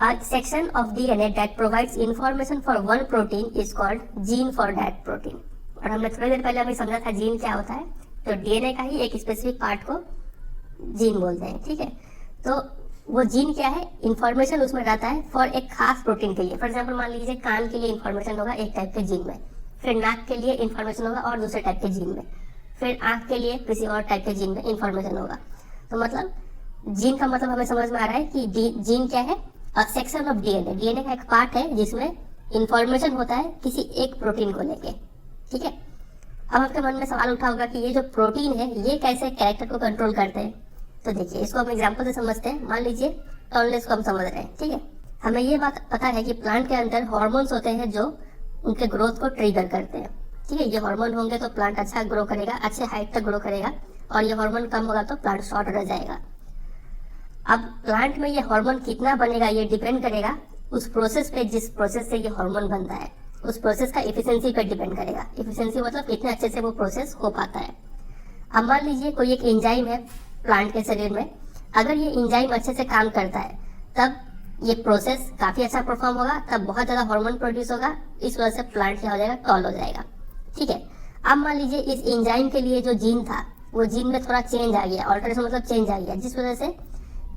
a section of DNA that provides information for one protein is called gene for that protein। और हमने थोड़ी देर पहले अभी समझा था जीन क्या होता है, तो डीएनए का ही एक स्पेसिफिक पार्ट को जीन बोलते हैं। ठीक है, तो वो जीन क्या है, इंफॉर्मेशन उसमें रहता है फॉर एक खास प्रोटीन के लिए। फॉर एग्जाम्पल मान लीजिए कान के लिए इंफॉर्मेशन होगा एक टाइप के जीन में, फिर नाक के लिए इंफॉर्मेशन होगा और दूसरे टाइप के जीन में, फिर आँख के लिए किसी और टाइप के जीन में इंफॉर्मेशन होगा। तो मतलब जीन का मतलब हमें समझ में आ रहा है कि जीन क्या है, सेक्शन ऑफ डीएनए। डीएनए का एक पार्ट है जिसमें इंफॉर्मेशन होता है किसी एक प्रोटीन को लेके। ठीक है, अब आपके मन में सवाल उठा होगा कि ये जो प्रोटीन है ये कैसे कैरेक्टर को कंट्रोल करते हैं। तो देखिए, इसको हम एग्जांपल से समझते हैं। मान लीजिए टॉनलेस को हम समझ रहे हैं। ठीक है, हमें ये बात पता है कि प्लांट के अंदर हॉर्मोन्स होते हैं जो उनके ग्रोथ को ट्रिगर करते हैं। ठीक है, ये हार्मोन होंगे तो प्लांट अच्छा ग्रो करेगा, अच्छे हाइट तक ग्रो करेगा, और ये हार्मोन कम होगा तो प्लांट शॉर्ट रह जाएगा। अब प्लांट में ये हार्मोन कितना बनेगा ये डिपेंड करेगा उस प्रोसेस पे, जिस प्रोसेस से ये हार्मोन बनता है, उस प्रोसेस का एफिशिएंसी पे डिपेंड करेगा। एफिशिएंसी मतलब कितने अच्छे से वो प्रोसेस हो पाता है। अब मान लीजिए कोई एक एंजाइम है प्लांट के शरीर में, अगर ये एंजाइम अच्छे से काम करता है तब ये प्रोसेस काफी अच्छा परफॉर्म होगा, तब बहुत ज्यादा हार्मोन प्रोड्यूस होगा, इस वजह से प्लांट क्या हो जाएगा, टॉल हो जाएगा। ठीक है, अब मान लीजिए इस एंजाइम के लिए जो जीन था वो जीन में थोड़ा चेंज आ गया, ऑल्टरेशन मतलब चेंज आ गया, जिस वजह से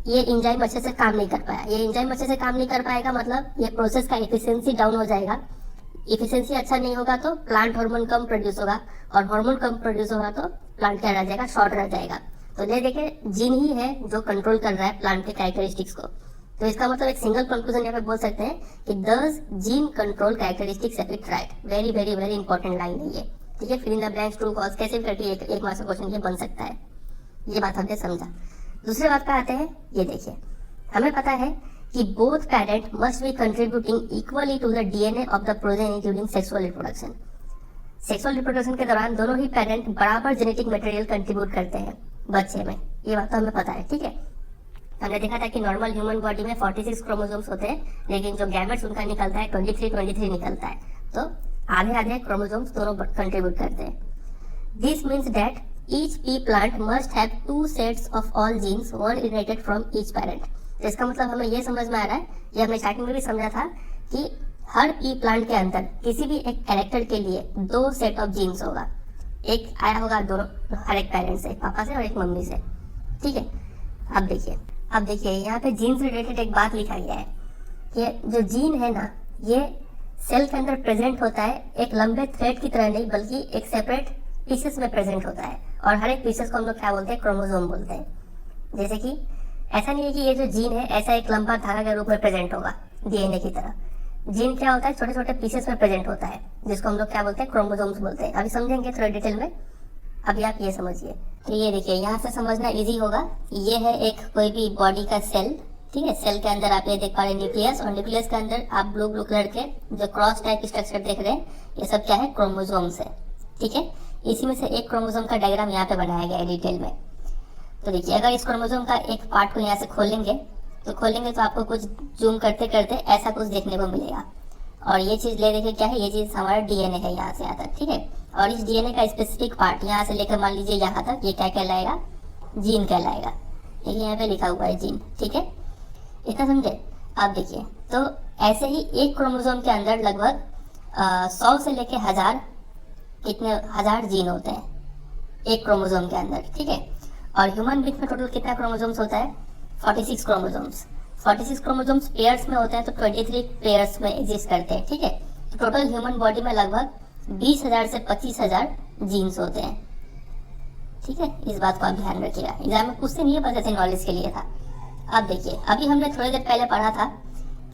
ये एंजाइम अच्छे से काम नहीं कर पाया। ये एंजाइम अच्छे से काम नहीं कर पाएगा मतलब ये प्रोसेस का एफिशिएंसी डाउन हो जाएगा। एफिशिएंसी अच्छा नहीं होगा तो प्लांट हार्मोन कम प्रोड्यूस होगा, और हार्मोन कम प्रोड्यूस होगा तो प्लांट क्या रह जाएगा, शॉर्ट रह जाएगा। तो ये देखिए, जीन ही है जो कंट्रोल कर रहा है प्लांट के कैरेक्टरिस्टिक्स को। तो इसका मतलब एक सिंगल कंक्लूजन यहाँ पे बोल सकते हैं कि does gene control characteristics of it right. Very very very important line है ये। ठीक है, fill in the blanks, true false कैसे भी करके एक मार्क्स का क्वेश्चन ये बन सकता है। ये बात हमने समझा। दूसरी बात पे आते हैं। ये देखिए, हमें पता है कि both parent must be contributing equally to the DNA of the progeny during sexual reproduction. Sexual reproduction के दौरान दोनों ही पेरेंट बराबर जेनेटिक मटेरियल कंट्रीब्यूट करते हैं बच्चे में, ये बात तो हमें पता है। ठीक है, हमने देखा था कि नॉर्मल ह्यूमन बॉडी में 46 क्रोमोसोम्स होते हैं, लेकिन जो गैमेट्स उनका निकलता है 23 निकलता है, तो आधे आधे क्रोमोसोम्स दोनों कंट्रीब्यूट करते हैं। This means that each pea plant must have 2 sets of all genes, one inherited from each parent। तो इसका मतलब हमें ये समझ में आ रहा है, ये हमने स्टार्टिंग में भी समझा था कि हर पी प्लांट के अंदर किसी भी एक कैरेक्टर के लिए 2 सेट ऑफ जीन्स होगा। एक आया होगा दोनों, हर एक पेरेंट से, पापा से और एक मम्मी से। ठीक है, अब देखिए यहाँ पे जीन से रिलेटेड एक बात लिखा गया है कि जो जीन है ना, ये सेल के अंदर प्रेजेंट होता है एक लंबे थ्रेड की तरह नहीं, बल्कि एक सेपरेट पीसेस में प्रेजेंट होता है, और हर एक पीसेस को हम लोग क्या बोलते हैं, क्रोमोसोम बोलते हैं। जैसे कि ऐसा नहीं है कि ये जो जीन है ऐसा एक लंबा धागा के रूप में प्रेजेंट होगा डीएनए की तरह। जीन क्या होता है, छोटे छोटे पीसेस में प्रेजेंट होता है, जिसको हम लोग क्या बोलते हैं, क्रोमोसोम्स बोलते हैं। अभी समझेंगे थोड़ा डिटेल में, अभी आप ये समझिए। तो ये देखिए, यहाँ से समझना इजी होगा। ये है एक कोई भी बॉडी का सेल। ठीक है, सेल के अंदर आप ये देख पा रहे हैं न्यूक्लियस, और न्यूक्लियस के अंदर आप ब्लू ब्लू कलर के जो क्रॉस टाइप स्ट्रक्चर देख रहे हैं, ये सब क्या है, क्रोमोसोम्स है। ठीक है, इसी में से एक क्रोमोसोम का डायग्राम यहाँ पे बनाया गया है डिटेल में। तो देखिए, अगर इस क्रोमोसोम का एक पार्ट को यहाँ से खोलेंगे तो आपको कुछ जूम करते करते ऐसा कुछ देखने को मिलेगा। और ये चीज ले देखिए क्या है, ये चीज हमारा डीएनए है यहाँ से यहाँ तक। ठीक है, और इस डीएनए का स्पेसिफिक पार्ट यहाँ से लेकर मान लीजिए यहाँ तक, ये क्या कहलाएगा, जीन कहलाएगा। देखिए यहाँ पे लिखा हुआ है जीन। ठीक है, इतना समझे। अब देखिए, तो ऐसे ही एक क्रोमोसोम के अंदर लगभग 100 से लेके 1000 कितने 1000 जीन होते हैं एक क्रोमोसोम के अंदर। ठीक है, और ह्यूमन बींग में टोटल कितना क्रोमोसोम्स होता है, 46 क्रोमोसोम्स। 46 क्रोमोसोम्स पेयर्स में होते हैं, तो 23 पेयर्स में एग्जिस्ट करते हैं। ठीक है, तो टोटल ह्यूमन बॉडी में लगभग 20,000 से 25,000 जीन्स होते हैं। ठीक है, इस बात को आप ध्यान रखिएगा, एग्जाम में पूछते नहीं है, बस ऐसे नॉलेज के लिए था। अब देखिए, अभी हमने थोड़ी देर पहले पढ़ा था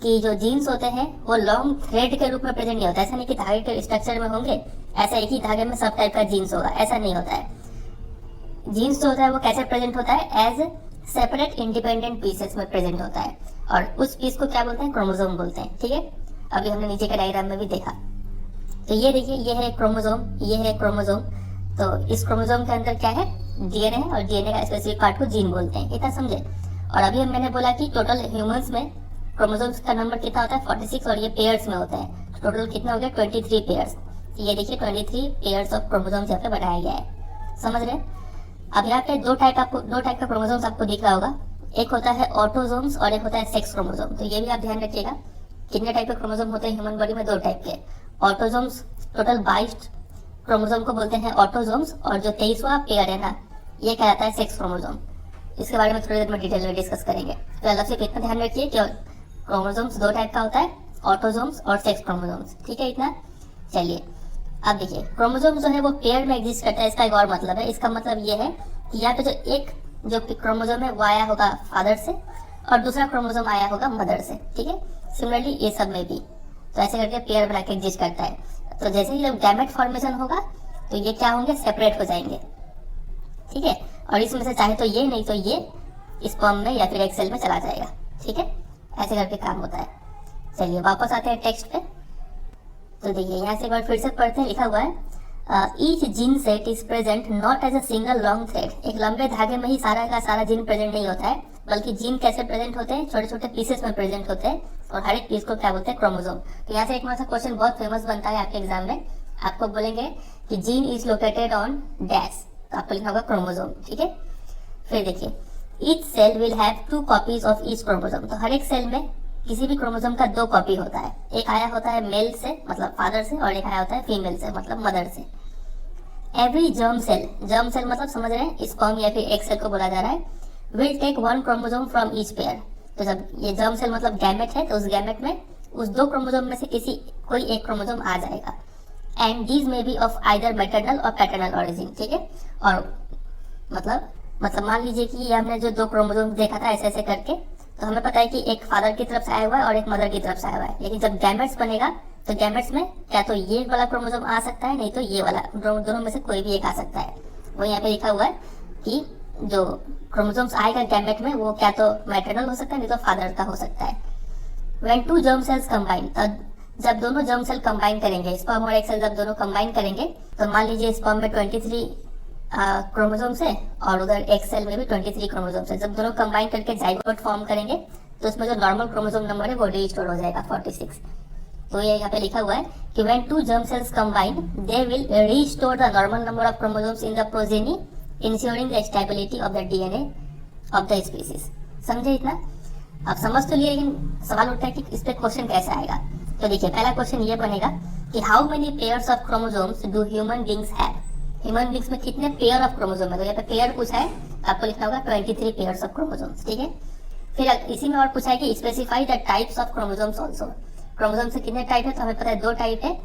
कि जो जीन्स होते हैं वो लॉन्ग थ्रेड के रूप में प्रेजेंट नहीं होता। ऐसा नहीं कि धागे के स्ट्रक्चर में होंगे, ऐसा एक ही धागे में सब टाइप का जीन्स होगा, ऐसा नहीं होता है। जीन्स जो होता है वो कैसे प्रेजेंट होता है, एज सेपरेट इंडिपेंडेंट पीसेस में प्रेजेंट होता है, और उस पीस को क्या बोलते हैं, क्रोमोसोम बोलते हैं। ठीक है, अभी हमने नीचे के डायग्राम में भी देखा। तो ये देखिए, ये है क्रोमोसोम, ये है क्रोमोसोम। तो इस क्रोमोसोम के अंदर क्या है, डीएनए है, और डीएनए का स्पेसिफिक पार्ट को जीन बोलते हैं। इतना समझे। और अभी मैंने बोला कि टोटल ह्यूमंस में क्रोमोसोम्स का नंबर कितना होता है, 46, और ये पेयर्स में होता है। टोटल कितना हो गया, 23 पेयर्स। तो ये देखिए 23 पेयर्स ऑफ क्रोमोसोम्स यहाँ पे बनाया गया है। समझ रहे हैं। अब यहाँ पे दो टाइप का क्रोमोसोम्स आपको दिख रहा होगा। एक होता है ऑटोसोम्स और एक होता है सेक्स क्रोमोसोम। तो ये भी आप ध्यान रखिएगा, कितने टाइप के क्रोमोसोम होते हैं ह्यूमन बॉडी में, 2 टाइप के। ऑटोसोम्स टोटल 22 क्रोमोसोम को बोलते हैं ऑटोसोम्स, और जो 23वां पेयर है ना, ये कहलाता है सेक्स क्रोमोसोम। इसके बारे में थोड़ी देर में डिटेल में डिस्कस करेंगे। तो अलग से इतना ध्यान रखिए कि क्रोमोसोम्स 2 टाइप का होता है, ऑटोसोम्स और सेक्स क्रोमोसोम्स। ठीक है, इतना। चलिए अब देखिए, क्रोमोसोम जो है वो पेयर में एग्जिस्ट करता है। इसका एक और मतलब है, इसका मतलब ये है कि यहाँ पे जो क्रोमोसोम है वो आया होगा फादर से, और दूसरा क्रोमोसोम आया होगा मदर से। ठीक है, सिमिलरली ये सब में भी तो ऐसे करके पेयर बना के एग्जिस्ट करता है। तो जैसे ही जब गैमेट फॉर्मेशन होगा तो ये क्या होंगे, सेपरेट हो जाएंगे। ठीक है, और इसमें से चाहे तो ये, नहीं तो ये स्पर्म में या फिर एक सेल में चला जाएगा। ठीक है, ऐसे करके काम होता है। चलिए वापस आते हैं टेक्स्ट पे। तो देखिए यहाँ से एक बार फिर से पढ़ते हैं। लिखा हुआ है each gene set is present not as a single long thread. एक लंबे धागे में ही सारा का सारा जीन प्रेजेंट नहीं होता है, बल्कि जीन कैसे प्रेजेंट होते हैं, छोटे छोटे पीसेस में प्रेजेंट होते हैं, और हर एक पीस को क्या बोलते हैं, क्रोमोसोम। तो यहाँ से एक मतलब क्वेश्चन बहुत फेमस बनता है आपके एग्जाम में। आपको बोलेंगे कि gene is located on dash, तो आपको लिखना होगा क्रोमोसोम। ठीक है, फिर देखिए each cell will have 2 copies of each chromosome. तो हर एक सेल में किसी भी क्रोमोसोम का 2 कॉपी होता है। एक आया होता है मेल से मतलब फादर से, और एक आया होता है फीमेल से मतलब मदर से। एवरी जर्म सेल मतलब समझ रहे हैं, स्पर्म या फिर एग सेल को बोला जा रहा है, will take 1 chromosome from each pair. तो जब ये जर्म सेल मतलब गैमेट है, तो उस गैमेट में उस 2 क्रोमोसोम में से कोई एक क्रोमोसोम आ जाएगा। And these may be of either maternal और पैटर्नल ऑरिजिन। ठीक है, और मतलब मान लीजिए कि ये हमने जो 2 क्रोमोसोम देखा था ऐसे ऐसे करके, तो हमें पता है कि एक फादर की तरफ से आया हुआ है और एक मदर की तरफ से आया हुआ है। लेकिन जब गैमेट्स बनेगा तो गैमेट्स में क्या तो ये वाला क्रोमोसोम आ सकता है, नहीं तो ये वाला, दोनों में से कोई भी एक आ सकता है। वो यहाँ पे लिखा हुआ है कि जो क्रोमोसोम्स आएगा गैमेट में वो क्या तो मैटरनल हो सकता है, नहीं तो फादर का हो सकता है। व्हेन 2 जर्म सेल्स कंबाइन, जब दोनों जर्म सेल कंबाइन करेंगे, स्पर्म और एग सेल जब दोनों कंबाइन करेंगे, तो मान लीजिए स्पर्म में 23 क्रोमोसोम्स है और उधर एग सेल में भी 23 क्रोमोसोम्स है। जब दोनों कंबाइन करके जाइगोट फॉर्म करेंगे तो उसमें जो नॉर्मल क्रोमोसोम नंबर है वो रीस्टोर हो जाएगा 46। तो ये यहाँ पे लिखा हुआ है कि when 2 germ cells combine they will restore the normal number of chromosomes in the progeny ensuring the stability of the DNA of the species. समझे इतना? अब समझ तो लिए, लेकिन सवाल उठता है कि इस पे क्वेश्चन कैसे आएगा। तो देखिए पहला क्वेश्चन ये बनेगा कि how many pairs of chromosomes do human beings have. Human beings में कितने पेयर ऑफ क्रोमोसोम है, तो यहाँ पे पेयर पूछा है, आपको लिखना होगा 23 पेयर्स ऑफ क्रोमोसोम्स। ठीक है, फिर इसी में और पूछा है कि specify the types of chromosomes also. Chromosome से कितने टाइप है, तो हमें पता है 2 टाइप है।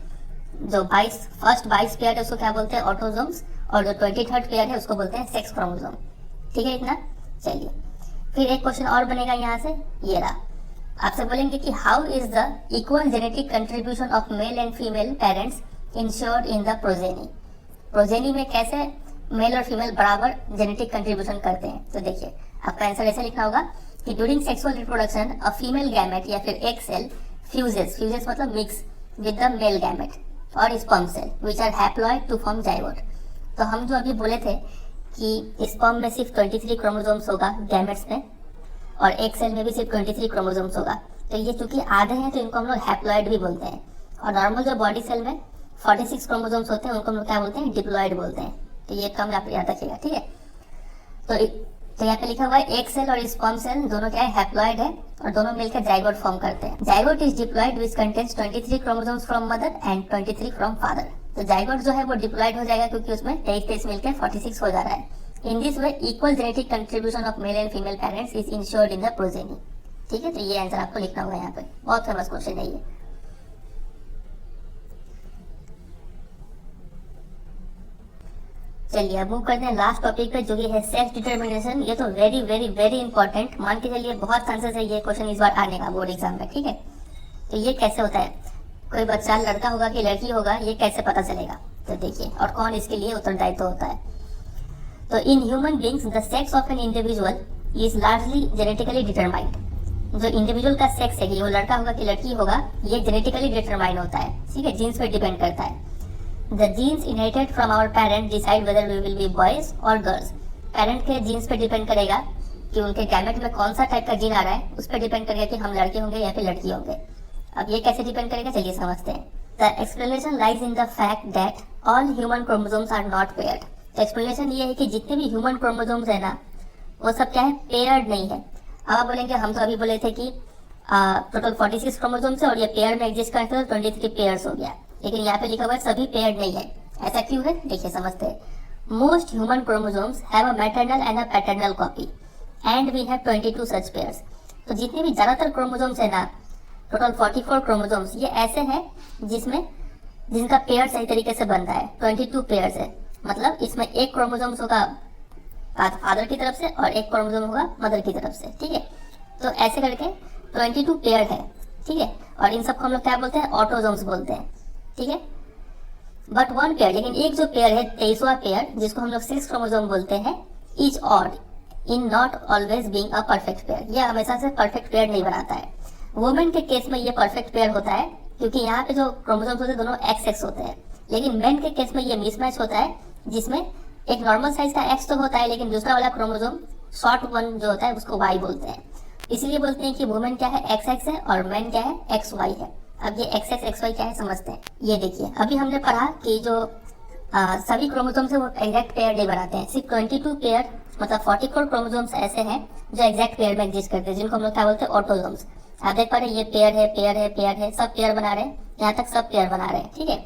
जो फर्स्ट 22 पेयर है उसको क्या बोलते हैं, ऑटोसोम्स, और जो 23rd पेयर है उसको बोलते हैं सेक्स क्रोमोसोम। ठीक है इतना। चलिए फिर एक क्वेश्चन और बनेगा यहाँ से, ये रहा। आपसे बोलेंगे कि how is the equal genetic contribution of male and female parents insured in the progeny. Progeny में कैसे मेल और फीमेल बराबर जेनेटिक कंट्रीब्यूशन करते हैं। तो देखिए आपका आंसर ऐसे लिखना होगा कि during sexual reproduction a female gamete या फिर एग सेल फ्यूजेस मतलब mix with the male gamete और sperm cell which are haploid to form zygote. तो हम जो अभी बोले थे कि स्पर्म में सिर्फ 23 क्रोमोसोम्स होगा गैमेट्स में, और एग सेल में भी सिर्फ 23 क्रोमोसोम्स होगा। तो ये चूंकि आधे हैं तो इनको हम लोग हैप्लॉइड भी बोलते हैं। और नॉर्मल जो बॉडी सेल में 46 क्रोमोसोम्स होते हैं उनको हम लोग क्या बोलते हैं, डिप्लॉइड बोलते हैं। तो ये टर्म आप याद रखिएगा। ठीक है, तो यहाँ पे लिखा हुआ है एग सेल और स्पर्म सेल दोनों क्या है, हैप्लॉइड है, और दोनों मिलकर जाइगोट फॉर्म करते हैं। Zygote is diploid which contains 23 chromosomes from mother and 23 from father. तो जाइगोट जो है वो डिप्लॉइड हो जाएगा क्योंकि उसमें 23 मिलकर 46 हो जा रहा है। In this way equal genetic contribution of male and female parents is insured in the progeny. ठीक है, तो ये आंसर आपको लिखना होगा यहाँ पे, बहुत फेमस क्वेश्चन है ये। चलिए अब मूव करते हैं लास्ट टॉपिक पे, जो कि है सेक्स डिटर्मिनेशन। ये तो वेरी वेरी वेरी इंपॉर्टेंट, मान के चलिए बहुत चांसेस है ये क्वेश्चन इस बार आने का बोर्ड एग्जाम में, ठीक है। तो ये कैसे होता है, कोई बच्चा लड़का होगा कि लड़की होगा, ये कैसे पता चलेगा, तो देखिए, और कौन इसके लिए उत्तरदायित्व होता है। तो in human beings the sex of an individual is largely genetically determined. जो इंडिविजुअल का सेक्स है कि वो लड़का होगा कि लड़की होगा, ये जेनेटिकली डिटरमाइन होता है, ठीक है, जीन्स पे डिपेंड करता है। The genes inherited from our parent decide whether we will be boys और गर्ल्स। पेरेंट के जीन्स पे डिपेंड करेगा कि उनके गैमेट में कौन सा टाइप का जीन आ रहा है, उस पर डिपेंड करेगा कि हम लड़के होंगे या फिर लड़की होंगे। अब ये कैसे डिपेंड करेगा, चलिए समझते हैं। The explanation lies in the fact that all human chromosomes are not paired. तो एक्सप्लेनेशन ये है कि जितने भी ह्यूमन क्रोमोसोम्स है ना, वो सब क्या है, पेयर्ड नहीं है। अब आप बोलेंगे हम तो अभी बोले थे कि टोटल 46 क्रोमोसोम्स है और ये पेयर में एग्जिस्ट करते हैं, तो 23 पेयर्स हो गया, लेकिन यहाँ पे लिखा हुआ है सभी पेयर्ड नहीं है। ऐसा क्यों है, देखिए समझते हैं। Most human chromosomes have a maternal and a paternal copy and we have 22 such pairs. तो जितने भी ज्यादातर क्रोमोसोम्स है ना, टोटल 44 क्रोमोसोम्स, ये ऐसे हैं जिनका पेयर सही तरीके से बनता है। 22 पेयर्स है, मतलब इसमें एक क्रोमोसोम्स होगा फादर की तरफ से और एक क्रोमोसोम होगा मदर की तरफ से, ठीक है। तो ऐसे करके 22 पेयर है, ठीक है। और इन सबको हम लोग क्या बोलते हैं, ऑटोसोम्स बोलते हैं, ठीक है। बट वन पेयर, लेकिन एक जो पेयर है 23वां पेयर, जिसको हम लोग सेक्स क्रोमोसोम बोलते हैं, is odd in not always being a perfect pair. ये हमेशा से परफेक्ट पेयर नहीं बनाता है। वुमेन के केस में ये परफेक्ट पेयर होता है, क्योंकि यहाँ पे जो क्रोमोसोम्स होते हैं दोनों एक्स एक्स होते हैं। लेकिन मेन के केस में ये मिसमैच होता है, जिसमें एक नॉर्मल साइज का एक्स तो होता है, लेकिन दूसरा वाला क्रोमोसोम शॉर्ट वन जो होता है उसको वाई बोलते हैं। इसलिए बोलते हैं कि वुमेन क्या है, एक्स एक्स है, और मैन क्या है, एक्स वाई है। अब ये एक्स एक्स एक्स वाई क्या है समझते हैं। ये देखिए, अभी हमने पढ़ा कि जो सभी क्रोमोसोम्स है वो एग्जैक्ट पेयर नहीं बनाते हैं। सिर्फ 22 पेयर, मतलब 44 क्रोमोसोम्स ऐसे हैं जो एग्जैक्ट पेयर में एग्जिस्ट करते हैं, जिनको हम लोग क्या बोलते हैं, ऑटोसोम्स। आप देख पा रहे हैं, ये पेयर है, पेयर है, पेयर है, सब पेयर बना रहे हैं, यहाँ तक सब पेयर बना रहे हैं, ठीक है।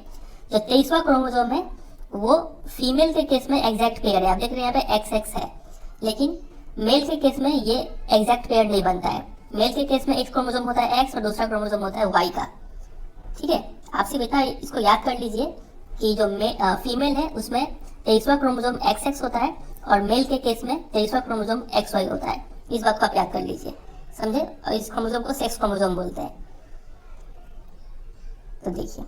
जो 23वां क्रोमोसोम है वो फीमेल के केस में एग्जैक्ट पेयर है। आप देख रहे हैं यहाँ पे एक्स एक्स है, लेकिन मेल के केस में ये एग्जैक्ट पेयर नहीं बनता है। मेल के केस में एक क्रोमोसोम होता है एक्स और दूसरा क्रोमोसोम होता है वाई का, ठीक है। आप सिर्फ इतना इसको याद कर लीजिए कि जो फीमेल है उसमें 23वां क्रोमोसोम एक्स एक्स होता है और मेल के केस में 23वां क्रोमोसोम एक्स वाई होता है। इस बात को आप याद कर लीजिए, समझे। और इस क्रोमोसोम को सेक्स क्रोमोसोम बोलते हैं। तो देखिए,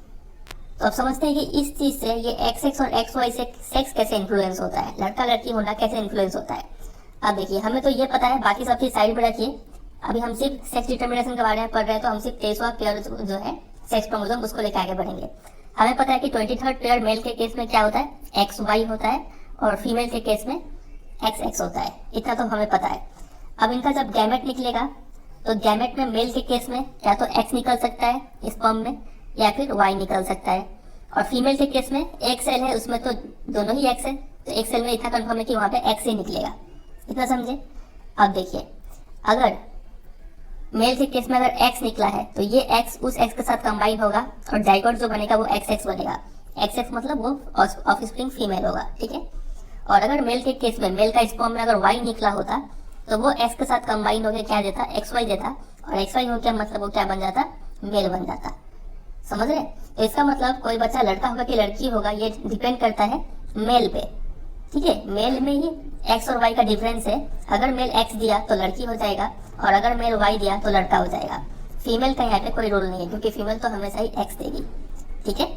तो अब समझते हैं कि इस चीज से ये एक्स एक्स और एक्स वाई से सेक्स कैसे इन्फ्लुएंस होता है, लड़का लड़की होना कैसे इन्फ्लुएंस होता है। अब देखिए, हमें तो ये पता है, बाकी सब चीज साइड में रखिए। अभी हम सिर्फ सेक्स डिटर्मिनेशन के बारे में पढ़ रहे हैं, तो हम सिर्फ 23वां पेयर जो है सेक्स क्रोमोसोम उसको लेकर आगे बढ़ेंगे। हमें पता है कि 23rd पेयर मेल के केस में क्या होता है, एक्स वाई होता है, और फीमेल के केस में एक्स एक्स होता है। इतना तो हमें पता है। अब इनका जब गैमेट निकलेगा, तो गैमेट में मेल के केस में या तो एक्स निकल सकता है स्पर्म में, या फिर वाई निकल सकता है। और फीमेल के केस में एक सेल है, उसमें तो दोनों ही एक्स है, तो एक सेल में इतना कंफर्म है कि वहां पे एक्स ही निकलेगा। इतना समझे। अब देखिए, अगर मेल के केस में अगर एक्स निकला है, तो ये एक्स उस एक्स के साथ कंबाइन होगा और जाइगोट जो बनेगा वो एक्स एक्स बनेगा। एक्स एक्स मतलब वो ऑफस्प्रिंग फीमेल होगा, ठीक है। और अगर मेल के केस में मेल का स्पर्म में अगर वाई निकला होता, तो वो एक्स के साथ कंबाइन होकर क्या देता, एक्स वाई देता, और एक्स वाई हो क्या मतलब वो क्या बन जाता, मेल बन जाता। समझ रहे। तो इसका मतलब कोई बच्चा लड़का होगा कि लड़की होगा, ये डिपेंड करता है मेल पे, ठीक है। मेल में ही एक्स और वाई का डिफरेंस है। अगर मेल एक्स दिया तो लड़की हो जाएगा, और अगर मेल वाई दिया तो लड़का हो जाएगा। फीमेल का यहाँ पे कोई रोल नहीं है, क्योंकि फीमेल तो हमेशा ही एक्स देगी, ठीक है।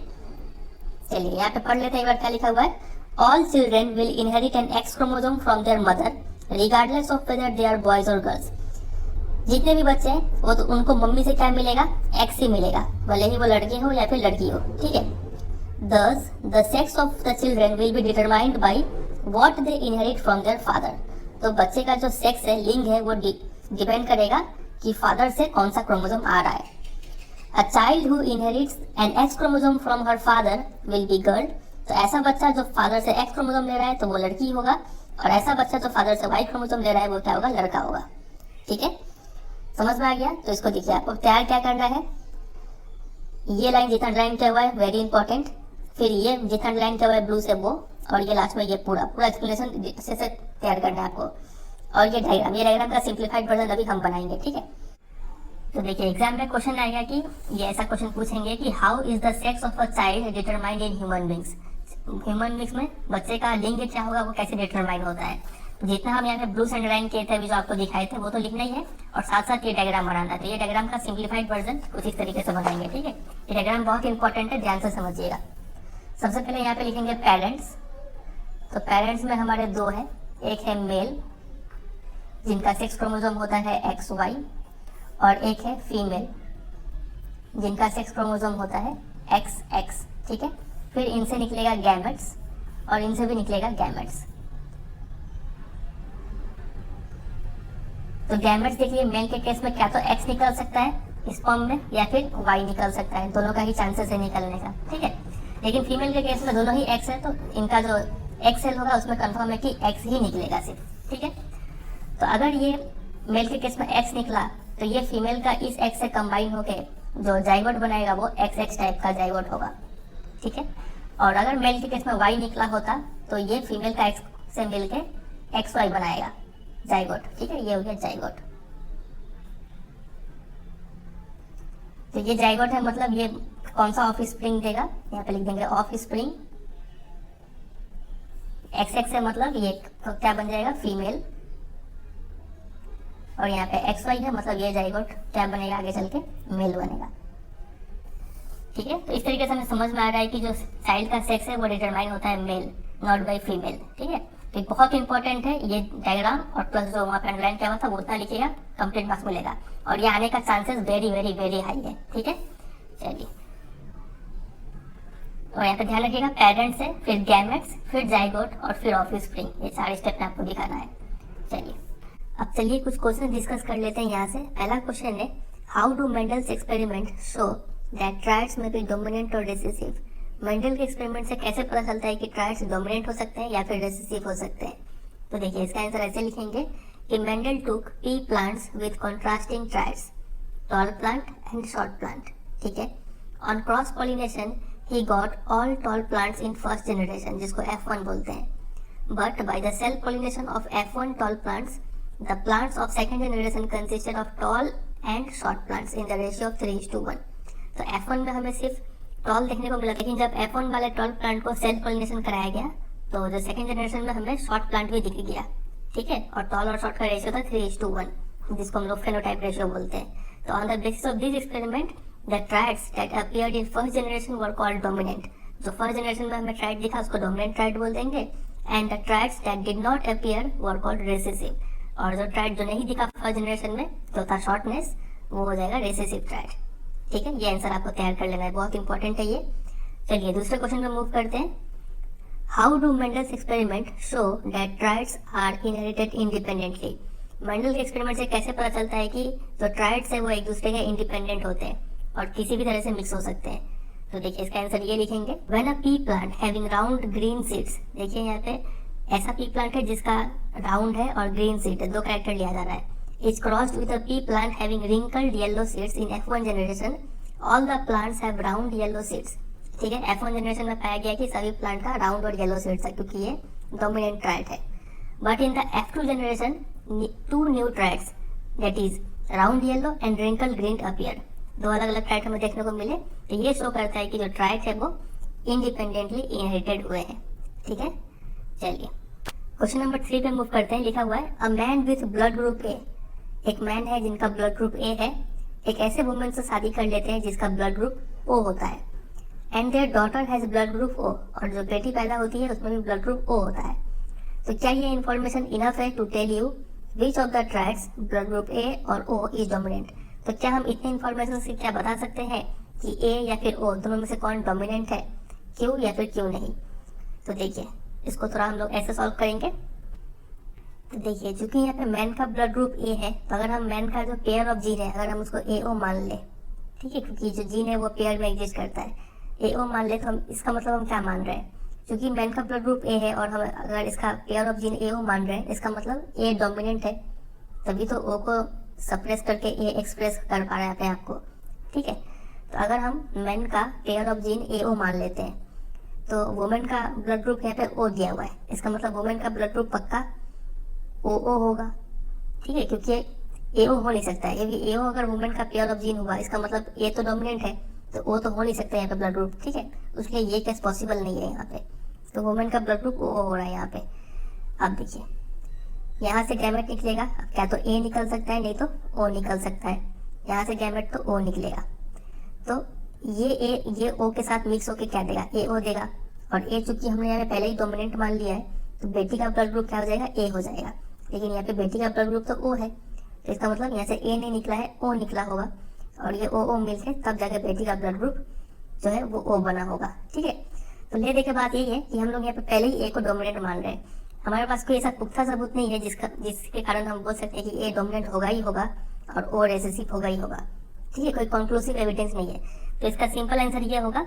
चलिए यहाँ पे पढ़ लेते हैं, एक बार क्या लिखा हुआ है। All children will inherit an X chromosome from their mother regardless of whether they are boys और गर्ल्स। जितने भी बच्चे हैं वो तो उनको मम्मी से क्या मिलेगा, एक्स ही मिलेगा, भले ही वो लड़के हो या फिर लड़की हो, ठीक है। Thus, the sex of the children will be determined by what they inherit from their father. तो बच्चे का जो सेक्स है, लिंग है, वो डिपेंड करेगा कि फादर से कौन सा क्रोमोसोम आ रहा है। A child who inherits an X chromosome from her father will be girl. तो ऐसा बच्चा जो फादर से X क्रोमोसोम ले रहा है तो वो लड़की होगा, और ऐसा बच्चा जो फादर से Y क्रोमोसोम ले रहा है वो क्या होगा, लड़का होगा, ठीक है। समझ में आ गया। तो इसको देखिए, आपको तैयार क्या करना है। ये लाइन जितना लाइन किया हुआ है वेरी इंपॉर्टेंट, फिर ये जितना लाइन किया हुआ है ब्लू से वो, और ये लास्ट में ये पूरा एक्सप्लेनेशन अच्छे से तैयार करना है आपको। और ये डायग्राम का सिंप्लीफाइड वर्जन अभी हम बनाएंगे, ठीक है। तो देखिए, एग्जाम में क्वेश्चन आएगा कि ये ऐसा क्वेश्चन पूछेंगे कि how is the sex of a child determined in human beings. Human mix में बच्चे का लिंग क्या होगा वो कैसे डिटरमाइन होता है। तो जितना हम यहाँ पे ब्लू अंडरलाइन किए थे अभी जो आपको दिखाए थे वो तो लिखना ही है, और साथ साथ ये डायग्राम बनाना है। तो ये डायग्राम का सिंप्लीफाइड वर्जन कुछ इस तरीके से बनाएंगे, ठीक है। ये डायग्राम बहुत इंपॉर्टेंट है, ध्यान से समझिएगा। सबसे पहले यहाँ पे लिखेंगे पेरेंट्स। तो पेरेंट्स में हमारे दो हैं, एक है मेल जिनका सेक्स क्रोमोसोम होता है XY, और एक है फीमेल जिनका सेक्स क्रोमोसोम होता है XX, ठीक है। फिर इनसे निकलेगा गैमेट्स और इनसे भी निकलेगा गैमेट्स। तो गैमेट्स देखिए, मेल के केस में क्या तो X निकल सकता है स्पर्म में या फिर Y निकल सकता है, दोनों का ही चांसेस है निकलने का, ठीक है। लेकिन फीमेल के केस में दोनों ही X है, तो इनका जो X सेल होगा उसमें कंफर्म है कि X ही निकलेगा सिर्फ, ठीक है। तो अगर ये मेल के केस में X निकला तो ये फीमेल का इस X से कंबाइन होके जो जाइगोट बनाएगा वो XX टाइप का जाइगोट होगा, ठीक है। और अगर मेल के केस में Y निकला होता तो ये फीमेल का X से मिलके XY बनाएगा जाइगोट, ठीक है। ये हो गया जाइगोट। तो ये जाइगोट है, मतलब ये कौन सा ऑफ स्प्रिंग देगा, यहाँ पे लिख देंगे ऑफ स्प्रिंग। XX से मतलब ये तो क्या बन जाएगा फीमेल, और यहाँ पे XY है मतलब ये जाइगोट क्या बनेगा आगे चल के मेल बनेगा, ठीक है। तो इस तरीके से हमें समझ में आ रहा है कि जो चाइल्ड का सेक्स है वो डिटरमाइन होता है मेल, नॉट बाय फीमेल, ठीक है। तो बहुत इंपॉर्टेंट है ये डायग्राम, और प्लस जो वहाँ पे अंडरलाइन किया हुआ था वो उतना लिखिएगा, कंप्लीट मार्क्स मिलेगा, और ये आने का chances very very very high है, ठीक है। चलिए, और यहाँ पे ध्यान रखिएगा पेरेंट्स है, फिर गैमेट्स, फिर जाइगोट और फिर ऑफ स्प्रिंग, ये 4 स्टेप में आपको दिखाना है। चलिए, अब चलिए कुछ क्वेश्चन डिस्कस कर लेते हैं यहाँ से। पहला क्वेश्चन है, how do Mendel's experiment show that triads में बी डोमिनेंट और रिसेसिव। मेंडल के एक्सपेरिमेंट से कैसे पता चलता है कि ट्रायड्स डोमिनेंट हो सकते हैं या फिर रिसेसिव हो सकते हैं। तो देखिए इसका आंसर ऐसे लिखेंगे कि मेंडल टूक P plants with contrasting triads, tall plant and short plant, ठीक है। On cross pollination he got all toll plants in first generation, जिसको F1 बोलते हैं, but by the self pollination of F1 tall plants the plants of second generation consisted of tall and short plants in the ratio of 3:1। तो F1 में हमें सिर्फ toll देखने को मिला, लेकिन जब F1 वाले टॉल प्लांट को सेल्फ पॉलिनेशन कराया गया तो जो सेकंड जनरेशन में हमें शॉर्ट प्लांट भी दिख गया, ठीक है। और टॉल और शॉर्ट का रेशियो था 3:1, जिसको हम लोग फेनोटाइप रेशियो बोलते हैं। तो on the basis of this experiment the triads that appeared in first generation were called dominant. जो फर्स्ट जनरेशन में हमें ट्रायड दिखा उसको डोमिनेंट ट्रायड बोल देंगे, and the triads that did not appear were called recessive. और जो triad जो नहीं दिखा फर्स्ट जनरेशन में तो था शॉर्टनेस, वो हो जाएगा रिसेसिव ट्रायड, ठीक है। ये आंसर आपको तैयार कर लेना है, बहुत इंपॉर्टेंट है ये। चलिए दूसरे क्वेश्चन में मूव करते हैं। How do Mendel's experiment show that traits are inherited independently. Mendel के एक्सपेरिमेंट से कैसे पता चलता है कि जो ट्रायड्स है वो एक दूसरे के इंडिपेंडेंट होते हैं और किसी भी तरह से मिक्स हो सकते हैं। तो देखिए इसका आंसर ये लिखेंगे, when a P plant having round green seeds, देखिए यहाँ पे ऐसा पी प्लांट है जिसका राउंड है और ग्रीन सीड है, दो कैरेक्टर लिया जा रहा है, is crossed with a P plant having wrinkled yellow seeds in F1 generation, all the plants have round yellow seeds, ठीक है। F1 जनरेशन में पाया गया कि सभी प्लांट का राउंड और येलो सीड्स है क्योंकि ये डोमिनेंट ट्रायड है। But in the F2 generation 2 new triads that is round yellow and wrinkled green appear, दो अलग अलग ट्रायड हमें देखने को मिले। तो ये शो करता है कि जो ट्रायड है वो इंडिपेंडेंटली इनहेरिटेड हुए हैं, ठीक है। चलिए क्वेश्चन नंबर 3 पे मूव करते हैं। लिखा हुआ है, a man with blood group ए, एक मैन है जिनका ब्लड ग्रुप ए है, एक ऐसे वुमेन से शादी कर लेते हैं जिसका ब्लड ग्रुप ओ होता है, and their daughter has blood group O, और जो बेटी पैदा होती है उसमें भी ब्लड ग्रुप ओ होता है। तो क्या ये इन्फॉर्मेशन इनफ है to tell you which of the traits blood group A और ओ इज डोमिनेंट। तो क्या हम इतने इन्फॉर्मेशन से क्या बता सकते हैं कि ए या फिर ओ दोनों में से कौन डोमिनेंट है, क्यों या फिर क्यों नहीं। तो देखिए इसको थोड़ा हम लोग ऐसे सॉल्व करेंगे। तो देखिए चूंकि यहाँ पे मैन का ब्लड ग्रुप ए है, तो अगर हम मैन का जो पेयर ऑफ जीन है अगर हम उसको AO मान ले, ठीक है, क्योंकि जो जीन है वो पेयर में एग्जिस्ट करता है, AO मान ले, तो हम इसका मतलब हम क्या मान रहे हैं, क्योंकि मैन का ब्लड ग्रुप ए है और हम अगर इसका पेयर ऑफ जीन AO मान रहे हैं, इसका मतलब ए डोमिनेंट है, तभी तो ओ को सप्रेस करके ए एक्सप्रेस कर पा रहे हैं अपने आप को, ठीक है। तो अगर हम मैन का पेयर ऑफ जीन AO मान लेते हैं तो वुमेन का ब्लड ग्रुप यहाँ पे O दिया हुआ है, इसका मतलब वुमेन का ब्लड ग्रुप पक्का OO होगा, ठीक है, क्योंकि AO हो नहीं सकता है, ये भी AO अगर वुमेन का पेयर ऑफ जीन हुआ इसका मतलब A तो डोमिनेंट है तो O तो हो नहीं सकता यहाँ पे ब्लड ग्रुप, ठीक है। उसके लिए ये केस पॉसिबल नहीं है यहाँ पे। तो वुमेन का ब्लड ग्रुप ओ हो रहा है यहाँ पे। अब देखिए यहाँ से गैमेट निकलेगा, अब क्या तो ए निकल सकता है, नहीं तो ओ निकल सकता है। यहाँ से गैमेट तो ओ निकलेगा, तो ये ओ के साथ मिक्स होके क्या देगा, ए ओ देगा। और ए चूंकि हमने यहाँ पे पहले ही डोमिनेंट मान लिया है, तो बेटी का ब्लड ग्रुप क्या हो जाएगा, ए हो जाएगा। लेकिन यहाँ पे बेटी का ब्लड ग्रुप तो ओ है, तो इसका मतलब यहाँ से ए नहीं निकला है, ओ निकला होगा। और ये ओ मिलके तब जाके बेटी का ब्लड ग्रुप जो है वो ओ बना होगा। ठीक है, तो लेने के बाद यही है कि हम लोग यहाँ पे पहले ही ए को डोमिनेंट मान रहे हैं। हमारे पास कोई ऐसा पुख्ता सबूत नहीं है जिसके कारण हम बोल सकते हैं कि ए डोमिनेंट होगा ही होगा और ओ रिसेसिव होगा ही होगा। ठीक है, कोई कंक्लूसिव एविडेंस नहीं है। तो इसका सिंपल आंसर ये होगा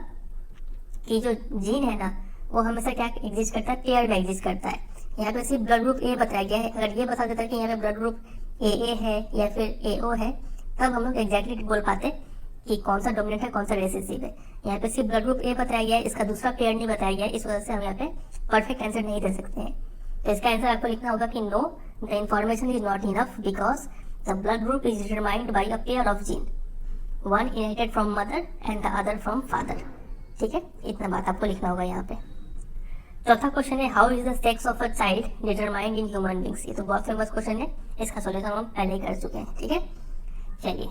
कि जो जीन है ना वो हमेशा क्या एग्जिस्ट करता है, पेयर में एग्जिस्ट करता है। यहाँ पे सिर्फ ब्लड ग्रुप ए बताया गया है, अगर ये बता देता है कि यहाँ पे ब्लड ग्रुप ए है या फिर ए ओ है, तब हम लोग एग्जैक्टली बोल पाते कि कौन सा डोमिनेंट है कौन सा रिसेसिव है। यहाँ पे सिर्फ ब्लड ग्रुप ए बताया गया है, इसका दूसरा पेयर नहीं बताया गया है, इस वजह से हम यहाँ पे परफेक्ट आंसर नहीं दे सकते हैं। तो इसका आंसर आपको लिखना होगा कि no, the information is not enough because the blood group is determined by a pair of gene, one inherited from mother and the other from father. ठीक है, इतना बात आपको लिखना होगा यहाँ पे। चौथा क्वेश्चन है how is the sex of a child determined in human beings. ये तो बहुत फेमस क्वेश्चन है, इसका सॉल्यूशन हम पहले ही कर चुके हैं। ठीक है, चलिए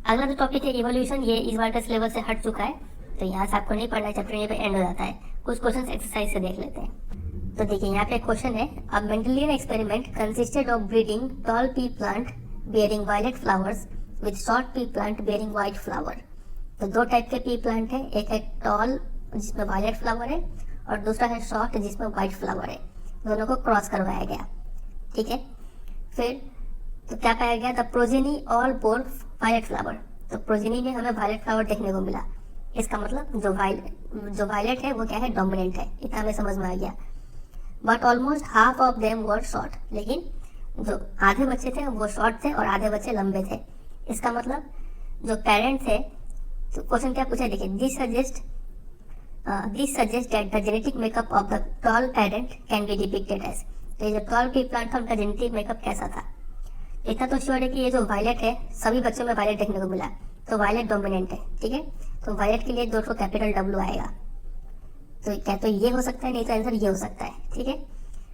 अगला जो टॉपिक है इवोल्यूशन, ये इस बार का सिलेबस से हट चुका है, तो यहाँ से आपको नहीं पढ़ना है, चैप्टर यहाँ पे एंड हो जाता है। कुछ क्वेश्चन एक्सरसाइज से देख लेते हैं। तो देखिए यहाँ पे क्वेश्चन है a Mendelian experiment consisted of breeding tall pea plant bearing violet flowers with short pea plant bearing white flower. तो दो टाइप के पी प्लांट है, एक है टॉल जिसमें वायलेट फ्लावर है और दूसरा है शॉर्ट जिसमें व्हाइट फ्लावर है। दोनों को क्रॉस करवाया गया। ठीक है, फिर तो क्या पाया गया, the progeny all bore violet flower. तो प्रोजेनी में हमें वायलेट फ्लावर देखने को मिला। इसका मतलब जो वायलेट है वो क्या है, डोमिनेंट है, इतना हमें समझ में आ गया। But almost half of them were short, लेकिन जो आधे बच्चे थे वो शॉर्ट थे और आधे बच्चे लंबे थे। इसका मतलब जो पेरेंट थे, तो क्वेश्चन क्या पूछा देखिए, this suggest that the genetic makeup of the tall parent can be depicted as. तो ये जो टॉल पी प्लांट था उनका जेनेटिक मेकअप कैसा था। इतना तो श्योर है कि ये जो वायलेट है सभी बच्चों में वायलेट देखने को मिला, तो वायलेट डोमिनेंट है। ठीक है, तो वायलेट के लिए 2 कैपिटल W आएगा। तो क्या तो ये हो सकता है, नहीं तो आंसर ये हो सकता है। ठीक है,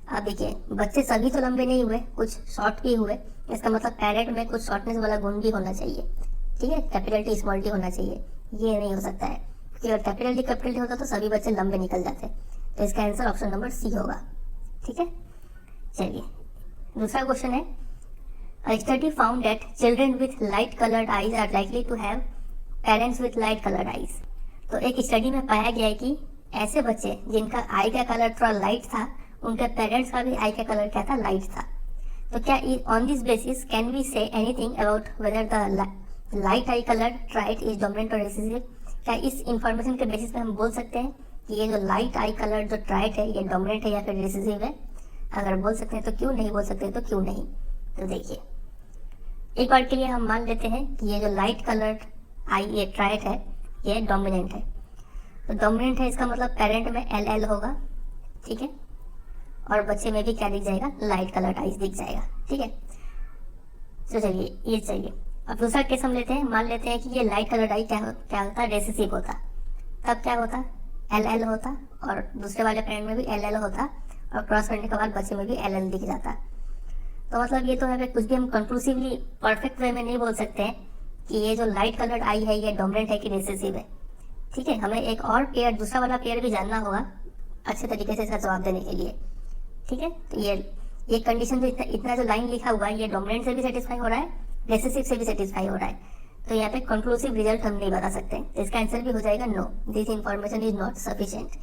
अब देखिए बच्चे सभी तो लंबे नहीं हुए, कुछ शॉर्ट भी हुए। इसका मतलब पेरेंट में कुछ शॉर्टनेस वाला गुण भी होना चाहिए। ठीक है, कैपिटल टी स्मॉल टी होना चाहिए, ये नहीं हो सकता है क्योंकि अगर कैपिटल टी होता तो सभी बच्चे लंबे निकल जाते। तो इसका आंसर ऑप्शन नंबर सी होगा। ठीक है, चलिए दूसरा क्वेश्चन है A study found that children with light colored eyes are likely to have parents with light colored eyes। तो एक स्टडी में पाया गया है कि ऐसे बच्चे जिनका आई का कलर थोड़ा लाइट था, उनके पेरेंट्स का भी आई का कलर क्या था, लाइट था। तो क्या on this basis can we say anything about whether the light eye colour trait is dominant और रिसेसिव। क्या इस इंफॉर्मेशन के बेसिस पे हम बोल सकते हैं कि ये जो लाइट आई कलर जो ट्राइट है ये डोमिनेंट है या फिर रिसेसिव है। अगर बोल सकते हैं तो क्यों, नहीं बोल सकते तो क्यों नहीं। तो देखिए एक बार के लिए हम मान लेते हैं कि ये जो लाइट कलर आई ये ट्राइट है ये डोमिनेंट है। तो डोमिनेंट है इसका मतलब पेरेंट में LL होगा। ठीक है, और बच्चे में भी क्या दिख जाएगा, लाइट कलर आइज दिख जाएगा। ठीक है, तो चलिए ये चाहिए। अब दूसरा केस हम लेते हैं, मान लेते हैं कि ये लाइट कलर आई क्या होता, रेसेसिव होता। तब क्या होता, LL होता और दूसरे वाले पेरेंट में भी LL होता और क्रॉस करने के बाद बच्चे में भी LL दिख जाता। तो मतलब ये तो है कुछ भी हम कंक्लूसिवली परफेक्ट वे में नहीं बोल सकते हैं कि ये जो लाइट कलर्ड आई है ये डोमिनेंट है कि रिसेसिव है। ठीक है, हमें एक और पेयर, दूसरा वाला पेयर भी जानना होगा अच्छे तरीके से इसका जवाब देने के लिए। ठीक है, तो ये कंडीशन जो इतना जो लाइन लिखा हुआ है ये डोमिनेंट से भी सेटिस्फाई हो रहा है, रिसेसिव से भी सेटिस्फाई हो रहा है। तो यहाँ पे कंक्लूसिव रिजल्ट हम नहीं बता सकते। तो इसका आंसर भी हो जाएगा no, this information is not sufficient.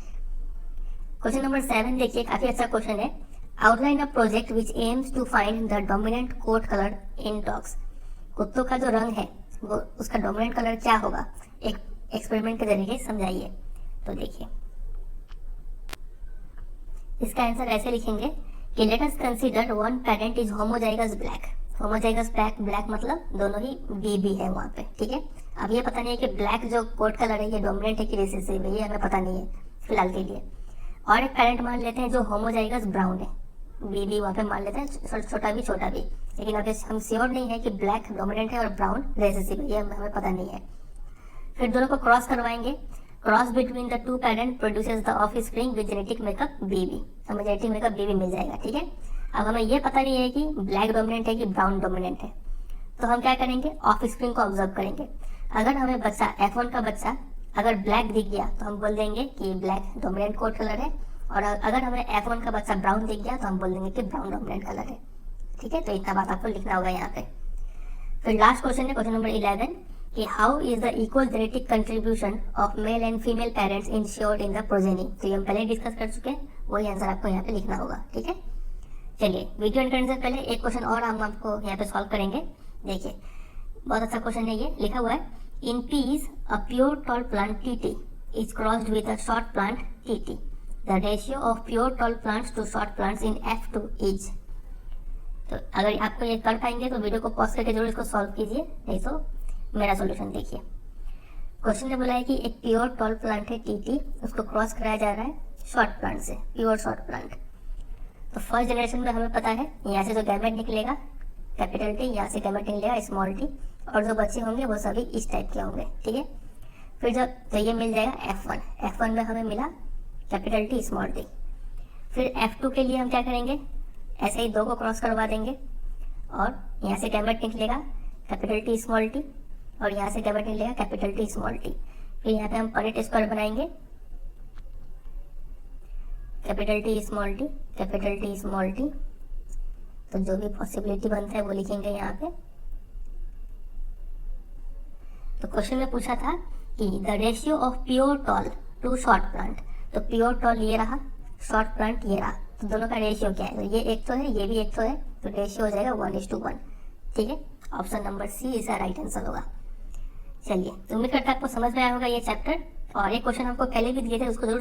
Question number 7 देखिए, काफी अच्छा क्वेश्चन है। Outline a project which aims to find the dominant coat colour in dogs. कुत्तों का जो रंग है वो उसका डोमिनेंट कलर क्या होगा, एक एक्सपेरिमेंट के जरिए समझाइए। तो देखिए इसका आंसर ऐसे लिखेंगे कि let us consider one parent is homozygous black. Homozygous black मतलब दोनों ही BB है वहाँ पे। ठीक है, अब ये पता नहीं है कि ब्लैक जो कोट कलर है ये डोमिनेंट है कि रिसेसिव है, ये हमें पता नहीं है फिलहाल के लिए। और एक पेरेंट मान लेते हैं जो होमोजाइगस ब्राउन है, BB वहाँ पे मान लेते हैं, छोटा भी। लेकिन अब हम श्योर नहीं है कि ब्लैक डोमिनेंट है और ब्राउन रिसेसिव है, ये हमें पता नहीं है। फिर दोनों को क्रॉस करवाएंगे cross between the two parent produces the of spring with genetic makeup baby, हमें जेनेटिक मेकअप बेबी मिल जाएगा। ठीक है, अब हमें ये पता नहीं है कि ब्लैक डोमिनेंट है कि ब्राउन डोमिनेंट है, तो हम क्या करेंगे, ऑफ स्प्रिंग को ऑब्जर्व करेंगे। अगर हमें बच्चा F1 का बच्चा अगर ब्लैक दिख गया तो हम बोल देंगे कि ब्लैक डोमिनेंट कोट कलर है, और अगर हमें F1 का बच्चा ब्राउन दिख गया तो हम बोल देंगे कि ब्राउन डोमिनेंट कलर है। ठीक है, तो इतना बात आपको लिखना होगा यहाँ पे। फिर लास्ट क्वेश्चन है क्वेश्चन नंबर 11 कि how is the equal genetic contribution of male and female parents insured in the progeny. तो ये हम पहले डिस्कस कर चुके हैं, वही आंसर आपको यहाँ पे लिखना होगा। ठीक है, चलिए वीडियो एंड करने से पहले एक क्वेश्चन और हम आपको यहाँ पे सॉल्व करेंगे। देखिए बहुत अच्छा क्वेश्चन है, ये लिखा हुआ है in peas a pure tall plant TT is crossed with a short plant TT, the ratio of pure tall plants to short plants in F2 is. तो अगर आपको ये कर पाएंगे तो वीडियो को पॉज करके जरूर इसको सॉल्व कीजिए, नहीं तो मेरा सॉल्यूशन देखिए। क्वेश्चन ने बोला है कि एक प्योर टॉल प्लांट है टीटी, उसको क्रॉस कराया जा रहा है शॉर्ट प्लांट से, प्योर शॉर्ट प्लांट। तो फर्स्ट जनरेशन में हमें पता है यहाँ से जो गैमेट निकलेगा कैपिटल टी, यहाँ से गैमेट निकलेगा स्मॉल टी, और जो बच्चे होंगे वो सभी इस टाइप के होंगे। ठीक है, फिर जब तो ये मिल जाएगा F1 में हमें मिला कैपिटल टी स्मॉल टी। फिर F2 के लिए हम क्या करेंगे, ऐसे ही दो को क्रॉस करवा देंगे, और यहाँ से गैमेट निकलेगा कैपिटल टी स्मॉल टी, और यहाँ से गैमेट निकलेगा कैपिटल टी स्मॉल टी। फिर यहाँ पे हम परेट स्क्वायर बनाएंगे, capital T small T, capital T small T. तो जो भी पॉसिबिलिटी बनता है वो लिखेंगे यहाँ पे। तो क्वेश्चन में पूछा था कि the ratio of pure tall to short plant, तो प्योर टॉल ये रहा, शॉर्ट प्लांट ये रहा, तो दोनों का रेशियो क्या है, तो ये एक तो है, ये भी एक तो है, तो रेशियो हो जाएगा 1:1। ठीक है, ऑप्शन नंबर सी इसका राइट आंसर होगा। चलिए, तो उम्मीद करता है आपको समझ में आया होगा ये चैप्टर, और एक क्वेश्चन हमको पहले भी दिए थे, उसको जरूर